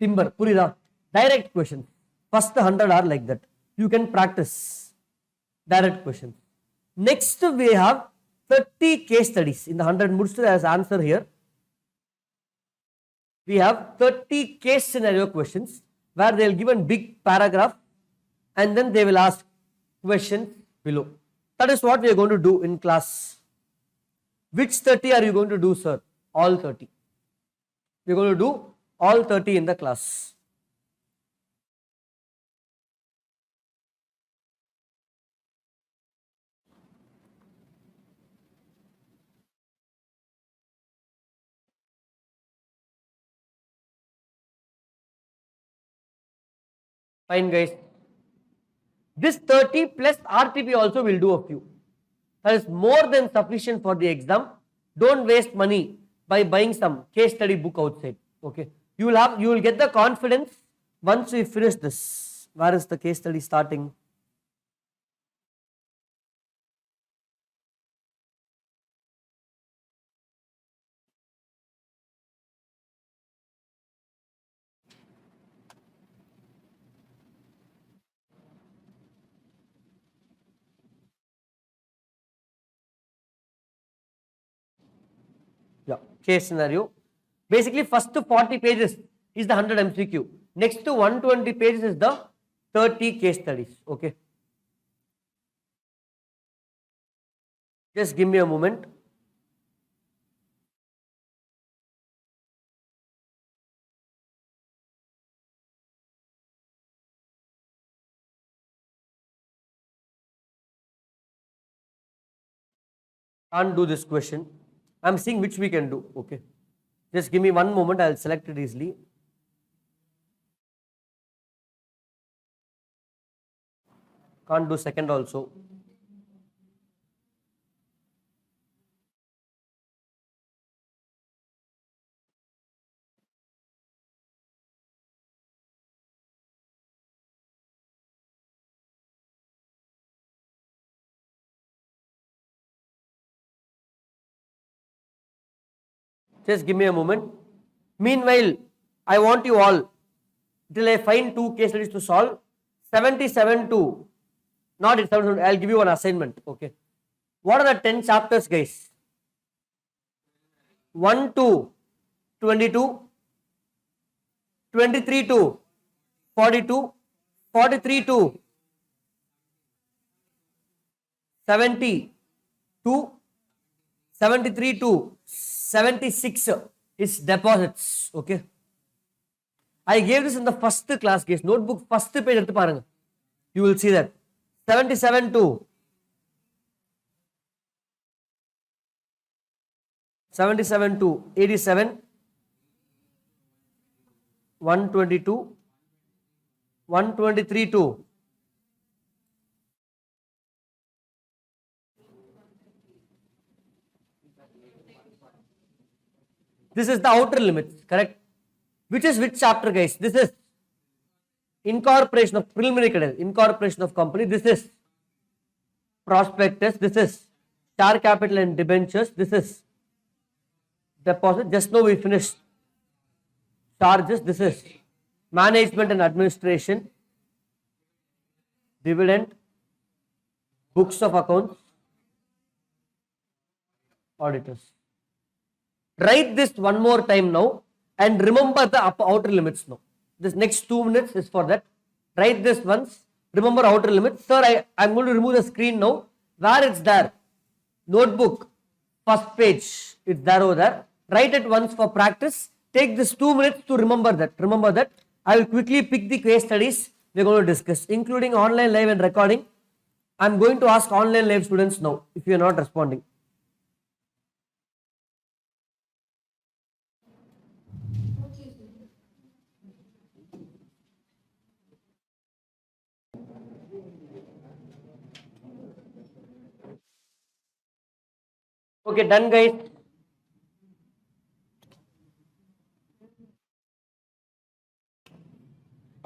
Timber. Purida. Direct questions. First 100 are like that. You can practice. Direct questions. Next we have 30 case studies. In the 100 முடிச்சு as answer here. We have 30 case scenario questions where they will give a big paragraph and then they will ask questions below. That is what we are going to do in class. Which 30 are you going to do, sir? All 30. We are going to do all 30 in the class. Fine, guys. This 30 plus RTP also will do a few. That is more than sufficient for the exam. Don't waste money by buying some case study book outside. Okay. You will get the confidence once we finish this. Where is the case study starting? Yeah, case scenario. Basically, first 40 pages is the 100 MCQ. Next to 120 pages is the 30 case studies. Okay. Just give me a moment. Can't do this question. I'm seeing which we can do. Okay. Just give me one moment. I'll select it easily. Can't do second also. Just give me a moment. Meanwhile, I want you all, till I find two case studies to solve, 77 to, not 77, I'll give you one assignment. Okay. What are the 10 chapters, guys? 1 to 22, 23 to 42, 43 to 72, 73 to 76 is deposits. Okay. I gave this in the first class case. Notebook first page எடுத்து பாருங்க. You will see that. 77 to 87, 122, 123 to 123. This is the outer limits, correct? Which is which chapter, guys? This is incorporation of preliminary, incorporation of company. This is prospectus. This is share capital and debentures. This is deposit. Just now we finished charges. This is management and administration, dividend, books of accounts, auditors. Write this one more time now and remember the outer limits now. This next 2 minutes is for that. Write this once. Remember outer limits. Sir, I'm going to remove the screen now. Where it's there? Notebook, first page. It's there over there. Write it once for practice. Take this 2 minutes to remember that. Remember that. I will quickly pick the case studies we're going to discuss, including online live and recording. I'm going to ask online live students now if you are not responding. Okay, done guys.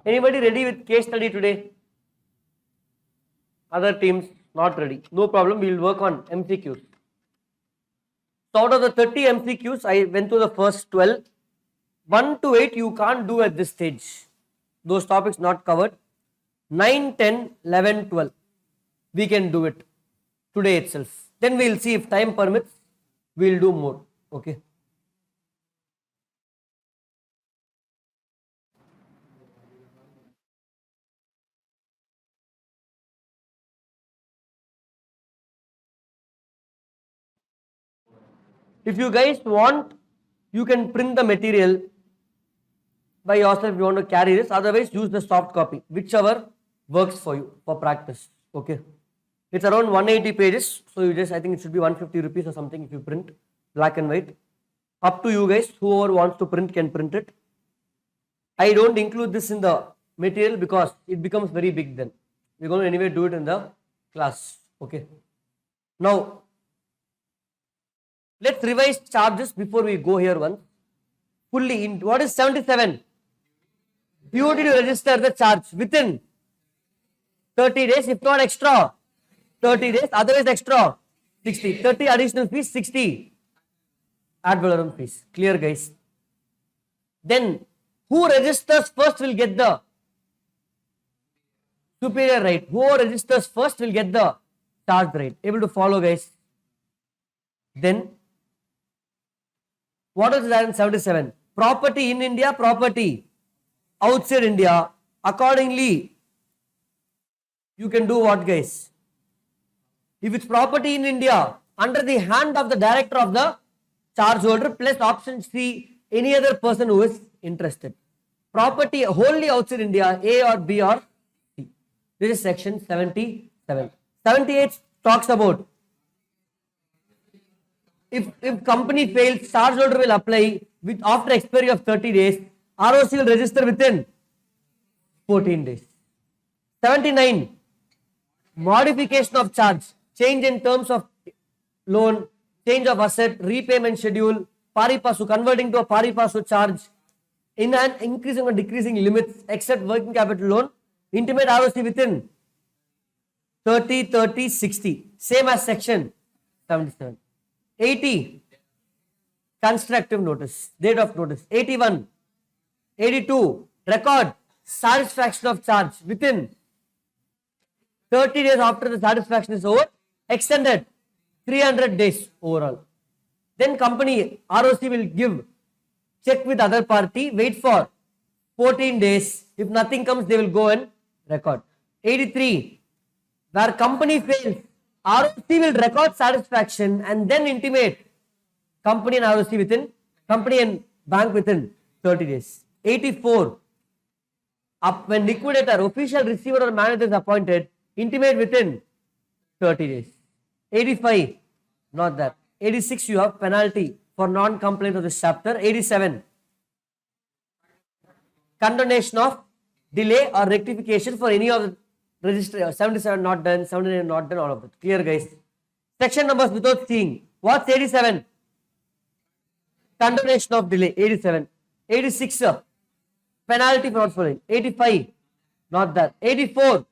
Anybody ready with case study today? Other teams not ready. No problem, we will work on MCQs. So out of the 30 MCQs, I went through the first 12. 1 to 8 you can't do at this stage. Those topics not covered. 9, 10, 11, 12. We can do it today itself. Then we will see if time permits, we will do more. Okay. If you guys want, you can print the material by yourself if you want to carry this. Otherwise, use the soft copy, whichever works for you for practice. Okay. It's around 180 pages. So you just, I think it should be 150 rupees or something if you print black and white. Up to you guys. Whoever wants to print can print it. I don't include this in the material because it becomes very big then. We're going to anyway do it in the class. Okay. Now, let's revise charges before we go here once. Fully in what is 77? Duty to register the charge within 30 days, if not extra 30 days, otherwise extra 60. 30 additional fees, 60 ad valorem fees. Clear guys? Then who registers first will get the superior right. Who registers first will get the charge right. Able to follow guys? Then what is that in 77? Property in India, property outside India. Accordingly, you can do what guys? If it's property in India, under the hand of the director of the charge holder plus option C, any other person who is interested. Property wholly outside India, A or B or C. This is section 77. 78 talks about if company fails, charge holder will apply with after expiry of 30 days. ROC will register within 14 days. 79. Modification of charge, change in terms of loan, change of asset, repayment schedule, pari passu, converting to a pari passu charge, in an increasing or decreasing limits except working capital loan, intimate ROC within 30, 30, 60. Same as section 77. 80. Constructive notice, date of notice. 81. 82. Record satisfaction of charge within 30 days after the satisfaction is over, extended 300 days overall. Then company ROC will give check with other party, wait for 14 days. If nothing comes, they will go and record. 83. Where company fails, ROC will record satisfaction and then intimate company and ROC within, company and bank within 30 days. 84. When liquidator, official receiver or manager is appointed, intimate within 30 days. 85. Not that. 86. You have penalty for non-compliance of this chapter. 87. Condonation of delay or rectification for any of the register. 77 not done, 79 not done, all of that. Clear guys? Section numbers without seeing. What's 87? Condonation of delay. 87. 86. Penalty for not following. 85. Not that. 84.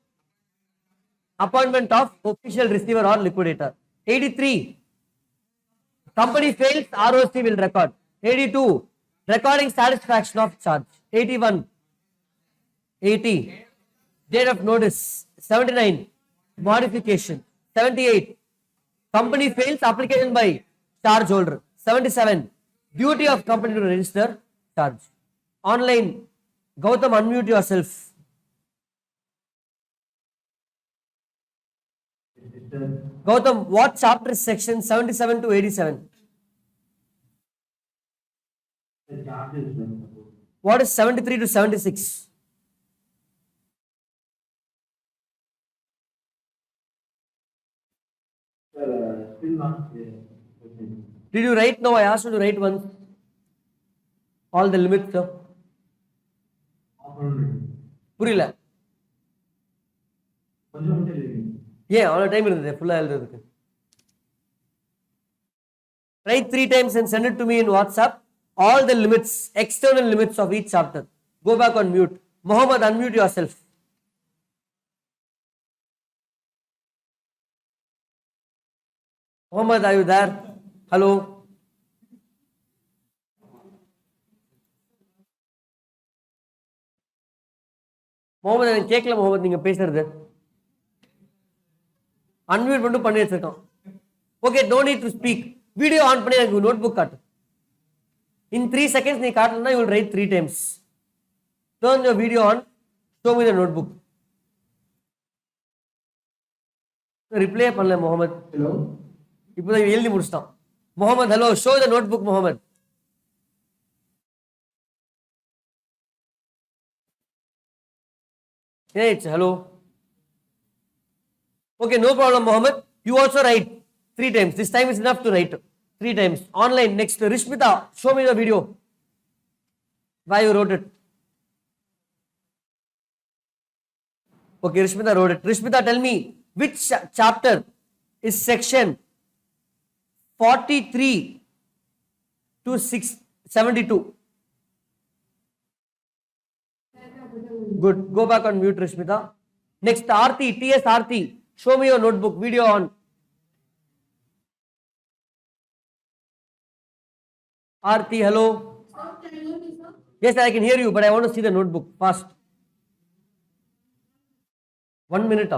Appointment of official receiver or liquidator. 83. Company fails, ROC will record. 82. Recording satisfaction of charge. 81. 80. Date of notice. 79. Modification. 78. Company fails, application by charge holder. 77. Duty of company to register charge. Online. Gautam, unmute yourself. Gautam, what chapter is section 77 to 87? What is 73 to 76? Did you write? No, I asked you to write once. All the limits, sir. புரியல ஏன் அவ்வளோ time இருந்தது ஃபுல்லாக எழுதுறதுக்கு Write 3 times and send it to me in WhatsApp. All the limits, external limits of each chapter. Go back on mute. Mohammed, unmute yourself. Mohammed, are you there? Hello. Mohammed, எனக்கு கேட்கல முகமது நீங்க பேசுறது. Unmute மட்டும் பண்ணி வச்சிருக்கோம். Okay, no need to speak. Video on பண்ணி எனக்கு notebook காட்டு. In 3 seconds நீ காட்டலனா you will write 3 times. Turn your video on. Show me the notebook. Reply பண்ணல முகமது. ஹலோ. இப்போதான் எழுதி முடிச்சிட்டான். Mohammed hello, show the notebook Mohammed. Hey, hello. Okay, no problem, Mohammed. You also write 3 times. This time is enough to write 3 times. Online, next. Rishmita, show me the video. Why you wrote it? Okay, Rishmita wrote it. Rishmita, tell me, which chapter is section 43 to 672? Good. Go back on mute, Rishmita. Next, Aarti, TS Aarti. Show me your notebook. Video on. Aarti, hello. Yes, I can hear you, but I want to see the notebook fast. 1 minute.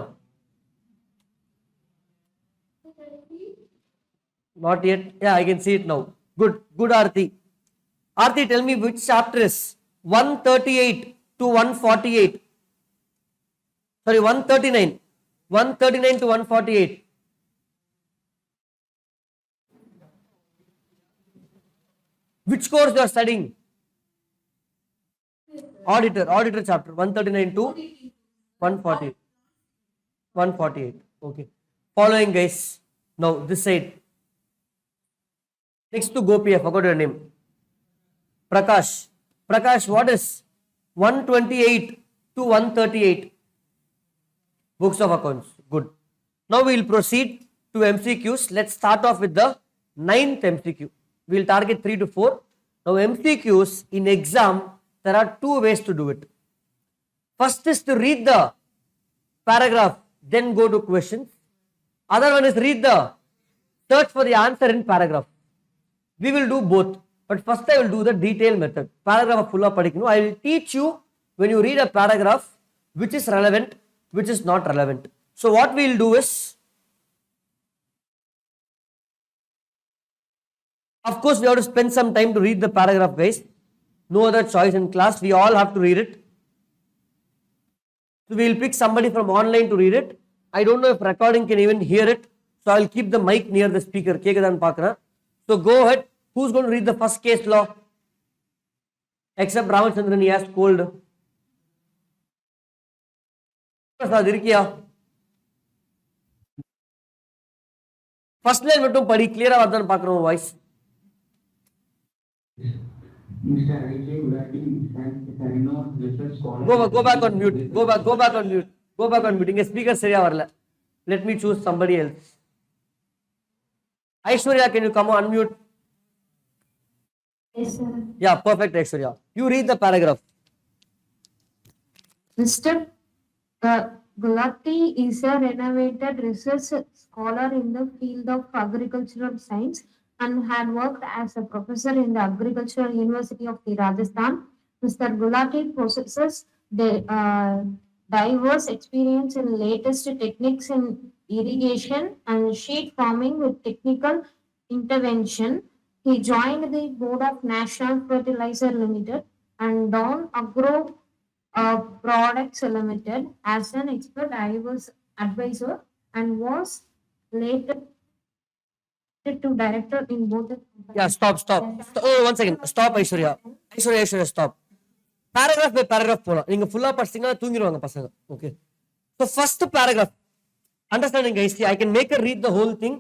Not yet. Yeah, I can see it now. Good. Good, Aarti. Aarti, tell me which chapter is 138 to 148. Sorry, 139. 139 to 148. Which course you are studying? Auditor chapter 139 to 148. 148. Okay. Following, guys. Now this side. Next to Gopi, I forgot your name. Prakash. Prakash, what is 128 to 138? Books of accounts. Good. Now we will proceed to MCQs. Let's start off with the 9th MCQ. We will target 3 to 4. Now MCQs in exam, there are 2 ways to do it. First is to read the paragraph, then go to questions. Other one is read the search for the answer in paragraph. We will do both. But first I will do the detailed method. Paragraph full of padikinu. I will teach you when you read a paragraph which is relevant, which is not relevant. So what we will do is, of course we have to spend some time to read the paragraph, guys. No other choice in class. We all have to read it. So we will pick somebody from online to read it. I don't know if recording can even hear it. So I will keep the mic near the speaker. So go ahead. Who's going to read the first case law? Except Ramachandran, he has cold. First line மட்டும் படி, கிளியரா வருதான்னு பார்க்கறோம் voice. Mr. I.J. Gulati is a renowned research scholar. Go back on mute. Go back on mute. Go back on mute. இங்க speaker சரியா வரல. Let me choose somebody else. Aishwarya, can you come on unmute? Yes, sir. Yeah, perfect, Aishwarya. You read the paragraph. Mr. Gulati is a renowned research scholar in the field of agricultural science and had worked as a professor in the Agricultural University of the Rajasthan. Mr. Gulati possesses the diverse experience in latest techniques in irrigation and sheet farming with technical intervention. He joined the board of National Fertilizer Limited and Dawn Agro Products Limited as an expert advisor and was later to director in both the companies. Yeah, stop. Oh, 1 second. Stop, Aishwarya. Aishwarya, stop. Paragraph by paragraph போலாம். நீங்க ஃபுல்லா படிச்சீங்கன்னா தூங்கிடுவாங்க பசங்க. Okay. So first paragraph. Understanding, guys. See, I can make her read the whole thing,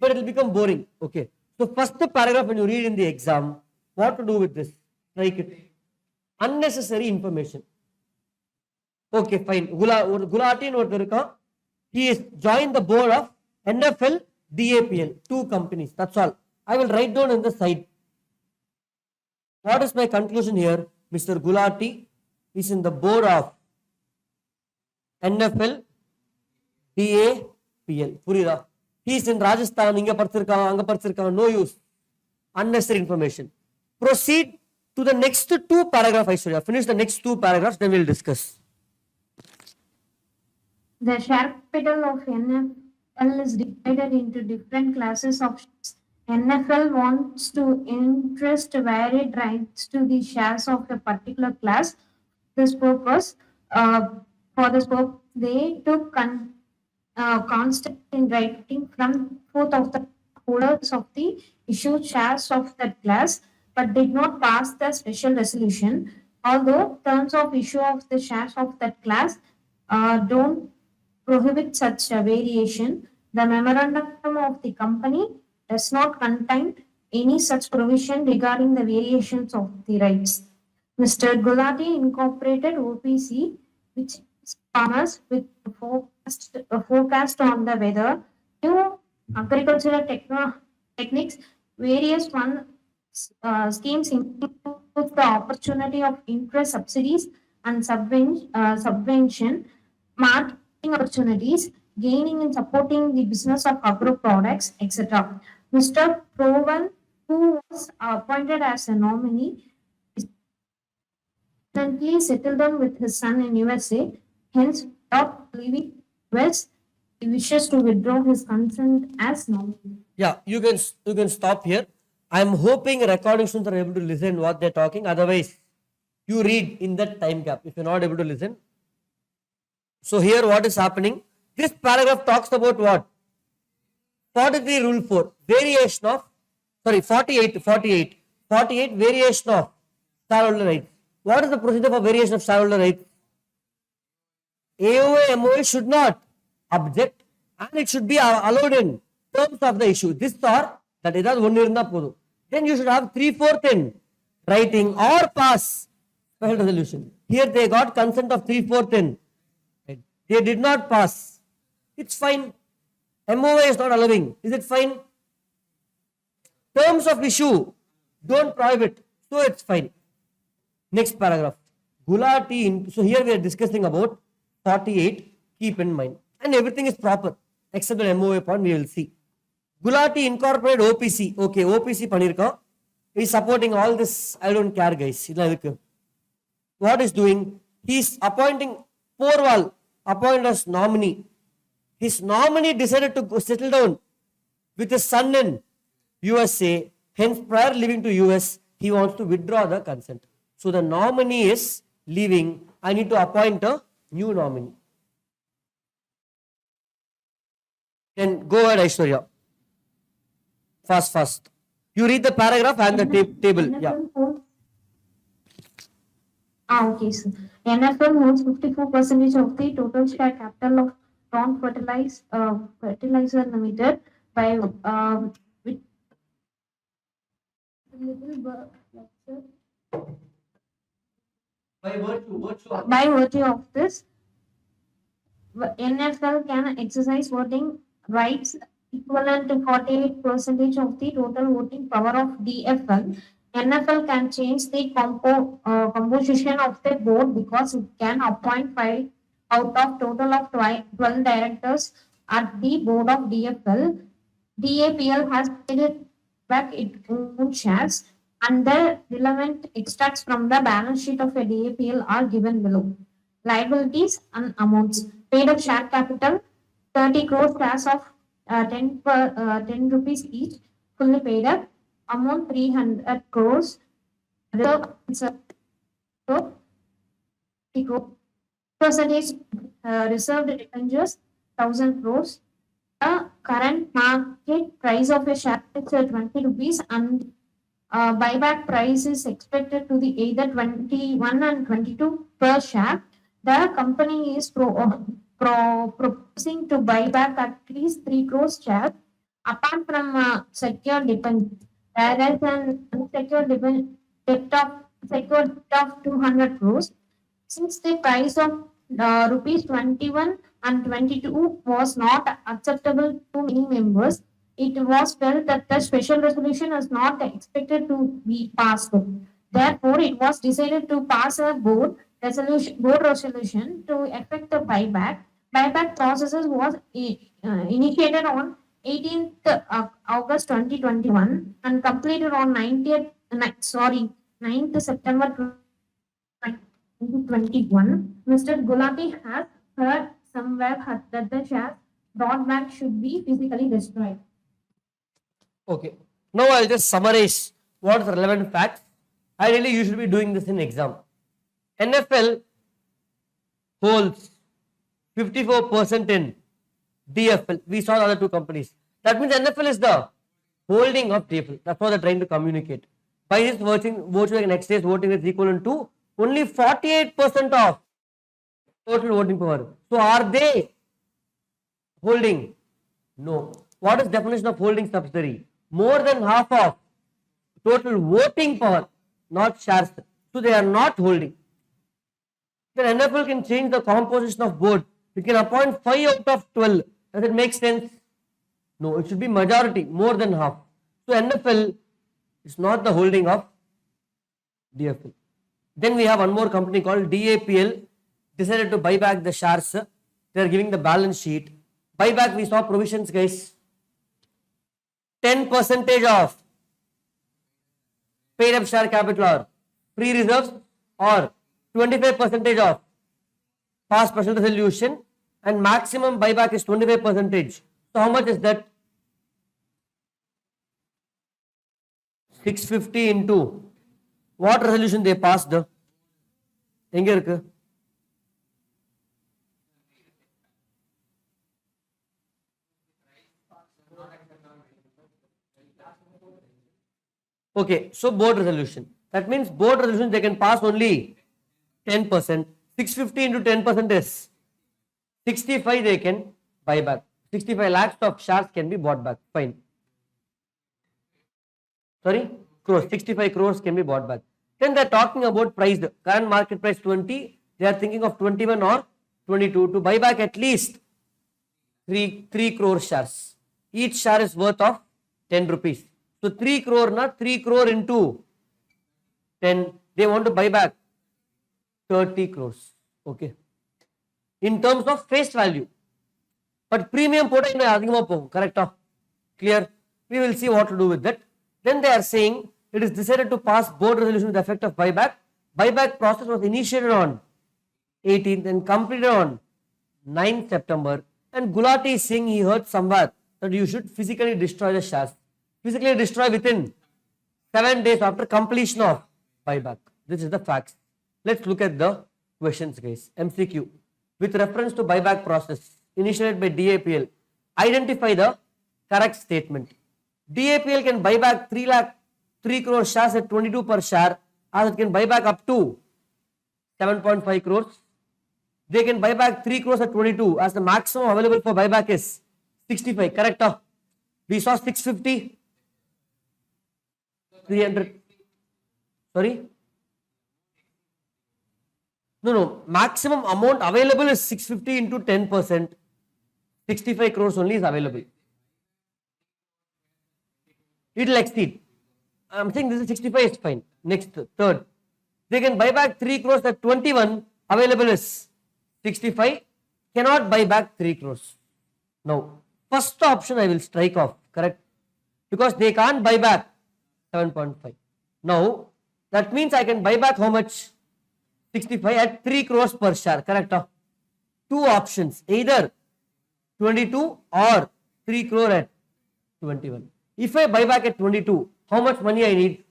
but it will become boring. Okay. So first paragraph when you read in the exam, what to do with this? Like it. Unnecessary information. Okay, fine. Gulati ஒருத்தர் இருக்கான். He is joined the board of NFL, DAPL, 2 companies. That's all. I will write down in the side. What is my conclusion here? Mr. Gulati is in the board of NFL, DAPL. புரியுதா? He is in Rajasthan, இங்க படிச்சிருக்கான், அங்க படிச்சிருக்கான், no use. Unnecessary information. Proceed to the next two paragraphs, Aishwarya. Finish the next two paragraphs, then we'll discuss. The share capital of NFL is divided into different classes of shares. NFL wants to interest varied rights to the shares of a particular class. This purpose, for this purpose, they took constant in writing from both of the holders of the issued shares of that class, but did not pass the special resolution. Although terms of issue of the shares of that class don't prohibit such a variation, the memorandum of the company does not contain any such provision regarding the variations of the rights. Mr. Gulati Incorporated OPC, which is farmers with a forecast on the weather, new agricultural techniques, various schemes include the opportunity of interest subsidies and subvention, marketing opportunities, gaining and supporting the business of agro products, etc. Mr. Provan, who was appointed as a nominee, is currently settled down with his son in USA. Hence, without leaving US, he wishes to withdraw his consent as nominee. Yeah, you can stop here. I'm hoping recording students are able to listen what they're talking. Otherwise, you read in that time gap if you're not able to listen. So here what is happening? This paragraph talks about what? 43 rule 4. Variation of, 48 variation of shareholder rights. What is the procedure for variation of shareholder rights? AOA, MOA should not object and it should be allowed in terms of the issue. This or that is one irundha podum. Then you should have 3/4 in writing or pass special resolution. Here they got consent of 3/4 in. They did not pass. It's fine. MOA is not allowing. Is it fine? Terms of issue don't prohibit. So it's fine. Next paragraph. Gulati. So here we are discussing about 48. Keep in mind. And everything is proper. Except the MOA point we will see. Gulati Incorporated OPC. Okay, OPC பண்ணிருக்கோம். He is supporting all this. I don't care guys. What is doing? He is appointing Porwal. Appointed as nominee. His nominee decided to settle down with his son in USA. Hence, prior leaving to US, he wants to withdraw the consent. So the nominee is leaving. I need to appoint a new nominee. Then go ahead, Aishwarya. Fast. You read the paragraph and the table. Yeah. Okay, sir. NFL holds 54% of the total share capital of Ron Fertilizer Limited by with by virtue of this, NFL can exercise voting rights equivalent to 48% of the total voting power of DFL. NFL can change the composition of the board because it can appoint 5 out of total of 12 directors at the board of DFL. DAPL has paid back its own shares and the relevant extracts from the balance sheet of a DAPL are given below. Liabilities and amounts. Paid up share capital 30 crores as of 10 rupees each, fully paid up. Amount 300 crores. Reserve percentage reserved debentures 1000 crores. The current market price of a share is 20 rupees and buyback price is expected to be either 21 and 22 per share. The company is proposing to buy back at least 3 crores shares apart from secured debentures. There is an unsecured debt of 200 crores. Since the price of rupees 21 and 22 was not acceptable to many members, it was felt that the special resolution was not expected to be passed. Therefore, it was decided to pass a board resolution to effect the buyback. Buyback processes was initiated on 18th August 2021 and completed on 9th September 2021. Mr. Gulati has heard somewhere that the shares brought back should be physically destroyed. Okay. Now I'll just summarize what are the relevant facts. Ideally, you should be doing this in exam. NFL holds 54% in DFL. We saw the other two companies. That means NFL is the holding of DFL. That's what they're trying to communicate. By this voting next day's voting is equivalent to only 48% of total voting power. So are they holding? No. What is definition of holding subsidiary? More than half of total voting power, not shares. So they are not holding. Then NFL can change the composition of board. It can appoint 5 out of 12. Does it make sense? No, it should be majority, more than half. So NFL is not the holding of DFL. Then we have one more company called DAPL, decided to buy back the shares. They are giving the balance sheet. Buyback, we saw provisions, guys. 10% of paid up share capital or free reserves, or 25% of past special resolution, and maximum buyback is 25%. So how much is that? 650 into what resolution they passed? எங்க இருக்கு? Okay, so board resolution. That means board resolution they can pass only 10%. 650 into 10% is 65 they can buy back. 65 lakhs of shares can be bought back. Fine. Sorry? Crores. 65 crores can be bought back. Then they are talking about price. Current market price 20. They are thinking of 21 or 22 to buy back at least 3 crore shares. Each share is worth of 10 rupees. So 3 crore, not 3 crore into 10. They want to buy back 30 crores. Okay. In terms of face value. But premium போட்டா இன்னும் அதிகமா போகும். Correct? Clear? We will see what to do with that. Then they are saying it is decided to pass board resolution with the effect of buyback. Buyback process was initiated on 18th and completed on 9th September. And Gulati is saying he heard somewhere that you should physically destroy the shares. Physically destroy within 7 days after completion of buyback. This is the facts. Let's look at the questions, guys. MCQ. With reference to buyback process initiated by DAPL, identify the correct statement. DAPL can buy back 3 crore shares at 22 per share, as it can buy back up to 7.5 crores. They can buy back 3 crores at 22, as the maximum available for buyback is 65. Correct? We saw 650, 300. Sorry? No. Maximum amount available is 650 into 10%. 65 crores only is available. It will exceed. I'm saying this is 65 is fine. Next, third. They can buy back 3 crores at 21. Available is 65. Cannot buy back 3 crores. Now, first option I will strike off. Correct? Because they can't buy back 7.5. Now, that means I can buy back how much? 65 at 3 crores per share. Correct? Two options. Either 22 or 3 crore at 21. If I buy back at 22, how much money I need?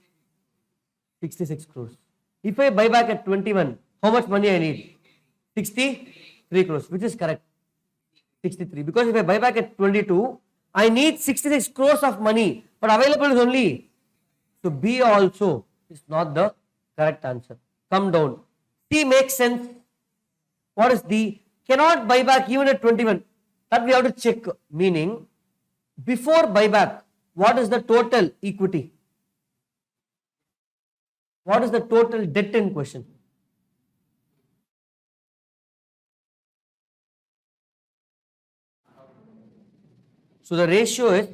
66 crores. If I buy back at 21, how much money I need? 63 crores. Which is correct? 63. Because if I buy back at 22, I need 66 crores of money. But available is only. So B also is not the correct answer. Come down. C makes sense. What is D? Cannot buy back even at 21. That we have to check. Meaning, before buyback, what is the total equity? What is the total debt in question? So the ratio is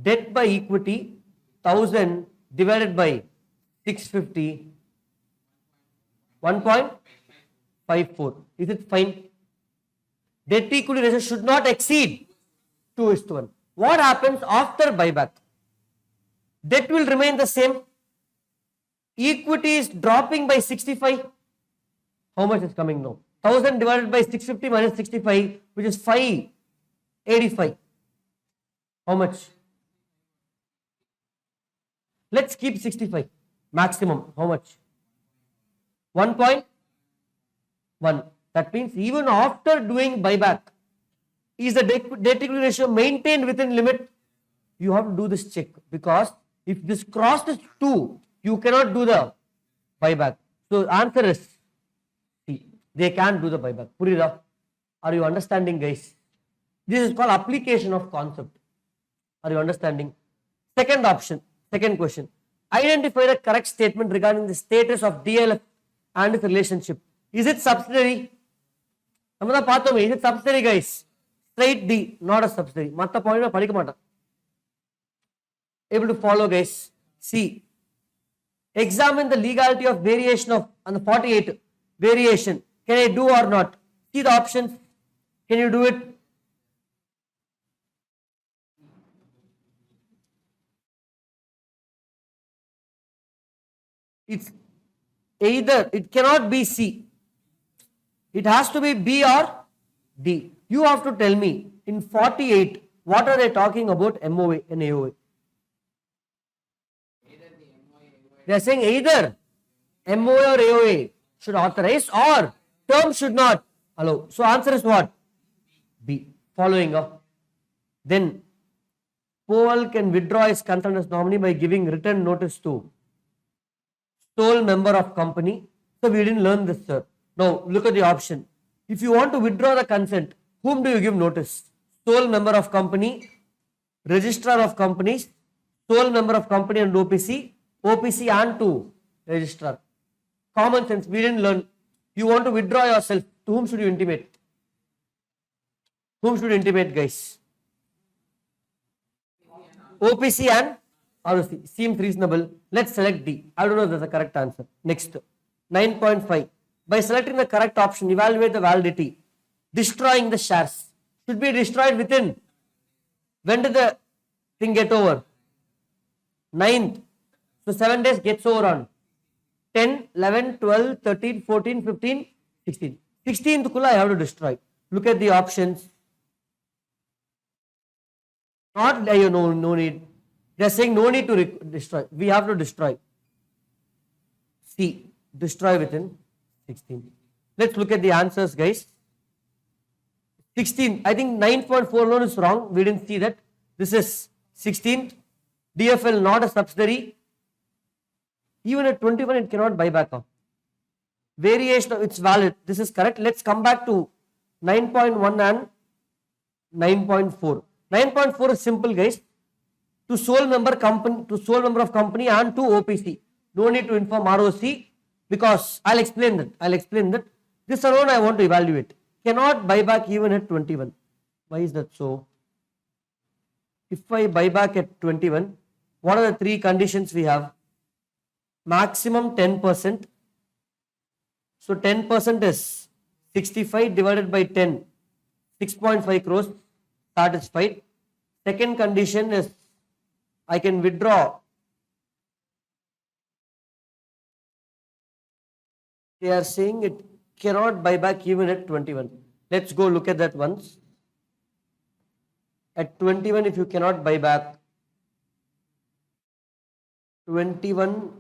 Debt by equity 1000 divided by 650, 1.54. Is it fine? Debt equity ratio should not exceed 2:1. What happens after buyback? Debt will remain the same. Equity is dropping by 65. How much is coming now? 1000 divided by 650 minus 65, which is 585. How much? Let's keep 65. Maximum. How much? 1.1. That means even after doing buyback, is the debt equity ratio maintained within limit? You have to do this check, because if this crosses 2, you cannot do the buyback. So answer is C. They can't do the buyback. Purida, are you understanding, guys? This is called application of concept. Are you understanding? Second option, second question. Identify the correct statement regarding the status of DLF and its relationship. Is it subsidiary? Is it subsidiary, guys? Straight D, not a subsidiary. Matta point padikka maata. Able to follow, guys. C. Examine the legality of variation of on the 48 variation. Can I do or not? See the options. Can you do it? It's either, it cannot be C. It has to be B or D. You have to tell me in 48 what are they talking about MOA and AOA. They are saying either MOA or AOA should authorize or term should not allow. So answer is what? B. Following up. Then Powell can withdraw his consent as nominee by giving written notice to sole member of company. So we didn't learn this, sir. Now look at the option. If you want to withdraw the consent, whom do you give notice? Sole member of company, registrar of companies, sole member of company and OPC, OPC and to registrar. Common sense, we didn't learn. You want to withdraw yourself, to whom should you intimate? Whom should you intimate, guys? OPC and ROC. Seems reasonable. Let's select D. I don't know if that's the correct answer. Next, 9.5. By selecting the correct option, evaluate the validity. Destroying the shares. Should be destroyed within. When did the thing get over? 9th. So 7 days gets over on 10, 11, 12, 13, 14, 15, 16. 16th kula I have to destroy. Look at the options. Not, no need. They are saying no need to destroy. We have to destroy. C. Destroy within 16. Let's look at the answers, guys. 16. I think 9.4 alone is wrong. We didn't see that. This is 16th. DFL not a subsidiary. Even at 21, it cannot buy back up. Variation, it's valid. This is correct. Let's come back to 9.1 and 9.4. 9.4 is simple, guys. To sole member of company and to OPC. No need to inform ROC because I'll explain that. This alone I want to evaluate. Cannot buy back even at 21. Why is that so? If I buy back at 21, what are the three conditions we have? Maximum 10%. So 10% is 65 divided by 10, 6.5 crores, satisfied. Second condition is I can withdraw. They are saying it cannot buy back even at 21. Let's go look at that once. At 21, if you cannot buy back, 21,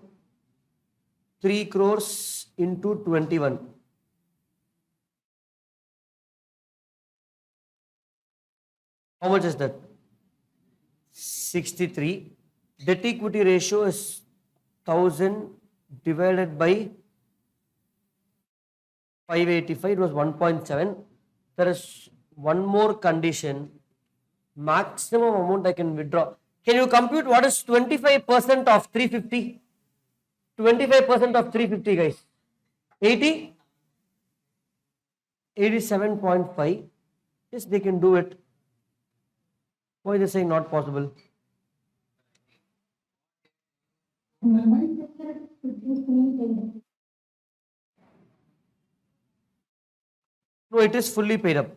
3 crores into 21. How much is that? 63. Debt equity ratio is 1000 divided by 585. It was 1.7. There is one more condition. Maximum amount I can withdraw. Can you compute what is 25% of 350? 25% of 350, guys. 80? 87.5. Yes, they can do it. Why are they saying not possible? No, it is fully paid up.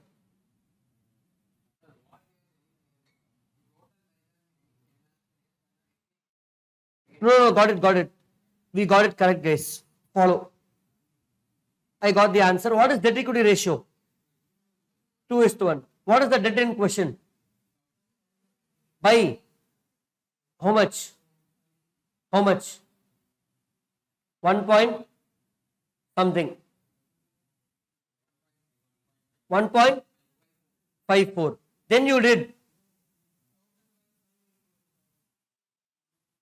No, got it. We got it correct, guys. Follow. I got the answer. What is debt equity ratio? 2:1. What is the debt in question? By how much? How much? 1 point something. 1.54. Then you did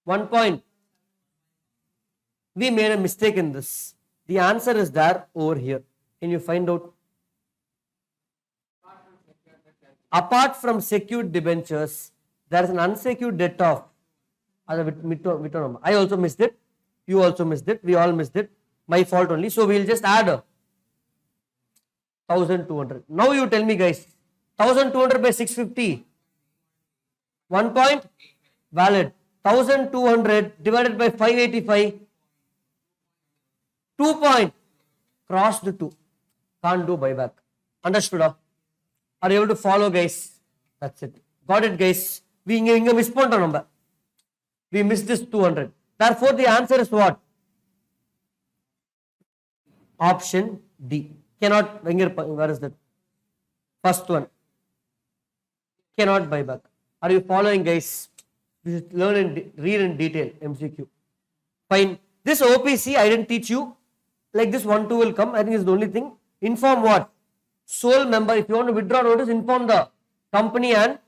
1 point. We made a mistake in this. The answer is there over here. Can you find out? Apart from secured debentures, there is an unsecured debt of. I also missed it. You also missed it. We all missed it. My fault only. So we will just add 1200. Now you tell me, guys. 1200 by 650. 1 point valid. 1200 divided by 585. 2 point. Cross the 2. Can't do buyback. Understood? Are you able to follow, guys? That's it. Got it, guys. We missed number. We missed this 200. Therefore, the answer is what? Option D. Cannot. Where is that? First one. Cannot buy back. Are you following, guys? You should learn and read in detail MCQ. Fine. This OPC I didn't teach you. Like this 1, 2 will come. I think it's the only thing. Inform what? Sole member. If you want to withdraw notice, inform the company and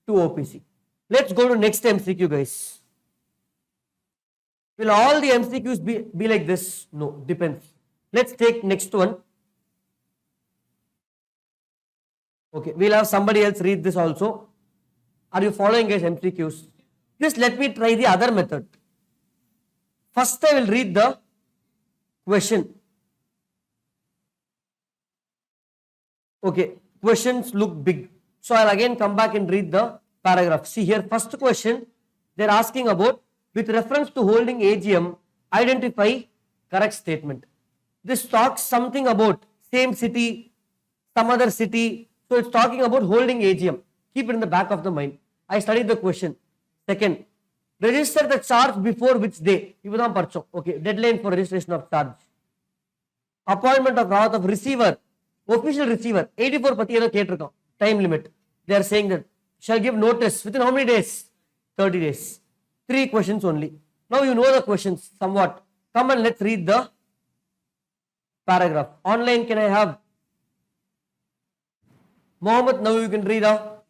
to OPC. Let's go to next MCQ, guys. Will all the MCQs be like this? No, depends. Let's take next one. Okay, we'll have somebody else read this also. Are you following, guys, MCQs? Just let me try the other method. First, I will read the question. Okay, questions look big. So I'll again come back and read the paragraph. See here, first question, they're asking about, with reference to holding AGM, identify correct statement. This talks something about same city, some other city. So it's talking about holding AGM. Keep it in the back of the mind. I studied the question. Second, register the charge before which day? Okay, deadline for registration of charge. Appointment of wrath of receiver, official receiver, 84 pati time limit. They are saying that shall give notice within how many days? 30 days. 3 questions only. Now you know the questions somewhat. Come and let's read the paragraph. Online, can I have Mohammed? Now you can read out.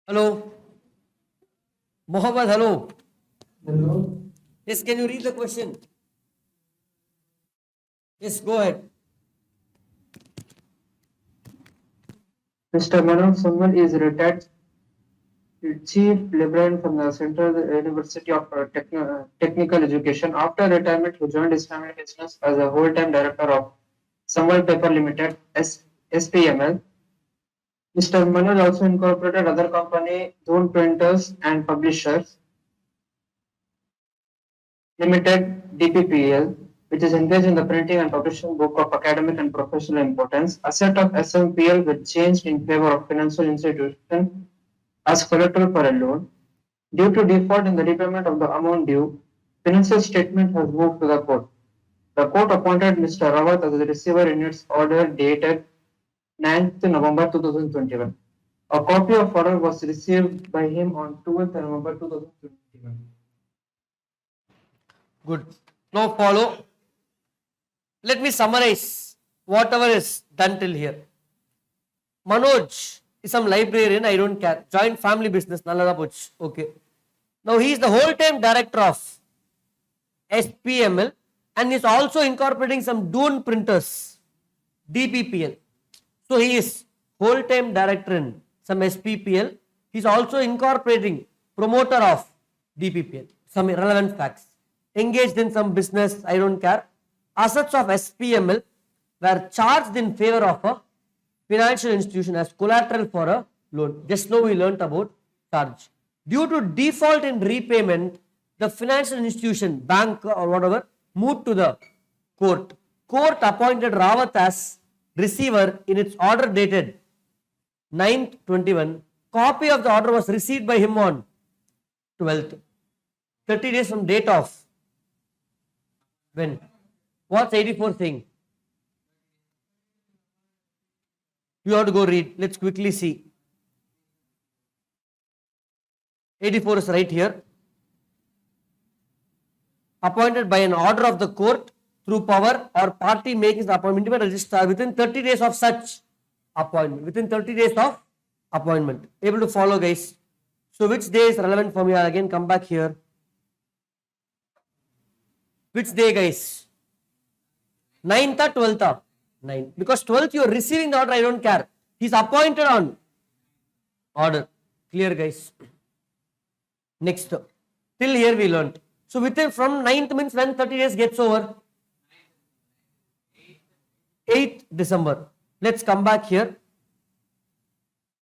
Hello. Mohammed, hello. Hello. Yes, can you read the question? Yes, go ahead. Mr. Manoj Suman is retired Chief Librarian from the Central University of Technical Education. After retirement, he joined his family business as a whole-time director of Samal Paper Limited, SPML. Mr. Manoj also incorporated other company, Zone Printers and Publishers Limited, DPPL, which is engaged in the printing and publishing book of academic and professional importance. Asset of SMPL will change in favor of financial institution as collateral for a loan. Due to default in the repayment of the amount due, financial statement has moved to the court. The court appointed Mr. Rawat as the receiver in its order dated 9th November 2021. A copy of order was received by him on 12th November 2021. Good. Now follow. Let me summarize whatever is done till here. Manoj is some librarian, I don't care. Joint family business, nallada pochu. Okay. Now he is the whole-time director of SPML and is also incorporating some Dune printers, DPPL. So he is whole-time director in some SPPL. He is also incorporating promoter of DPPL. Some relevant facts. Engaged in some business, I don't care. Assets of SPML were charged in favor of a financial institution as collateral for a loan. Just now we learnt about charge. Due to default in repayment, the financial institution, bank or whatever, moved to the court. Court appointed Rawat as receiver in its order dated 9/21. Copy of the order was received by him on 12th. 30 days from date of when? What's 84 saying? You have to go read. Let's quickly see. 84 is right here. Appointed by an order of the court through power or party making the appointment by registrar within 30 days of such appointment. Within 30 days of appointment. Able to follow, guys? So which day is relevant for me? I'll again come back here. Which day, guys? 9th or 12th? 9th. Because 12th you are receiving the order, I don't care. He's appointed on order. Clear, guys? Next. Till here we learned. So within from 9th means when 30 days gets over? 8th December. Let's come back here.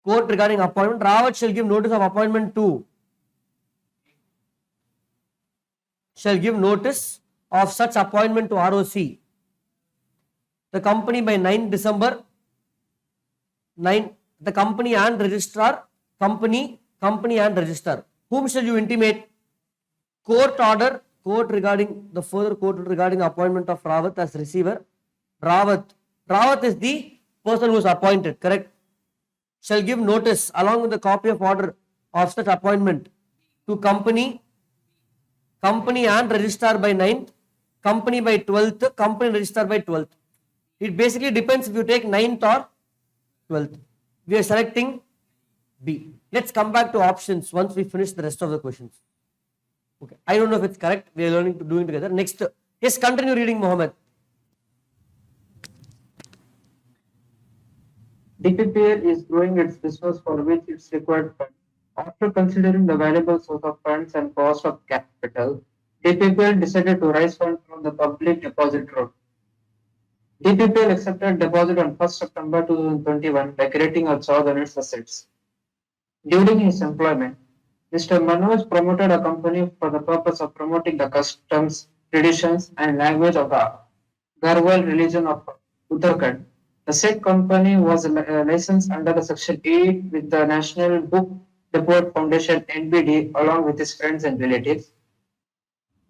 Court regarding appointment. Rawat shall give notice of appointment to. Shall give notice of such appointment to ROC. The company by 9th December. 9. The company and registrar. Company and registrar. Whom shall you intimate? Court order. Court regarding the further court regarding appointment of Rawat as receiver. Rawat is the person who is appointed, correct? Shall give notice along with the copy of order of such appointment to company and registrar by 9th, company by 12th, company and registrar by 12th. It basically depends if you take 9th or 12th. We are selecting B. Let's come back to options once we finish the rest of the questions. Okay, I don't know if it's correct. We are learning to doing together. Next, yes, continue reading, Mohammed. DPPL is growing its business for which it's required funds. After considering the valuable source of funds and cost of capital, DPPL decided to raise funds from the public deposit route. DPPL accepted deposit on 1st September 2021 by creating a charge on its assets. During his employment, Mr. Manoj promoted a company for the purpose of promoting the customs, traditions, and language of the Garhwal religion of Uttarakhand. The said company was licensed under the Section 8 with the National Book Depot Foundation NBD along with his friends and relatives.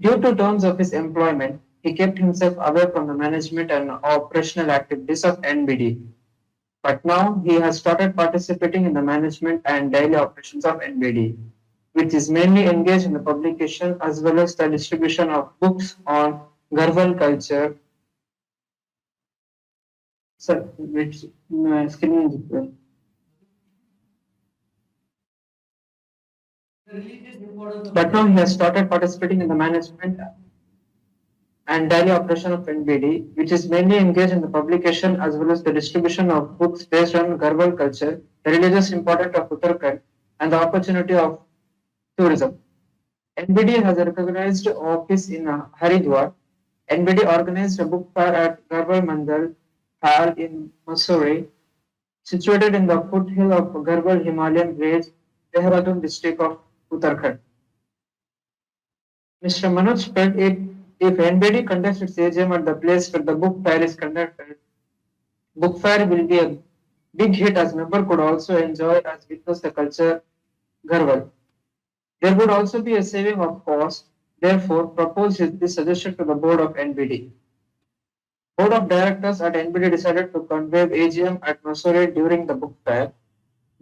Due to terms of his employment, he kept himself away from the management and operational activities of NBD. But now he has started participating in the management and daily operations of NBD, which is mainly engaged in the publication as well as the distribution of books on Garhwal culture. Sir, which screen. But now he has started participating in the management and daily operation of NBD, which is mainly engaged in the publication as well as the distribution of books based on Garhwal culture, the religious importance of Uttarakhand, and the opportunity of tourism. NBD has a recognized office in Haridwar. NBD organized a book fair at Garhwal Mandal Hall in Mussoorie, situated in the foothill of Garhwal Himalayan Range, Dehradun district of Uttarakhand. Mr. Manoj felt if NBD conducts its AGM at the place where the book fair is conducted, book fair will be a big hit as member could also enjoy as witness the culture Garhwal. There would also be a saving of cost, therefore proposed this suggestion to the board of NBD. Board of Directors at NBD decided to convey AGM at Mussoorie during the book fair.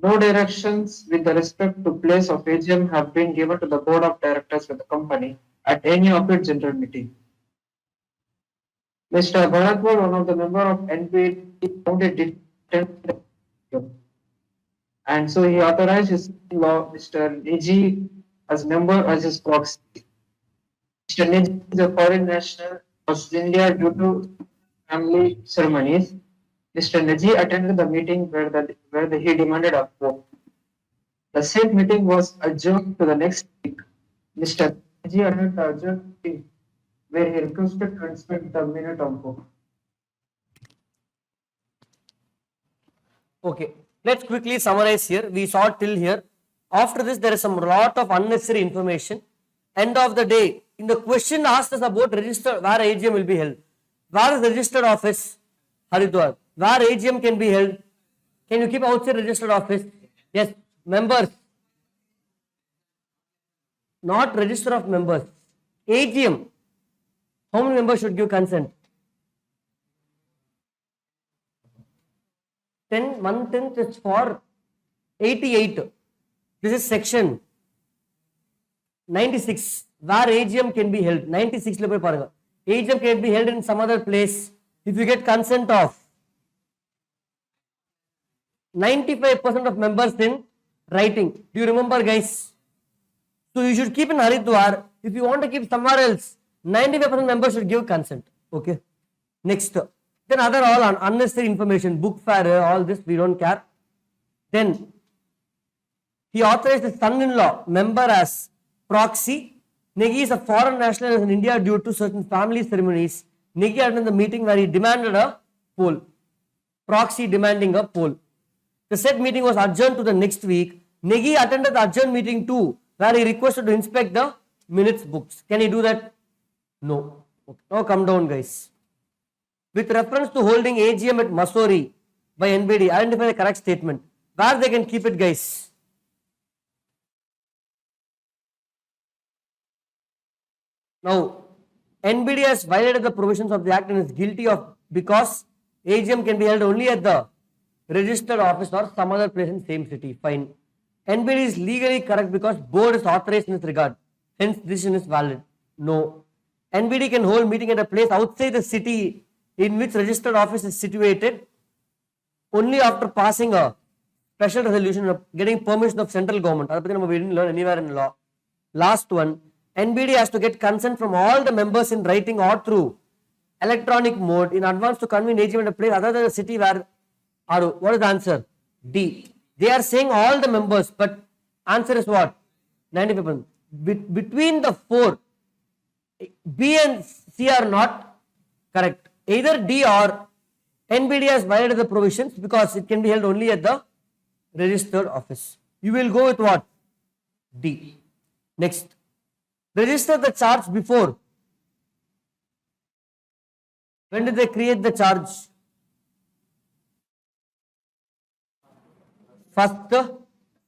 No directions with respect to place of AGM have been given to the Board of Directors of the company at any of its general meeting. Mr. Bharatwal, one of the members of NBD, found it difficult, and so he authorized his law, Mr. Neji, as member as his proxy. Mr. Neji is a foreign national of India due to family ceremonies. Mr. Neji attended the meeting where he demanded a vote. The said meeting was adjourned to the next week. Mr. Neji attended the adjourned meeting where he requested to inspect the minute of vote. Okay, let's quickly summarize here. We saw till here. After this, there is some lot of unnecessary information. End of the day, in the question asked us about register where AGM will be held. Where is the registered office? Haridwar. Where AGM can be held? Can you keep outside registered office? Yes. Members. Not register of members. AGM. How many members should give consent? 10, 1/10 is for 88. This is section 96. Where AGM can be held. 96 le poi parunga. AGM can be held in some other place if you get consent of 95% of members in writing. Do you remember, guys? So you should keep in Haridwar. If you want to keep somewhere else, 95% members should give consent. Okay. Next. Then other all unnecessary information, book fair, all this we don't care. Then he authorized his son-in-law member as proxy. Negi is a foreign national in India due to certain family ceremonies. Negi attended the meeting where he demanded a poll. Proxy demanding a poll. The said meeting was adjourned to the next week. Negi attended the adjourned meeting too, where he requested to inspect the minutes books. Can he do that? No. Okay. Now come down, guys. With reference to holding AGM at Mussoorie by NBD, identify the correct statement. Where they can keep it, guys? Now, NBD has violated the provisions of the Act and is guilty of because AGM can be held only at the registered office or some other place in same city. Fine. NBD is legally correct because board is authorized in this regard. Hence, decision is valid. No. NBD can hold meeting at a place outside the city in which registered office is situated only after passing a special resolution of getting permission of central government. We didn't learn anywhere in law. Last one. NBD has to get consent from all the members in writing or through electronic mode in advance to convene AGM at a place other than the city where. What is the answer? D. They are saying all the members, but answer is what? 95%. Between the four, B and C are not correct. Either D or NBD has violated the provisions because it can be held only at the registered office. You will go with what? D. Next. Register the charge before. When did they create the charge? 1st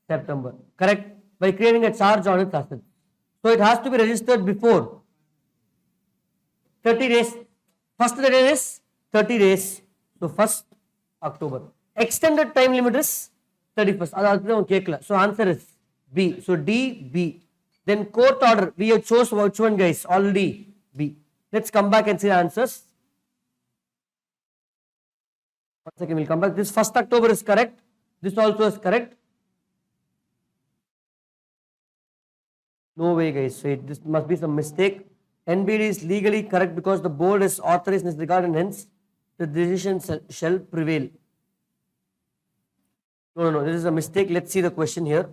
September. Correct? By creating a charge on its assets. So it has to be registered before 30 days. First day is 30 days. So 1st October. Extended time limit is 31st. So answer is B. So D, B. Then court order. We have chose which one, guys? Already B. Let's come back and see the answers. 1 second, we'll come back. This 1st October is correct. This also is correct. No way, guys. Wait, this must be some mistake. NBD is legally correct because the board is authorized in this regard and hence the decision shall prevail. No, this is a mistake. Let's see the question here.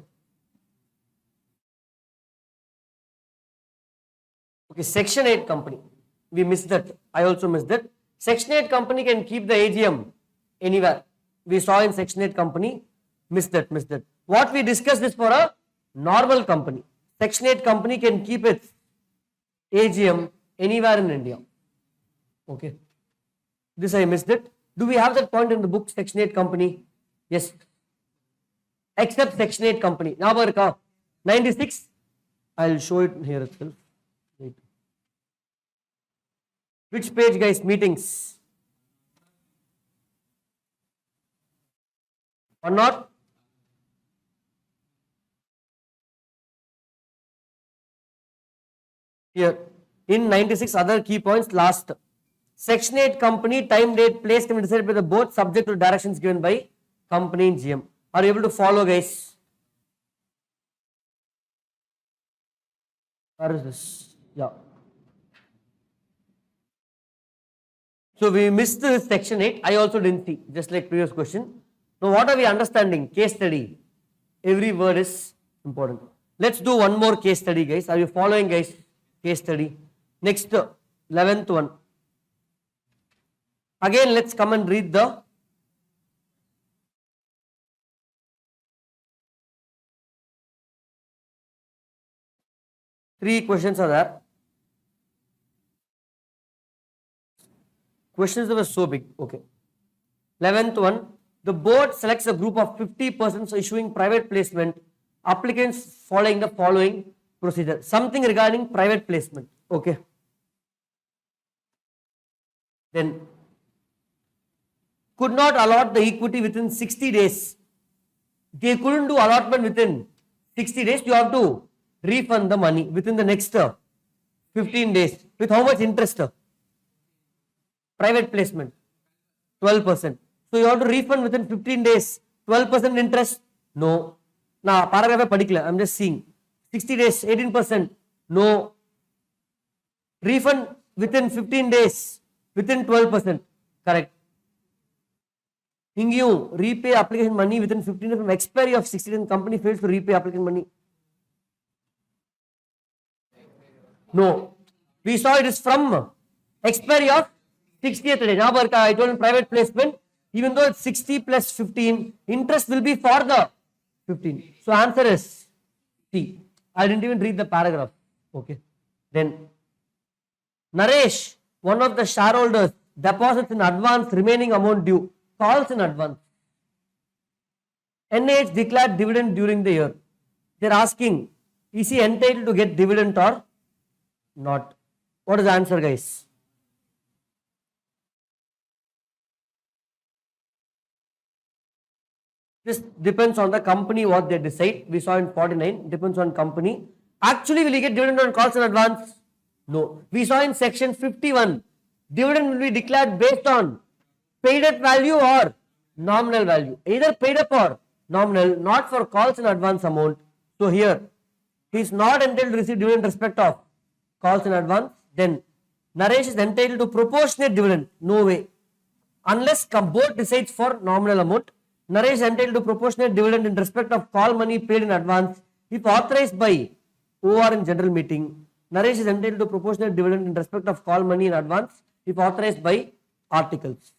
Okay, Section 8 company. We missed that. I also missed that. Section 8 company can keep the AGM anywhere. We saw in Section 8 company. Missed that. What we discussed is for a normal company. Section 8 company can keep its AGM anywhere in India. Okay. This I missed it. Do we have that point in the book, Section 8 company? Yes. Except Section 8 company. Now, 96. I'll show it here itself. Wait. Which page, guys? Meetings. Or not? Here. In 96, other key points. Last. Section 8 company, time, date, place can be decided by the board subject to directions given by company in GM. Are you able to follow, guys? Where is this? Yeah. So we missed this section 8. I also didn't see, just like previous question. Now what are we understanding? Case study. Every word is important. Let's do one more case study, guys. Are you following, guys? Case study. Next, 11th one. Again, let's come and read the 3 questions are there. Questions were so big. Okay. 11th one, the board selects a group of 50 persons issuing private placement applicants following the following procedure. Something regarding private placement. Okay. Then could not allot the equity within 60 days. They couldn't do allotment within 60 days. You have to refund the money within the next 15 days. With how much interest? Private placement, 12%. So you have to refund within 15 days. 12% interest? No. Now, paragraph padikla, I'm just seeing. 60 days, 18%. No. Refund within 15 days, within 12%. Correct. Hingyung, repay application money within 15 days from expiry of 60 days. Company fails to repay application money. No. We saw it is from expiry of 60th day. Now, I told in private placement, even though it's 60 plus 15, interest will be for the 15. So, answer is C. I didn't even read the paragraph. Okay. Then, Naresh, one of the shareholders, deposits in advance remaining amount due, calls in advance. NH declared dividend during the year. They're asking, is he entitled to get dividend or not? What is the answer, guys? This depends on the company what they decide. We saw in 49, depends on company. Actually, will he get dividend on calls in advance? No. We saw in section 51, dividend will be declared based on paid up value or nominal value. Either paid up or nominal, not for calls in advance amount. So here, he is not entitled to receive dividend in respect of calls in advance. Then Naresh is entitled to proportionate dividend. No way. Unless board decides for nominal amount, Naresh is entitled to proportionate dividend in respect of call money paid in advance. If authorized by OR in general meeting, Naresh is entitled to proportionate dividend in respect of call money in advance if authorized by articles.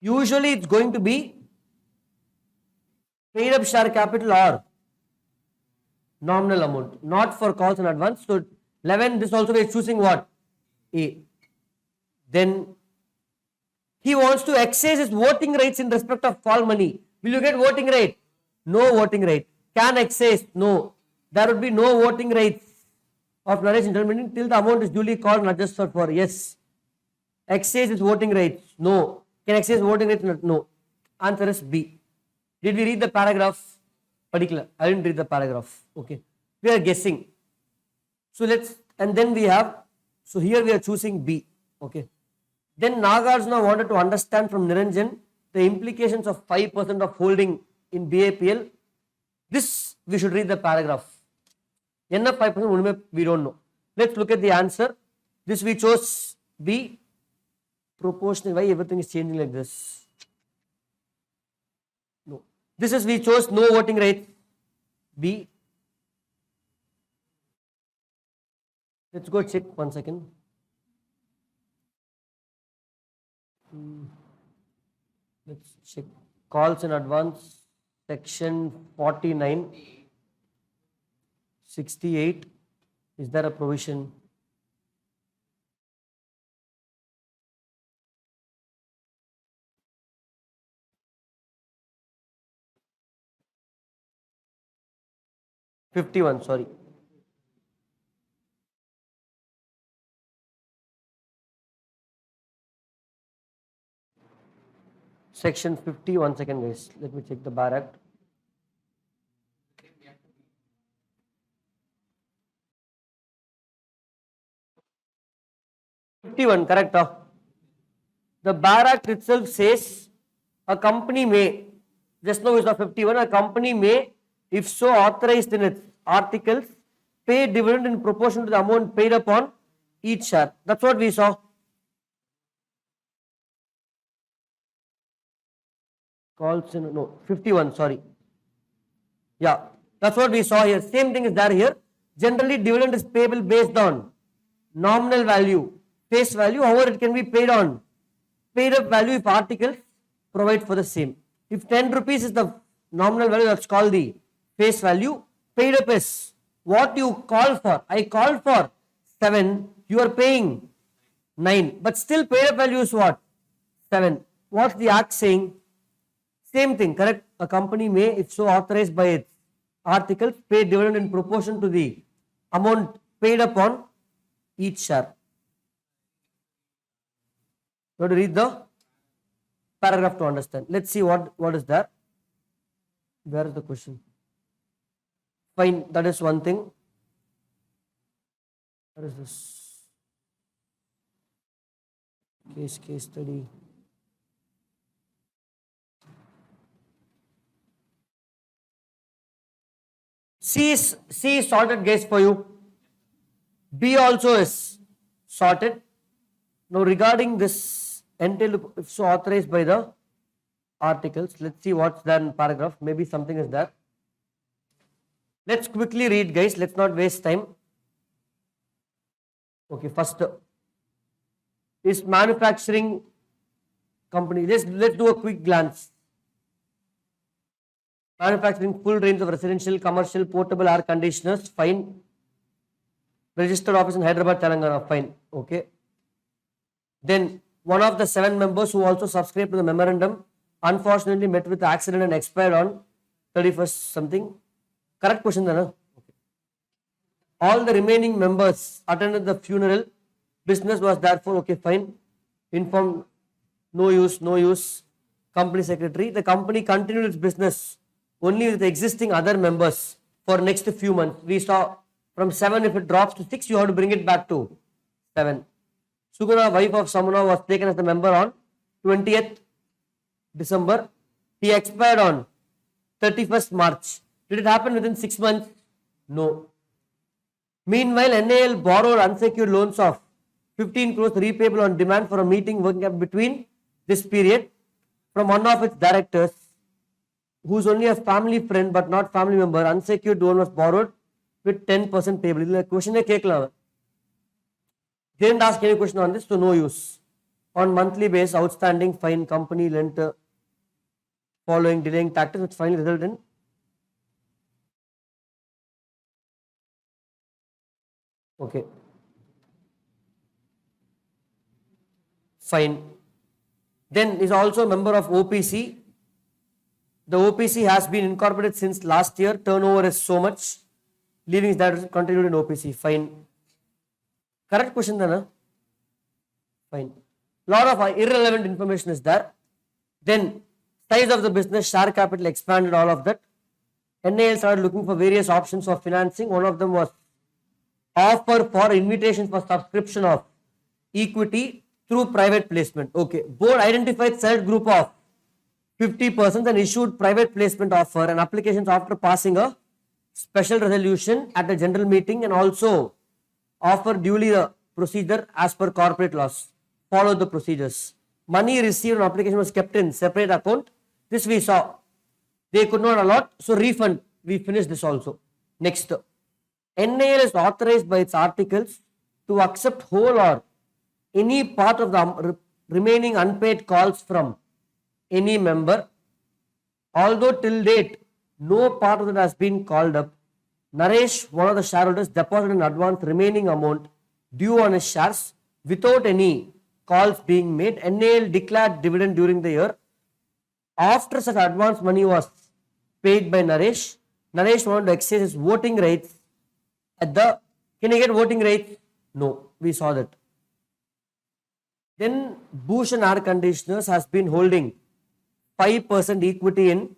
Usually it's going to be paid up share capital or nominal amount, not for calls in advance. So 11, this also is choosing what? A. Then he wants to exercise his voting rights in respect of call money. Will you get voting right? No voting right. Can exercise? No. There would be no voting rights of Naresh in general meeting till the amount is duly called and adjusted for. Yes. Exercise his voting rights? No. Can exercise voting rights? No. Answer is B. Did we read the paragraph? Particular. I didn't read the paragraph. Okay. We are guessing. So let's, and then we have, so here we are choosing B. Okay. Then Nagarjuna wanted to understand from Niranjan the implications of 5% of holding in BAPL. This we should read the paragraph. N of 5% we don't know. Let's look at the answer. This we chose B. Proportional. Why everything is changing like this? No. This is we chose no voting rights. B. Let's go check 1 second. Let's check calls in advance, section 49, 68. Is there a provision? '51, sorry. Section 50, 1 second guys, let me check the Bar Act. '51, correct. The Bar Act itself says a company may, just now is the 51, a company may, if so authorized in its articles, pay dividend in proportion to the amount paid upon each share. That's what we saw. Calls in, no, 51, sorry. Yeah, that's what we saw here. Same thing is there here. Generally, dividend is payable based on nominal value, face value. However, it can be paid on paid up value if articles provide for the same. If 10 rupees is the nominal value, that's called the face value. Paid up is what you call for. I called for 7, you are paying 9, but still paid up value is what? 7. What's the act saying? Same thing, correct? A company may, if so authorized by its articles, pay dividend in proportion to the amount paid upon each share. You have to read the paragraph to understand. Let's see what is there. Where is the question? Fine, that is one thing. What is this? Case study. C is sorted, guys, for you. B also is sorted. Now regarding this entail, if so authorized by the articles, let's see what's there in paragraph. Maybe something is there. Let's quickly read, guys. Let's not waste time. Okay, first is manufacturing company. Let's do a quick glance. Manufacturing full range of residential, commercial, portable air conditioners. Fine. Registered office in Hyderabad, Telangana. Fine. Okay. Then one of the 7 members who also subscribed to the memorandum unfortunately met with accident and expired on 31st something. Correct question, Dana? Okay. All the remaining members attended the funeral. Business was therefore okay, fine. Informed, no use. Company secretary. The company continued its business only with the existing other members for next few months. We saw from 7, if it drops to 6, you have to bring it back to 7. Suguna, wife of Samuna, was taken as the member on 20th December. He expired on 31st March. Did it happen within 6 months? No. Meanwhile, NAL borrowed unsecured loans of 15 crores repayable on demand for a meeting working up between this period from one of its directors, who's only a family friend but not family member. Unsecured loan was borrowed with 10% payable. The question is, they didn't ask any question on this, so no use. On monthly basis, outstanding fine company lent following delaying tactics, which finally resulted in okay. Fine. Then is also a member of OPC. The OPC has been incorporated since last year. Turnover is so much. Leaving is that continued in OPC. Fine. Correct question, Dana? Fine. Lot of irrelevant information is there. Then size of the business, share capital expanded, all of that. NAL started looking for various options of financing. One of them was offer for invitation for subscription of equity through private placement. Okay. Board identified select group of 50% and issued private placement offer and applications after passing a special resolution at the general meeting, and also offer duly the procedure as per corporate laws. Follow the procedures. Money received on application was kept in separate account. This we saw. They could not allot, so refund. We finished this also. Next. NAL is authorized by its articles to accept whole or any part of the remaining unpaid calls from any member. Although till date no part of it has been called up, Naresh, one of the shareholders, deposited in advance remaining amount due on his shares without any calls being made. NAL declared dividend during the year. After such advance money was paid by Naresh, Naresh wanted to exercise his voting rights at the, can he get voting rights? No, we saw that. Then Bhushan Air Conditioners has been holding 5% equity in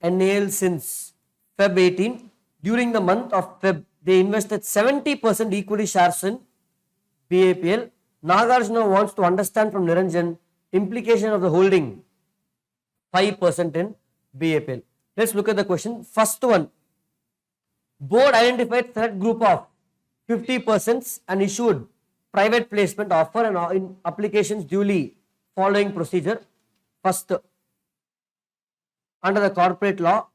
NAL since Feb 18. During the month of Feb, they invested 70% equity shares in BAPL. Nagarjuna wants to understand from Niranjan implication of the holding 5% in BAPL. Let's look at the question. First one, board identified select group of 50% and issued private placement offer and in applications duly following procedure. First, under the corporate law,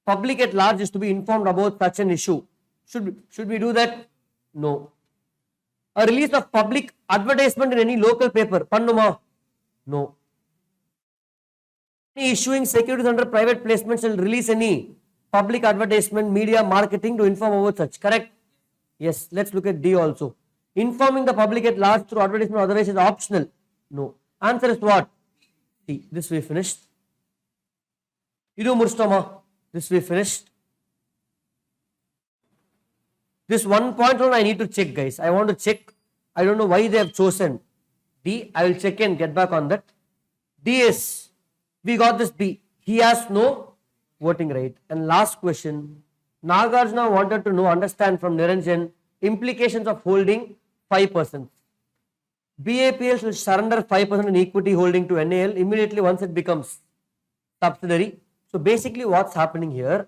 public at large is to be informed about such an issue. Should we do that? No. A release of public advertisement in any local paper, Pannuma? No. Any issuing securities under private placement shall release any public advertisement, media, marketing to inform about such. Correct? Yes. Let's look at D also. Informing the public at large through advertisement otherwise is optional. No. Answer is what? C. This we finished. Idu Murstoma. This we finished. This 1.1 I need to check, guys. I want to check. I don't know why they have chosen D. I will check and get back on that. D is, we got this B. He has no voting right. And last question, Nagarjuna wanted to know, understand from Niranjan, implications of holding 5%. BAPL should surrender 5% in equity holding to NAL immediately once it becomes subsidiary. So basically what's happening here,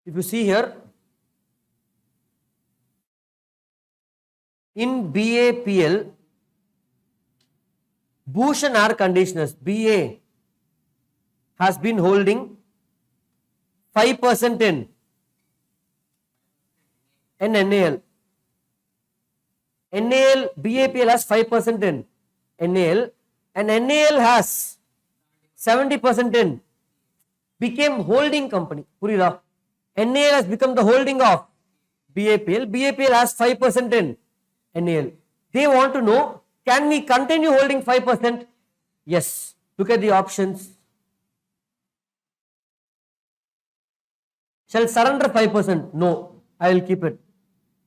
if you see here, in BAPL, Bhushan Air Conditioners, BA, has been holding 5% in NAL. NAL, BAPL has 5% in NAL and NAL has 70% in, became holding company. Purira. NAL has become the holding of BAPL. BAPL has 5% in NAL. They want to know, can we continue holding 5%? Yes. Look at the options. Shall surrender 5%? No. I will keep it.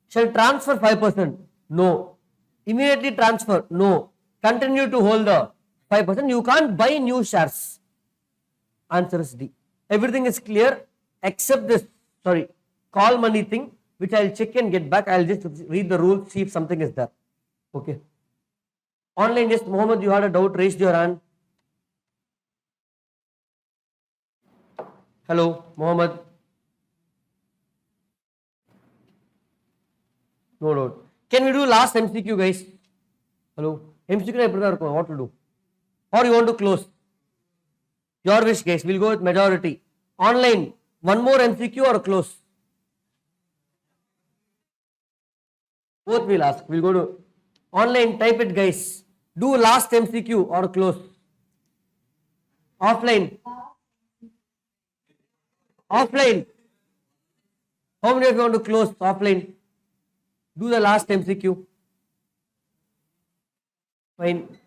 Shall transfer 5%? No. Immediately transfer? No. Continue to hold the 5%. You can't buy new shares. Answer is D. Everything is clear except this, call money thing, which I will check and get back. I will just read the rules, see if something is there. Okay. Online, yes, Mohammed, you had a doubt, raised your hand. Hello, Mohammed. No doubt. Can we do last MCQ, guys? Hello. MCQ, what to do? Or you want to close? Your wish, guys. We'll go with majority. Online, one more MCQ or close? Both we'll ask. We'll go to online, type it, guys. Do last MCQ or close? Offline. Offline. How many of you want to close offline? Do the last MCQ. Fine.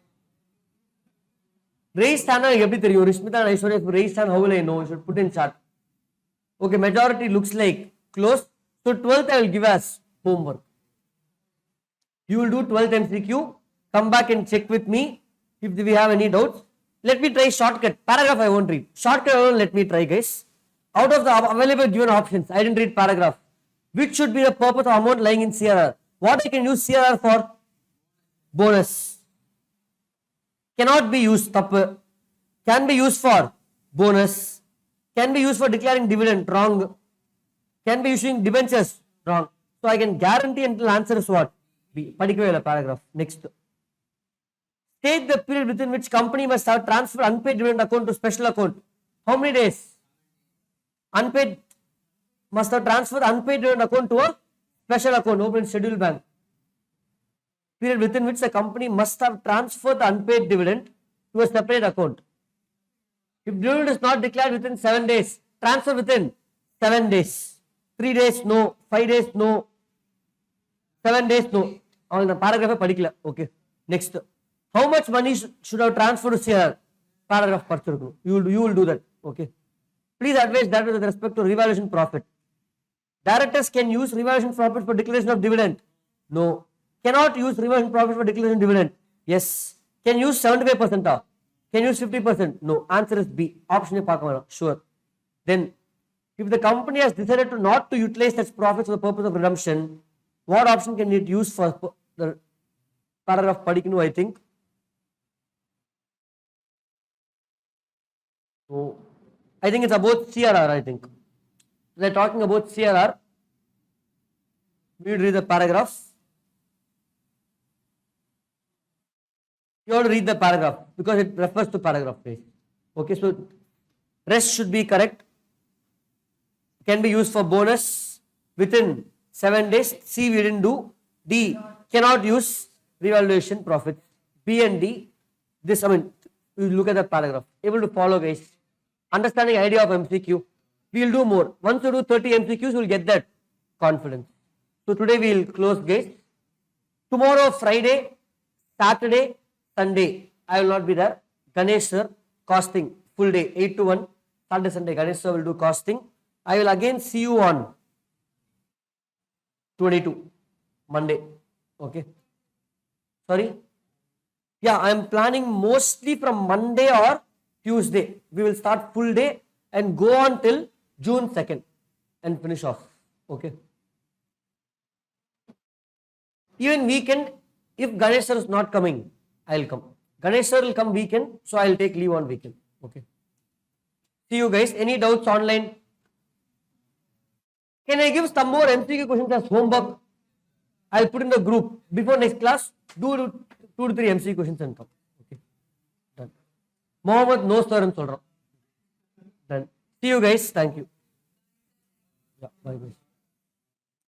Raise hand, every theory. Rishmita and Aishwarya, if you raise hand, how will I know? You should put in chat. Okay, majority looks like close. So 12th I will give as homework. You will do 12th MCQ. Come back and check with me if we have any doubts. Let me try shortcut. Paragraph I won't read. Shortcut I won't let me try, guys. Out of the available given options, I didn't read paragraph. Which should be the purpose of amount lying in CRR? What I can use CRR for? Bonus. Cannot be used. Can be used for bonus. Can be used for declaring dividend. Wrong. Can be using debentures. Wrong. So I can guarantee until answer is what? B. Particular paragraph. Next. State the period within which company must have transferred unpaid dividend account to special account. How many days? Unpaid must have transferred unpaid dividend account to a special account open in scheduled bank. Period within which the company must have transferred the unpaid dividend to a separate account. If dividend is not declared within 7 days, transfer within 7 days. 3 days, no. 5 days, no. 7 days, no. On the paragraph, particular. Okay. Next. How much money should have transferred to CRR? Paragraph. You will do that. Okay. Please advise that with respect to revaluation profit. Directors can use revaluation profit for declaration of dividend. No. Cannot use revaluation profit for declaration of dividend. Yes. Can use 75% off. Can use 50%. No. Answer is B. Option A. Sure. Then, if the company has decided to not to utilize such profits for the purpose of redemption, what option can it use for the paragraph Padikinu, I think? So, I think it's about CRR, I think. They're talking about CRR. We will read the paragraph. You have to read the paragraph because it refers to paragraph page. Okay, so rest should be correct. Can be used for bonus within 7 days. C we didn't do. D cannot use revaluation profits. B and D. This, you look at the paragraph. Able to follow, guys. understanding idea of MCQ. We'll do more. Once you do 30 MCQs, you'll get that confidence. So today we'll close, guys. Tomorrow, Friday, Saturday, Sunday, I will not be there. Ganesh sir, costing, full day, 8 to 1. Saturday, Sunday, Ganesh sir will do costing. I will again see you on 22, Monday. Okay. Sorry? Yeah, I am planning mostly from Monday or Tuesday. We will start full day and go on till June 2nd and finish off. Okay. Even weekend, if Ganesh sir is not coming, I will come. Ganesh sir will come weekend, so I will take leave on weekend. Okay. See you guys. Any doubts online? Can I give some more MCQ questions as homework? I'll put in the group. Before next class, do 2 to 3 MCQ questions and come. Okay. Done. Mohammed, no sir and solra. Done. See you guys. Thank you. Yeah, bye guys.